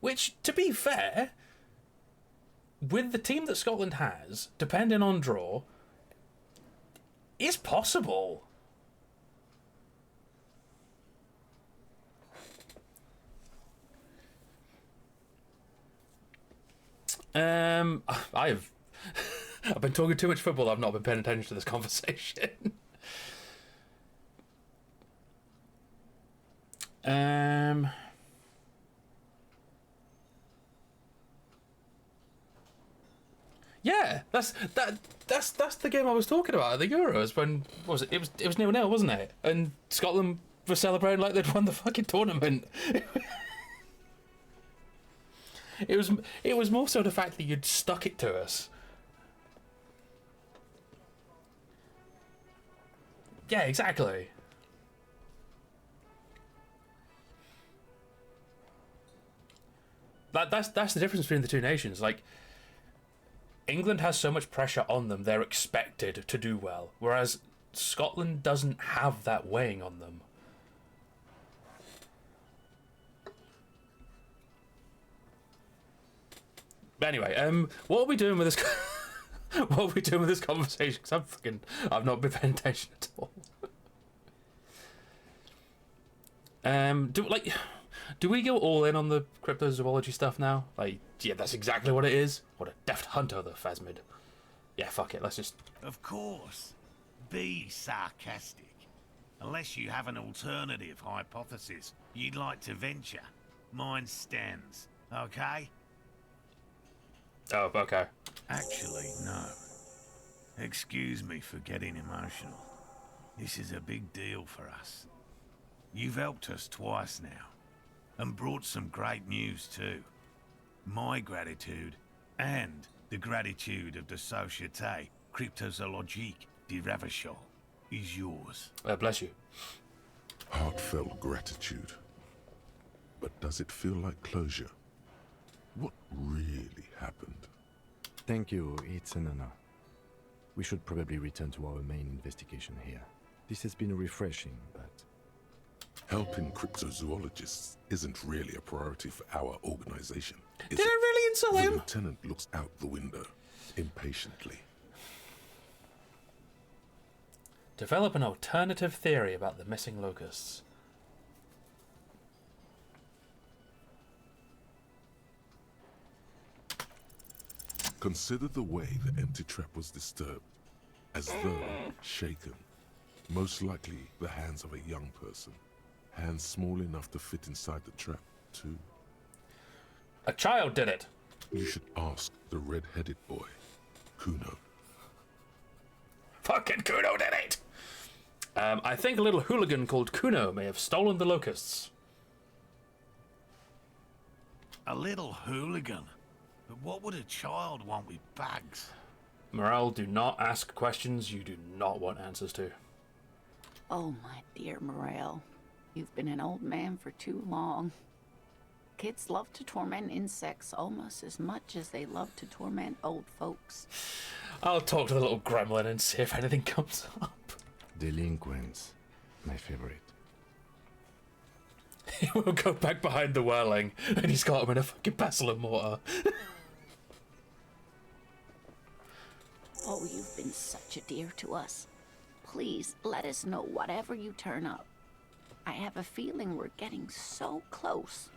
[SPEAKER 1] Which, to be fair, with the team that Scotland has, depending on draw, is possible. I've been talking too much football. I've not been paying attention to this conversation. Yeah, that's the game I was talking about at the Euros. When what was it? It was 0-0, wasn't it? And Scotland were celebrating like they'd won the fucking tournament. It was more so the fact that you'd stuck it to us. Yeah, exactly. That's the difference between the two nations. Like, England has so much pressure on them, they're expected to do well, whereas Scotland doesn't have that weighing on them. But anyway, what are we doing with this? What are we doing with this conversation? Because I've not been paying attention at all. Do we go all in on the cryptozoology stuff now? Like, yeah, that's exactly what it is. What a deft hunter, the Phasmid. Yeah, fuck it. Let's just.
[SPEAKER 9] Of course. Be sarcastic. Unless you have an alternative hypothesis you'd like to venture, mine stands. Okay?
[SPEAKER 1] Oh, okay.
[SPEAKER 9] Actually, no. Excuse me for getting emotional. This is a big deal for us. You've helped us twice now, and brought some great news too. My gratitude, and the gratitude of the Société Cryptozoologique de Ravachol, is yours.
[SPEAKER 1] Bless you.
[SPEAKER 3] Heartfelt gratitude. But does it feel like closure? What really happened?
[SPEAKER 4] Thank you, it's an honor. We should probably return to our main investigation here. This has been refreshing, but...
[SPEAKER 3] Helping cryptozoologists isn't really a priority for our organization.
[SPEAKER 1] Did I really insult him?
[SPEAKER 3] The lieutenant looks out the window, impatiently.
[SPEAKER 1] Develop an alternative theory about the missing locusts.
[SPEAKER 3] Consider the way the empty trap was disturbed, as though shaken. Most likely the hands of a young person. Hands small enough to fit inside the trap, too.
[SPEAKER 1] A child did it.
[SPEAKER 3] You should ask the red-headed boy, Kuno.
[SPEAKER 1] Fucking Kuno did it! I think a little hooligan called Kuno may have stolen the locusts.
[SPEAKER 9] A little hooligan? But what would a child want with bags?
[SPEAKER 1] Morel, do not ask questions you do not want answers to.
[SPEAKER 15] Oh, my dear Morel. You've been an old man for too long. Kids love to torment insects almost as much as they love to torment old folks.
[SPEAKER 1] I'll talk to the little gremlin and see if anything comes up.
[SPEAKER 4] Delinquents, my favorite.
[SPEAKER 1] He will go back behind the whirling, and he's got him in a fucking pestle and mortar.
[SPEAKER 15] Oh, you've been such a dear to us. Please, let us know whatever you turn up. I have a feeling we're getting so close.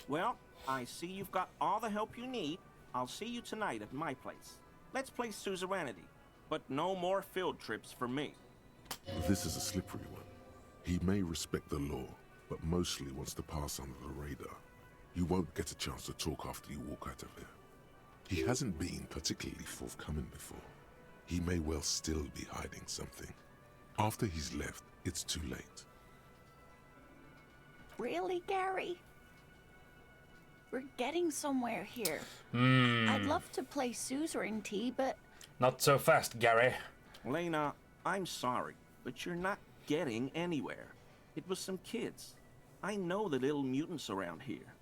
[SPEAKER 14] Well, I see you've got all the help you need. I'll see you tonight at my place. Let's play suzerainty, but no more field trips for me.
[SPEAKER 3] This is a slippery one. He may respect the law, but mostly wants to pass under the radar. You won't get a chance to talk after you walk out of there. He hasn't been particularly forthcoming before. He may well still be hiding something. After he's left, it's too late.
[SPEAKER 15] Really, Gary? We're getting somewhere here. I'd love to play suzerainty, but...
[SPEAKER 1] Not so fast, Gary.
[SPEAKER 14] Lena, I'm sorry, but you're not getting anywhere. It was some kids. I know the little mutants around here.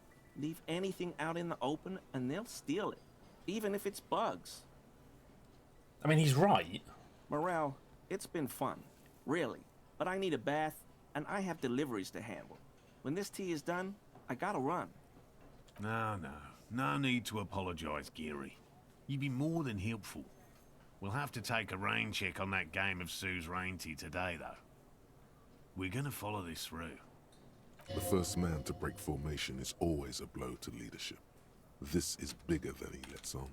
[SPEAKER 14] Leave anything out in the open and they'll steal it, even if it's bugs.
[SPEAKER 1] I mean, he's right.
[SPEAKER 14] Morel, it's been fun, really, but I need a bath and I have deliveries to handle. When this tea is done, I gotta run.
[SPEAKER 9] No need to apologize, Geary. You'd be more than helpful. We'll have to take a rain check on that game of suzerainty today, though. We're gonna follow this through.
[SPEAKER 3] The first man to break formation is always a blow to leadership. This is bigger than he lets on.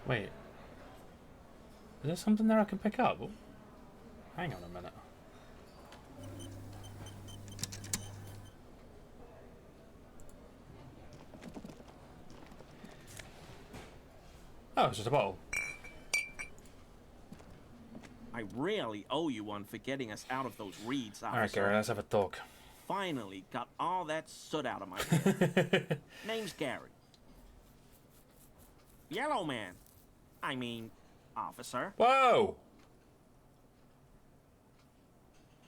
[SPEAKER 1] Wait. Is there something there I can pick up? Hang on a minute. Oh, it's just a bottle.
[SPEAKER 14] I really owe you one for getting us out of those reeds, officer.
[SPEAKER 1] Alright, Gary, let's have a talk.
[SPEAKER 14] Finally got all that soot out of my head. Name's Gary. Yellow man. I mean, officer.
[SPEAKER 1] Whoa!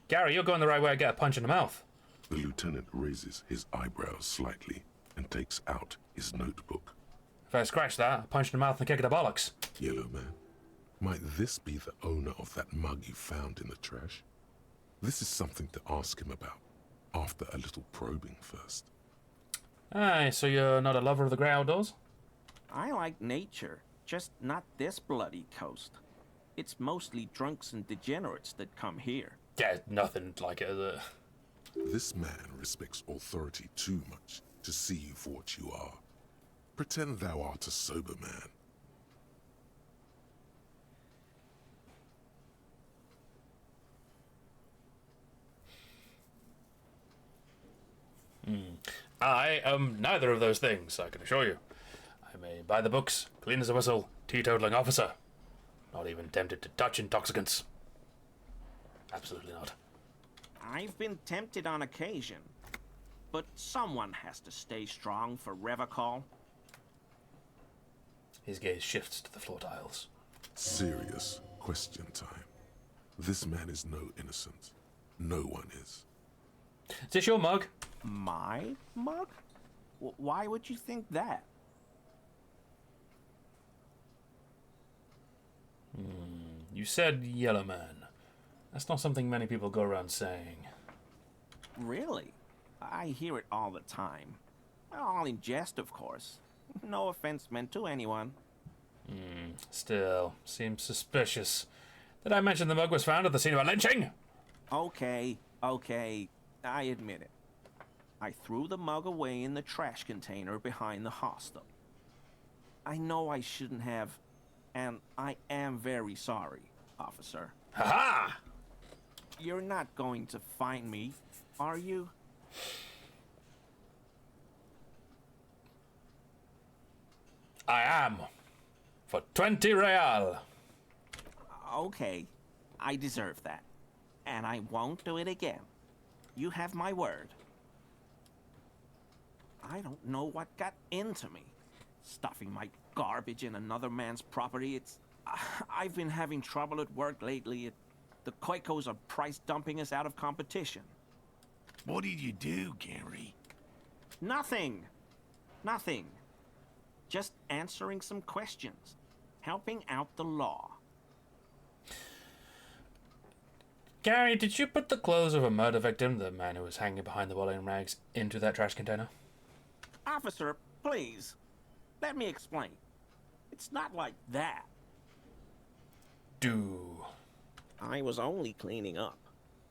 [SPEAKER 1] Gary, you're going the right way. I get a punch in the mouth.
[SPEAKER 3] The lieutenant raises his eyebrows slightly and takes out his notebook.
[SPEAKER 1] If I scratch that, a punch in the mouth and a kick in the bollocks.
[SPEAKER 3] Yellow man, might this be the owner of that mug you found in the trash? This is something to ask him about, after a little probing first.
[SPEAKER 1] Aye, so you're not a lover of the grey outdoors?
[SPEAKER 14] I like nature, just not this bloody coast. It's mostly drunks and degenerates that come here.
[SPEAKER 1] Yeah, nothing like it, is it?
[SPEAKER 3] This man respects authority too much to see you for what you are. Pretend thou art a sober man.
[SPEAKER 1] I am neither of those things, I can assure you. I'm a by the books, clean as a whistle, teetotaling officer. Not even tempted to touch intoxicants. Absolutely not.
[SPEAKER 14] I've been tempted on occasion, but someone has to stay strong for Revacol.
[SPEAKER 1] His gaze shifts to the floor tiles.
[SPEAKER 3] Serious question time. This man is no innocent. No one is.
[SPEAKER 1] Is this your mug?
[SPEAKER 14] My mug? Why would you think that?
[SPEAKER 1] You said yellow man. That's not something many people go around saying.
[SPEAKER 14] Really? I hear it all the time. All in jest, of course. No offense meant to anyone.
[SPEAKER 1] Still, seems suspicious. Did I mention the mug was found at the scene of a lynching?
[SPEAKER 14] Okay, I admit it. I threw the mug away in the trash container behind the hostel. I know I shouldn't have, and I am very sorry, officer.
[SPEAKER 1] Ha-ha!
[SPEAKER 14] You're not going to find me, are you?
[SPEAKER 1] I am. For 20 real.
[SPEAKER 14] Okay, I deserve that. And I won't do it again. You have my word. I don't know what got into me. Stuffing my garbage in another man's property, I've been having trouble at work lately. The Koikos are price dumping us out of competition.
[SPEAKER 9] What did you do, Gary?
[SPEAKER 14] Nothing. Just answering some questions. helping out the law.
[SPEAKER 1] Gary, did you put the clothes of a murder victim, the man who was hanging behind the wall in rags, into that trash container?
[SPEAKER 14] Officer, please, let me explain. It's not like that.
[SPEAKER 1] Do.
[SPEAKER 14] I was only cleaning up.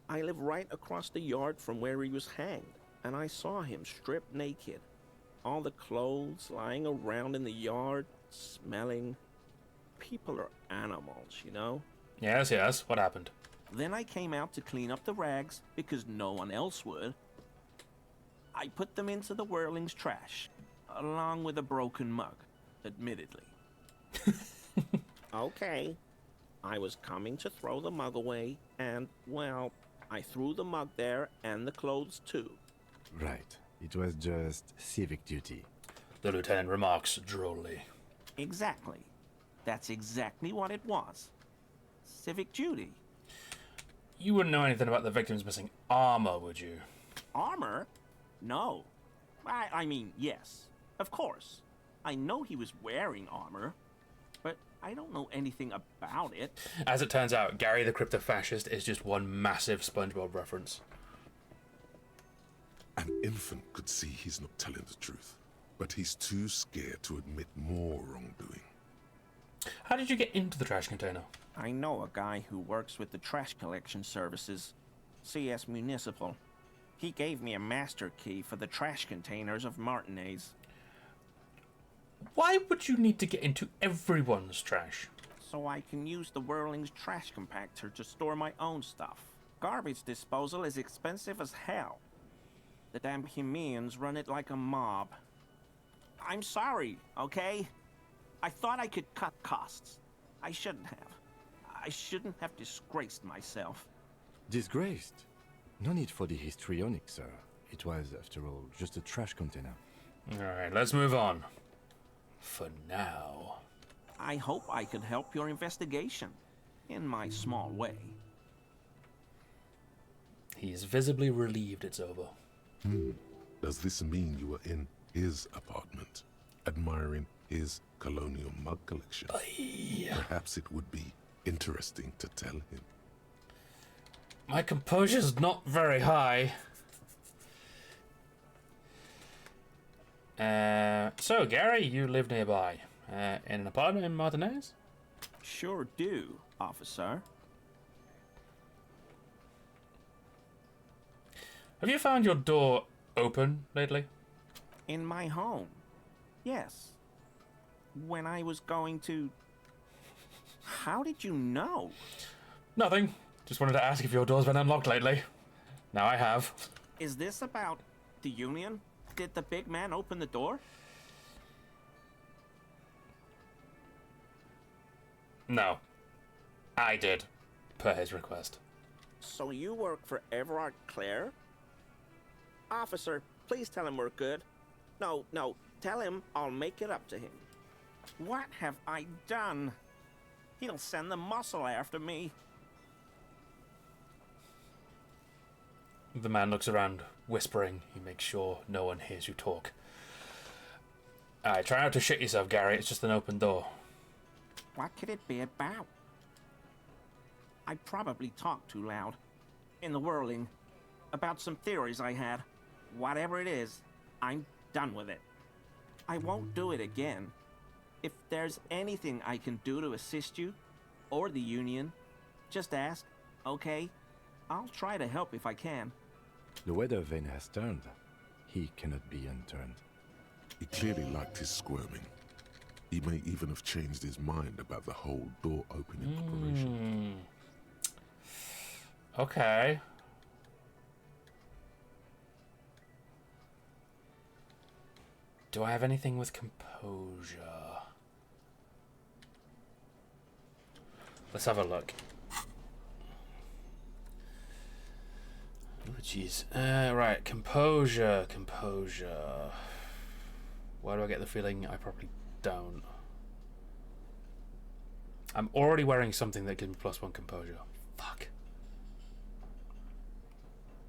[SPEAKER 14] I live right across the yard from where he was hanged, and I saw him stripped naked. All the clothes lying around in the yard, smelling. People are animals, you know?
[SPEAKER 1] Yes, yes. What happened?
[SPEAKER 14] Then I came out to clean up the rags because no one else would. I put them into the Whirling's trash, along with a broken mug, admittedly. Okay. I was coming to throw the mug away, and, well, I threw the mug there and the clothes too.
[SPEAKER 4] Right. It was just civic duty.
[SPEAKER 1] The lieutenant remarks drolly.
[SPEAKER 14] Exactly. That's exactly what it was. Civic duty.
[SPEAKER 1] You wouldn't know anything about the victim's missing armor, would you?
[SPEAKER 14] Armor? No. I mean, yes. Of course. I know he was wearing armor, but I don't know anything about it.
[SPEAKER 1] As it turns out, Gary the crypto-fascist is just one massive SpongeBob reference.
[SPEAKER 3] An infant could see he's not telling the truth, but he's too scared to admit more wrongdoing.
[SPEAKER 1] How did you get into the trash container?
[SPEAKER 14] I know a guy who works with the trash collection services, CS Municipal. He gave me a master key for the trash containers of Martinez.
[SPEAKER 1] Why would you need to get into everyone's trash?
[SPEAKER 14] So I can use the Whirling's trash compactor to store my own stuff. Garbage disposal is expensive as hell. The damn Bohemians run it like a mob. I'm sorry, okay? I thought I could cut costs. I shouldn't have. I shouldn't have disgraced myself.
[SPEAKER 4] Disgraced? No need for the histrionic, sir. It was, after all, just a trash container.
[SPEAKER 1] Alright, let's move on. For now.
[SPEAKER 14] I hope I could help your investigation, in my small way.
[SPEAKER 1] He is visibly relieved it's over.
[SPEAKER 3] Does this mean you were in his apartment, admiring his colonial mug collection? Perhaps it would be interesting to tell him.
[SPEAKER 1] My composure's not very high. So, Gary, you live nearby. In an apartment in Martinez?
[SPEAKER 14] Sure do, officer.
[SPEAKER 1] Have you found your door open lately?
[SPEAKER 14] In my home. Yes. When I was going to... How did you know?
[SPEAKER 1] Nothing. Just wanted to ask if your door's been unlocked lately. Now I have.
[SPEAKER 14] Is this about the Union? Did the big man open the door?
[SPEAKER 1] No. I did, per his request.
[SPEAKER 14] So you work for Everard Clare? Officer, please tell him we're good. No, tell him I'll make it up to him. What have I done? He'll send the muscle after me.
[SPEAKER 1] The man looks around, whispering. He makes sure no one hears you talk. Alright, try not to shit yourself, Gary. It's just an open door.
[SPEAKER 14] What could it be about? I probably talked too loud. In the Whirling. About some theories I had. Whatever it is, I'm done with it. I won't do it again. If there's anything I can do to assist you, or the Union, just ask, okay? I'll try to help if I can.
[SPEAKER 4] The weather vane has turned. He cannot be unturned.
[SPEAKER 3] He clearly liked his squirming. He may even have changed his mind about the whole door opening operation.
[SPEAKER 1] Okay. Do I have anything with composure? Let's have a look. Oh, jeez. Right, composure. Why do I get the feeling I probably don't? I'm already wearing something that gives me +1 composure. Fuck.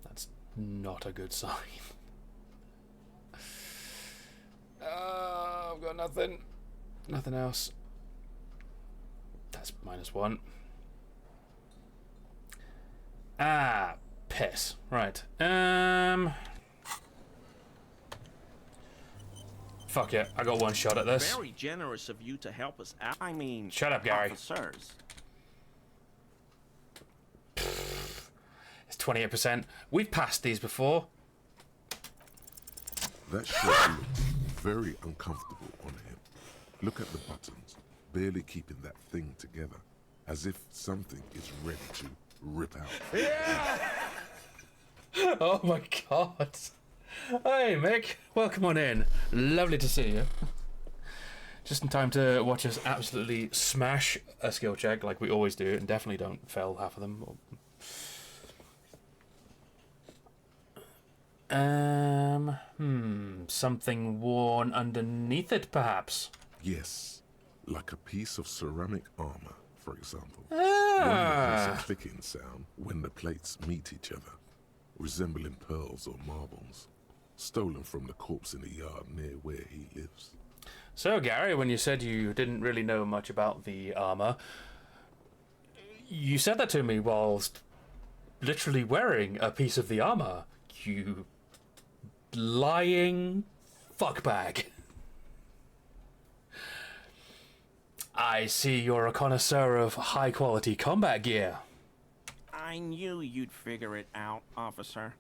[SPEAKER 1] That's not a good sign. I've got nothing. Nothing else. That's -1. Ah, piss. Right. Fuck it. I got one shot at this.
[SPEAKER 14] Very generous of you to help us out. I mean,
[SPEAKER 1] shut up, Gary.
[SPEAKER 14] Officers.
[SPEAKER 1] It's 28%. We've passed these before.
[SPEAKER 3] That shirt looks very uncomfortable on him. Look at the buttons, barely keeping that thing together, as if something is ready to rip out.
[SPEAKER 1] Oh my god. Hey, Mick. Welcome on in. Lovely to see you. Just in time to watch us absolutely smash a skill check like we always do, and definitely don't fail half of them. Something worn underneath it, perhaps?
[SPEAKER 3] Yes, like a piece of ceramic armor, for example.
[SPEAKER 1] Ah.
[SPEAKER 3] One that makes a clicking sound when the plates meet each other, resembling pearls or marbles, stolen from the corpse in the yard near where he lives.
[SPEAKER 1] So, Gary, when you said you didn't really know much about the armor, you said that to me whilst literally wearing a piece of the armor. You lying fuckbag. I see you're a connoisseur of high-quality combat gear.
[SPEAKER 14] I knew you'd figure it out, officer.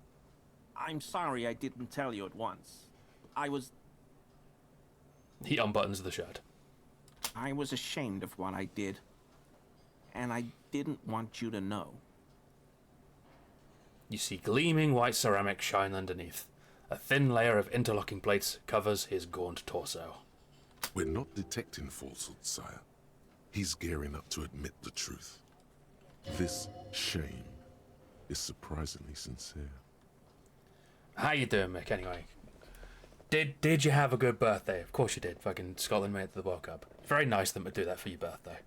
[SPEAKER 14] I'm sorry I didn't tell you at once.
[SPEAKER 1] He unbuttons the shirt.
[SPEAKER 14] I was ashamed of what I did. And I didn't want you to know.
[SPEAKER 1] You see gleaming white ceramic shine underneath. A thin layer of interlocking plates covers his gaunt torso.
[SPEAKER 3] We're not detecting falsehood, sire. He's gearing up to admit the truth. This shame is surprisingly sincere.
[SPEAKER 1] How you doing, Mick, anyway? Did you have a good birthday? Of course you did. Fucking Scotland made it to the World Cup. Very nice of them to do that for your birthday.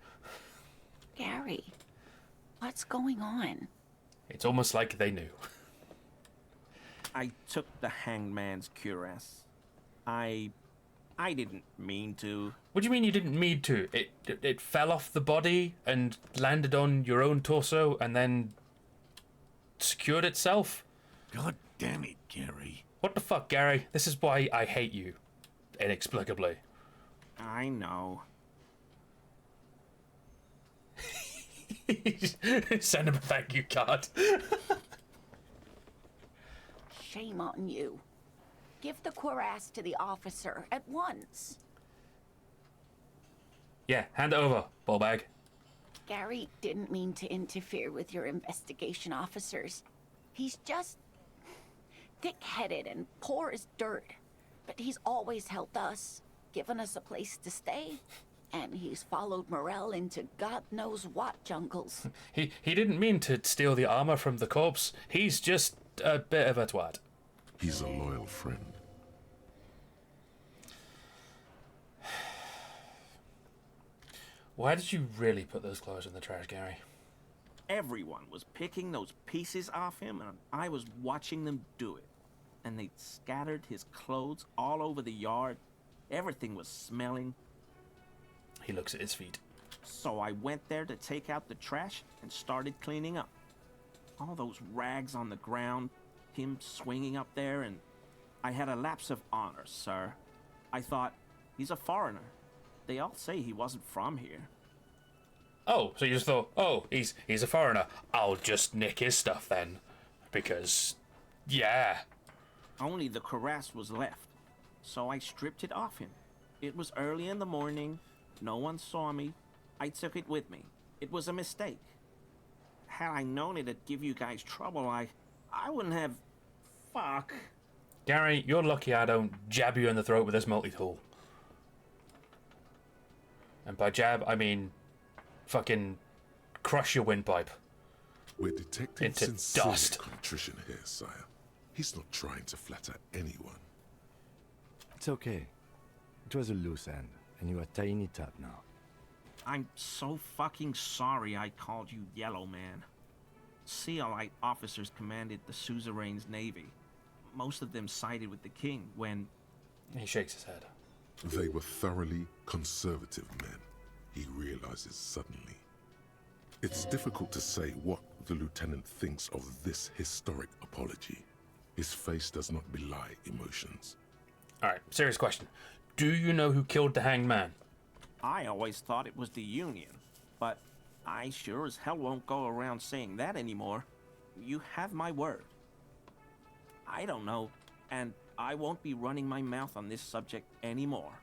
[SPEAKER 15] Gary, what's going on?
[SPEAKER 1] It's almost like they knew.
[SPEAKER 14] I took the hangman's cuirass. I didn't mean to.
[SPEAKER 1] What do you mean you didn't mean to? It fell off the body and landed on your own torso and then secured itself?
[SPEAKER 9] God damn it, Gary.
[SPEAKER 1] What the fuck, Gary? This is why I hate you. Inexplicably.
[SPEAKER 14] I know.
[SPEAKER 1] Send him a thank you card.
[SPEAKER 15] Shame on you. Give the cuirass to the officer at once.
[SPEAKER 1] Yeah, hand it over, ballbag.
[SPEAKER 15] Gary didn't mean to interfere with your investigation, officers. He's just thick-headed and poor as dirt. But he's always helped us, given us a place to stay. And he's followed Morel into God knows what jungles.
[SPEAKER 1] He didn't mean to steal the armor from the corpse. He's just a bit of a twat.
[SPEAKER 3] He's a loyal friend.
[SPEAKER 1] Why did you really put those clothes in the trash, Gary?
[SPEAKER 14] Everyone was picking those pieces off him, and I was watching them do it. And they'd scattered his clothes all over the yard. Everything was smelling.
[SPEAKER 1] He looks at his feet.
[SPEAKER 14] So I went there to take out the trash and started cleaning up. All those rags on the ground, him swinging up there, and I had a lapse of honor, sir. I thought, he's a foreigner. They all say he wasn't from here.
[SPEAKER 1] Oh, so you just thought, oh, he's a foreigner. I'll just nick his stuff then. Because, yeah.
[SPEAKER 14] Only the cuirass was left, so I stripped it off him. It was early in the morning. No one saw me. I took it with me. It was a mistake. Had I known it'd give you guys trouble, I wouldn't have... Fuck.
[SPEAKER 1] Gary, you're lucky I don't jab you in the throat with this multi-tool. And by jab, I mean fucking crush your windpipe.
[SPEAKER 3] We're detecting
[SPEAKER 1] into
[SPEAKER 3] sincere
[SPEAKER 1] dust.
[SPEAKER 3] contrition here, sire. He's not trying to flatter anyone.
[SPEAKER 4] It's okay. It was a loose end, and you are tying it up now.
[SPEAKER 14] I'm so fucking sorry I called you Yellow Man. Sealite officers commanded the suzerain's navy. Most of them sided with the king when...
[SPEAKER 1] He shakes his head.
[SPEAKER 3] They were thoroughly conservative men. he realizes suddenly. It's difficult to say what the lieutenant thinks of this historic apology. His face does not belie emotions.
[SPEAKER 1] Alright, serious question. Do you know who killed the hanged man?
[SPEAKER 14] I always thought it was the Union, but I sure as hell won't go around saying that anymore. You have my word. I don't know, and I won't be running my mouth on this subject anymore.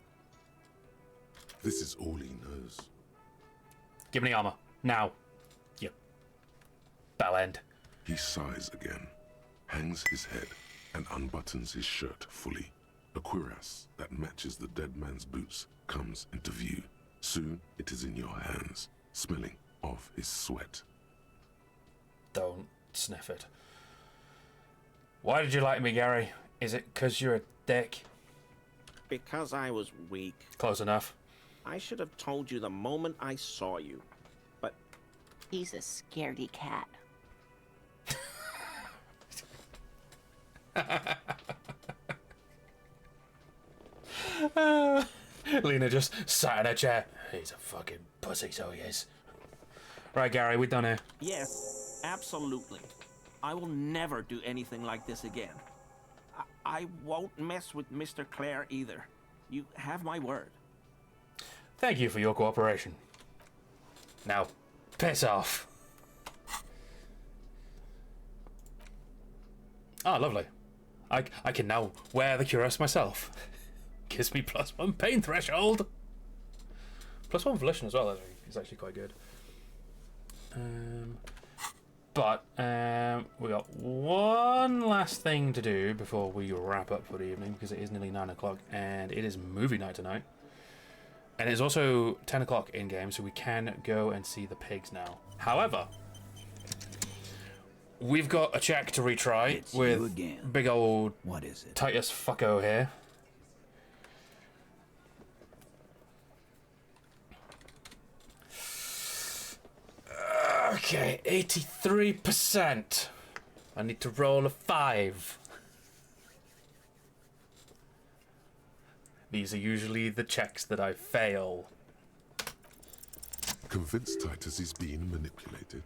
[SPEAKER 3] This is all he knows.
[SPEAKER 1] Give me the armor. Now. You bell end.
[SPEAKER 3] He sighs again, hangs his head, and unbuttons his shirt fully. A cuirass that matches the dead man's boots comes into view. Soon it is in your hands, smelling of his sweat.
[SPEAKER 1] Don't sniff it. Why did you like me, Gary? Is it 'cause you're a dick?
[SPEAKER 14] Because I was weak.
[SPEAKER 1] Close enough.
[SPEAKER 14] I should have told you the moment I saw you, but...
[SPEAKER 15] He's a scaredy cat.
[SPEAKER 1] Lena just sat in a chair. He's a fucking pussy, so he is. Right, Gary, we done here.
[SPEAKER 14] Yes, absolutely. I will never do anything like this again. I won't mess with Mr. Clare either. You have my word.
[SPEAKER 1] Thank you for your cooperation. Now, piss off. Ah, lovely. I can now wear the cuirass myself. Gives me +1 pain threshold. +1 volition as well. Is actually quite good. But we got one last thing to do before we wrap up for the evening, because it is nearly 9 o'clock and it is movie night tonight. And it's also 10 o'clock in game, so we can go and see the pigs now. However, we've got a check to retry with big old
[SPEAKER 5] What is it?
[SPEAKER 1] Titus Fucko here. Okay, 83%. I need to roll a 5. These are usually the checks that I fail.
[SPEAKER 3] Convinced Titus is being manipulated.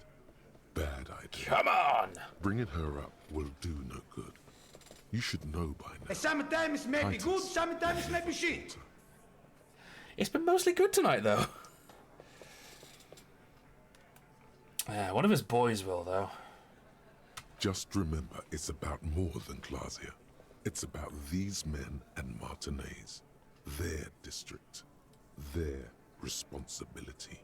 [SPEAKER 3] Bad idea.
[SPEAKER 1] Come on!
[SPEAKER 3] Bringing her up will do no good. You should know by now.
[SPEAKER 16] Sometimes it may be good, sometimes it may be shit.
[SPEAKER 1] It's been mostly good tonight, though. One of his boys will, though.
[SPEAKER 3] Just remember, it's about more than Clausia. It's about these men and Martinez. Their district. Their responsibility.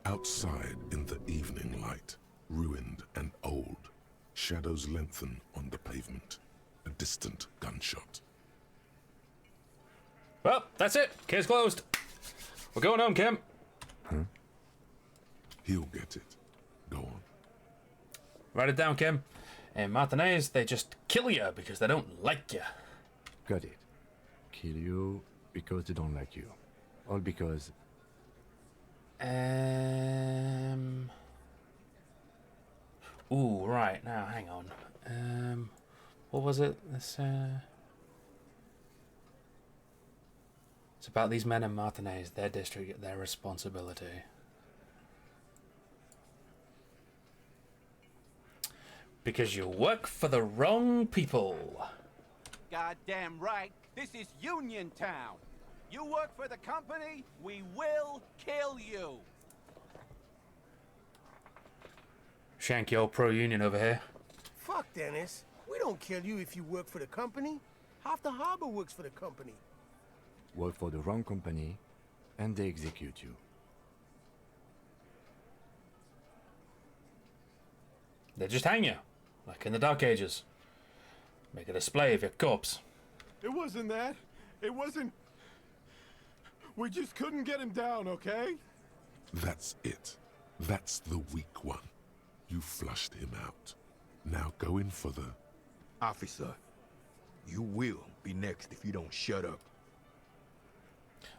[SPEAKER 3] Outside in the evening light, ruined and old, shadows lengthen on the pavement. A distant gunshot.
[SPEAKER 1] Well, that's it. Case closed. We're going home, Kim.
[SPEAKER 3] Huh? He'll get it. Go on.
[SPEAKER 1] Write it down, Kim. And Martinez, they just kill you because they don't like you.
[SPEAKER 4] Got it. Kill you because they don't like you. All because...
[SPEAKER 1] Ooh, right. Now, hang on. What was it? This, It's about these men in Martinez, their district, their responsibility. Because you work for the wrong people.
[SPEAKER 6] Goddamn right. This is Union Town. You work for the company, we will kill you.
[SPEAKER 1] Shanky old pro-union over here.
[SPEAKER 11] Fuck, Dennis. We don't kill you if you work for the company. Half the harbor works for the company.
[SPEAKER 4] Work for the wrong company, and they execute you.
[SPEAKER 1] They just hang you, like in the Dark Ages. Make a display of your corpse.
[SPEAKER 17] It wasn't that. It wasn't... We just couldn't get him down, okay?
[SPEAKER 3] That's it. That's the weak one. You flushed him out. Now go in for the...
[SPEAKER 16] Officer, you will be next if you don't shut up.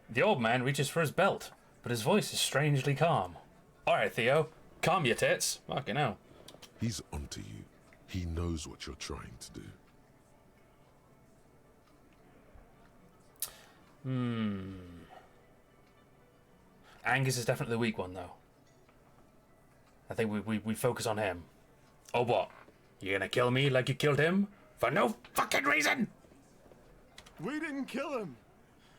[SPEAKER 1] The old man reaches for his belt, but his voice is strangely calm. Alright, Theo. Calm your tits. Fucking hell.
[SPEAKER 3] He's onto you. He knows what you're trying to do.
[SPEAKER 1] Angus is definitely the weak one, though. I think we focus on him. Oh, what? You gonna kill me like you killed him? For no fucking reason!
[SPEAKER 17] We didn't kill him.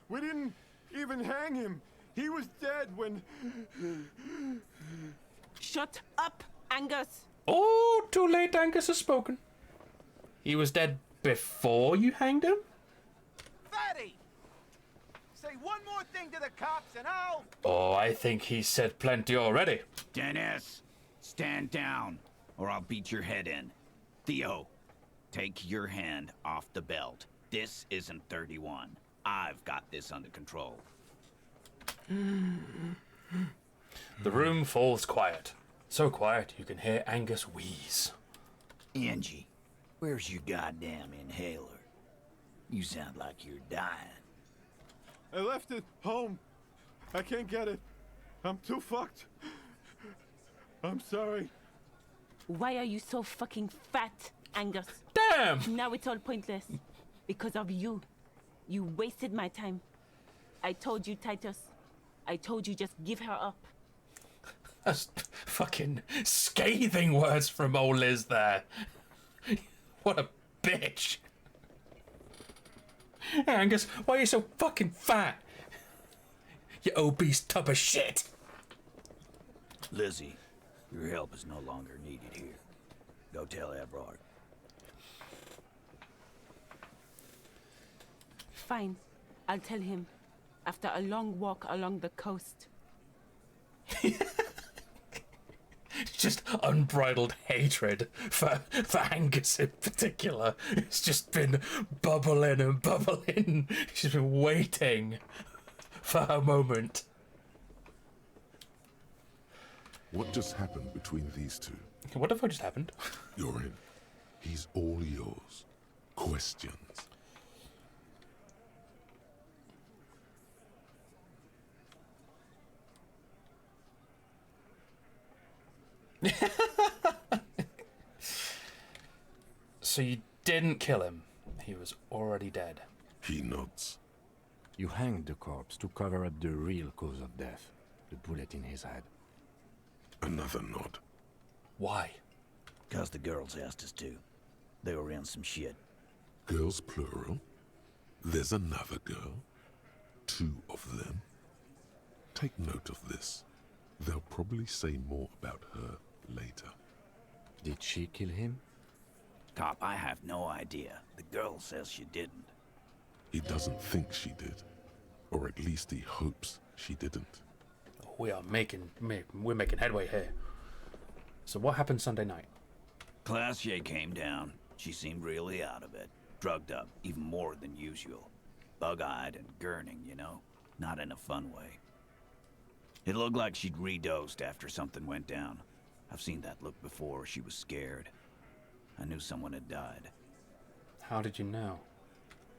[SPEAKER 17] We didn't even hang him. He was dead when...
[SPEAKER 7] Shut up, Angus!
[SPEAKER 1] Oh, too late, Angus has spoken. He was dead before you hanged him?
[SPEAKER 6] Fatty! Say one more thing to the cops and I'll...
[SPEAKER 1] Oh, I think he said plenty already.
[SPEAKER 5] Dennis, stand down, or I'll beat your head in. Theo, take your hand off the belt. This isn't 31. I've got this under control.
[SPEAKER 1] The room falls quiet. So quiet you can hear Angus wheeze.
[SPEAKER 5] Angie, where's your goddamn inhaler? You sound like you're dying.
[SPEAKER 17] I left it home. I can't get it. I'm too fucked. I'm sorry.
[SPEAKER 7] Why are you so fucking fat, Angus?
[SPEAKER 1] Damn!
[SPEAKER 7] Now it's all pointless. Because of you. You wasted my time. I told you, Titus. I told you just give her up.
[SPEAKER 1] That's fucking scathing words from old Liz there. What a bitch. Angus, why are you so fucking fat? You obese tub of shit.
[SPEAKER 5] Lizzie, your help is no longer needed here. Go tell Everard.
[SPEAKER 7] Fine. I'll tell him. After a long walk along the coast.
[SPEAKER 1] Just unbridled hatred for Angus in particular. It's just been bubbling and bubbling. She's been waiting for her moment.
[SPEAKER 3] What just happened between these two?
[SPEAKER 1] What if I just happened?
[SPEAKER 3] You're in. He's all yours. Questions.
[SPEAKER 1] So you didn't kill him. He was already dead.
[SPEAKER 3] He nods.
[SPEAKER 4] You hanged the corpse to cover up the real cause of death, the bullet in his head.
[SPEAKER 3] Another nod.
[SPEAKER 1] Why?
[SPEAKER 5] 'Cause the girls asked us to. They were in some shit.
[SPEAKER 3] Girls plural. There's another girl. 2 of them. Take note of this. They'll probably say more about her later.
[SPEAKER 4] Did she kill him?
[SPEAKER 5] Cop, I have no idea. The girl says she didn't.
[SPEAKER 3] He doesn't think she did. Or at least he hopes she didn't.
[SPEAKER 1] We're making headway here. So what happened Sunday night?
[SPEAKER 5] Classier came down. She seemed really out of it. Drugged up, even more than usual. Bug-eyed and gurning, you know? Not in a fun way. It looked like she'd redosed after something went down. I've seen that look before. She was scared. I knew someone had died.
[SPEAKER 1] How did you know?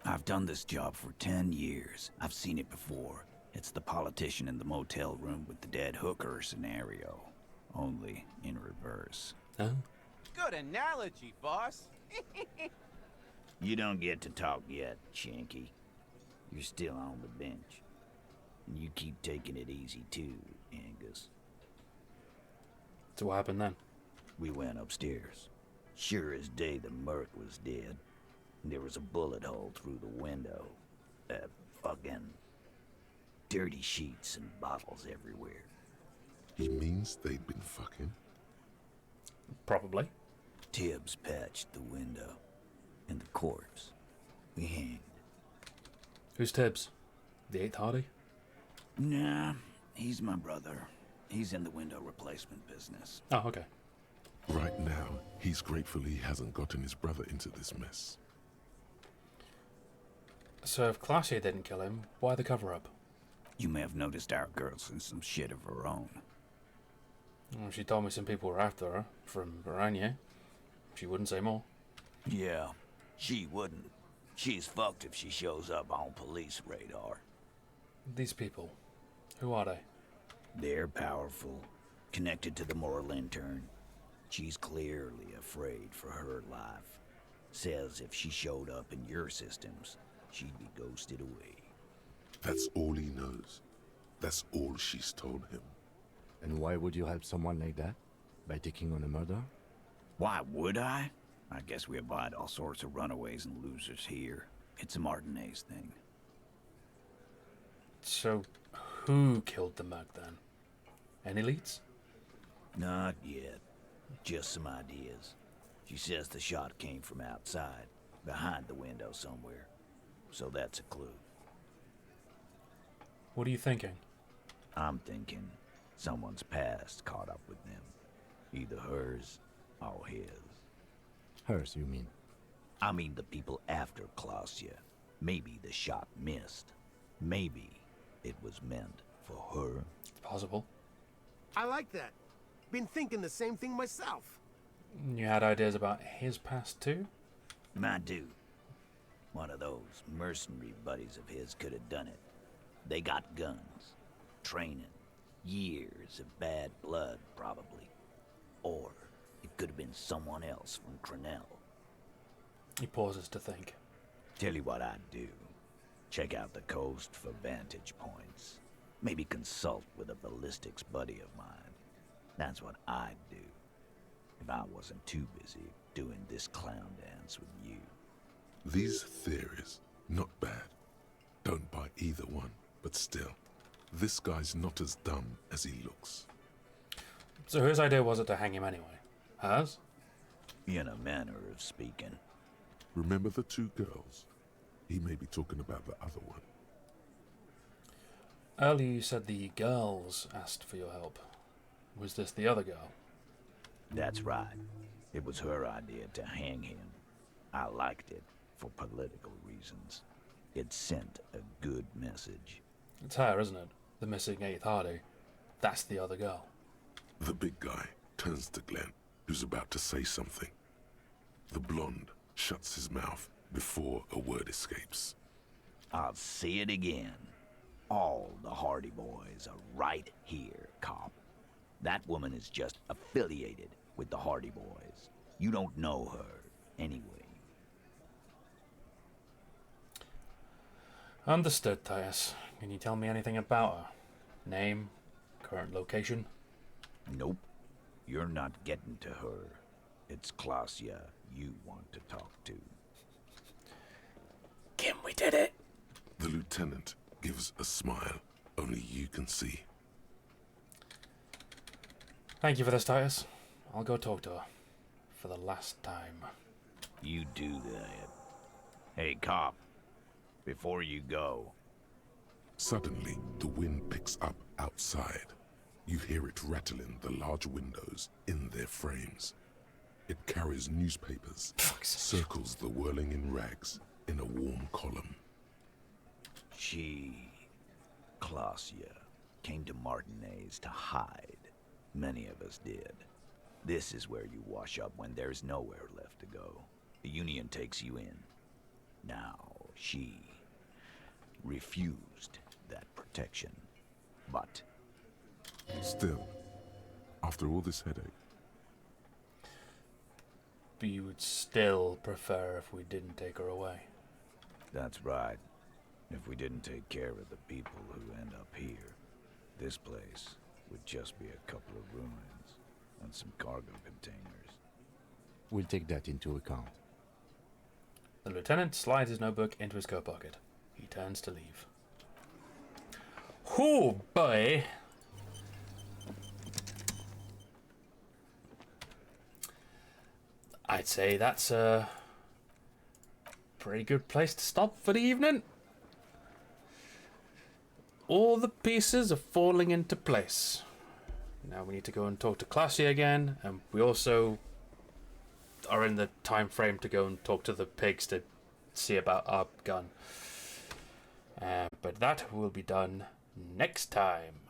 [SPEAKER 5] I've done this job for 10 years. I've seen it before. It's the politician in the motel room with the dead hooker scenario. Only in reverse.
[SPEAKER 1] Huh?
[SPEAKER 6] Good analogy, boss.
[SPEAKER 5] You don't get to talk yet, Shanky. You're still on the bench. And you keep taking it easy too, Angus.
[SPEAKER 1] So what happened then?
[SPEAKER 5] We went upstairs. Sure as day the Merc was dead. There was a bullet hole through the window. Fucking dirty sheets and bottles everywhere.
[SPEAKER 3] He means they'd been fucking?
[SPEAKER 1] Probably.
[SPEAKER 5] Tibbs patched the window. And the corpse. We hanged.
[SPEAKER 1] Who's Tibbs? The 8th Hardy?
[SPEAKER 5] Nah, he's my brother. He's in the window replacement business.
[SPEAKER 1] Oh, okay.
[SPEAKER 3] Right now, he's grateful he hasn't gotten his brother into this mess.
[SPEAKER 1] So if Classier didn't kill him, why the cover-up?
[SPEAKER 5] You may have noticed our girl's in some shit of her own.
[SPEAKER 1] Well, she told me some people were after her, from Aranya. She wouldn't say more.
[SPEAKER 5] Yeah, she wouldn't. She's fucked if she shows up on police radar.
[SPEAKER 1] These people, who are they?
[SPEAKER 5] They're powerful, connected to the moral intern. She's clearly afraid for her life. Says if she showed up in your systems, she'd be ghosted away.
[SPEAKER 3] That's all he knows. That's all she's told him.
[SPEAKER 4] And why would you help someone like that? By taking on a murder?
[SPEAKER 5] Why would I? I guess we avoid all sorts of runaways and losers here. It's a Martinez thing.
[SPEAKER 1] So, who killed the mug then? Any leads?
[SPEAKER 5] Not yet. Just some ideas. She says the shot came from outside, behind the window somewhere. So that's a clue.
[SPEAKER 1] What are you thinking?
[SPEAKER 5] I'm thinking someone's past caught up with them. Either hers or his.
[SPEAKER 4] Hers, you mean?
[SPEAKER 5] I mean the people after Klausya. Maybe the shot missed. Maybe it was meant for her.
[SPEAKER 1] It's possible.
[SPEAKER 11] I like that. Been thinking the same thing myself.
[SPEAKER 1] You had ideas about his past too?
[SPEAKER 5] I do. One of those mercenary buddies of his could have done it. They got guns, training, years of bad blood, probably. Or it could have been someone else from Crenell.
[SPEAKER 1] He pauses to think.
[SPEAKER 5] Tell you what I'd do. Check out the coast for vantage points. Maybe consult with a ballistics buddy of mine. That's what I'd do. If I wasn't too busy doing this clown dance with you.
[SPEAKER 3] These theories, not bad. Don't buy either one, but still, this guy's not as dumb as he looks.
[SPEAKER 1] So whose idea was it to hang him anyway? Hers?
[SPEAKER 5] In a manner of speaking.
[SPEAKER 3] Remember the two girls? He may be talking about the other one.
[SPEAKER 1] Earlier you said the girls asked for your help. Was this the other girl?
[SPEAKER 5] That's right. It was her idea to hang him. I liked it for political reasons. It sent a good message.
[SPEAKER 1] It's her, isn't it? The missing 8th Hardy. That's the other girl.
[SPEAKER 3] The big guy turns to Glenn, who's about to say something. The blonde shuts his mouth before a word escapes.
[SPEAKER 5] I'll say it again. All the Hardy boys are right here, cop. That woman is just affiliated with the Hardy boys. You don't know her, anyway.
[SPEAKER 1] Understood, Tyus. Can you tell me anything about her? Name? Current location?
[SPEAKER 5] Nope. You're not getting to her. It's Klausya you want to talk to.
[SPEAKER 1] Kim, we did it!
[SPEAKER 3] The lieutenant gives a smile only you can see.
[SPEAKER 1] Thank you for this, Tyus. I'll go talk to her. For the last time.
[SPEAKER 5] You do that. Hey, cop. Before you go.
[SPEAKER 3] Suddenly, the wind picks up outside. You hear it rattling the large windows in their frames. It carries newspapers, circles the whirling in rags in a warm column.
[SPEAKER 5] She, Klausya, came to Martinez to hide. Many of us did. This is where you wash up when there's nowhere left to go. The Union takes you in. Now, she refused that protection. But
[SPEAKER 3] still, after all this headache,
[SPEAKER 1] But you would still prefer if we didn't take her away.
[SPEAKER 5] that's right. If we didn't take care of the people who end up here, this place would just be a couple of ruins and some cargo containers.
[SPEAKER 4] We'll take that into account.
[SPEAKER 1] The lieutenant slides his notebook into his coat pocket. He turns to leave. Oh boy! I'd say that's a pretty good place to stop for the evening. All the pieces are falling into place. Now we need to go and talk to Klausya again, and we also are in the time frame to go and talk to the pigs to see about our gun. But that will be done next time.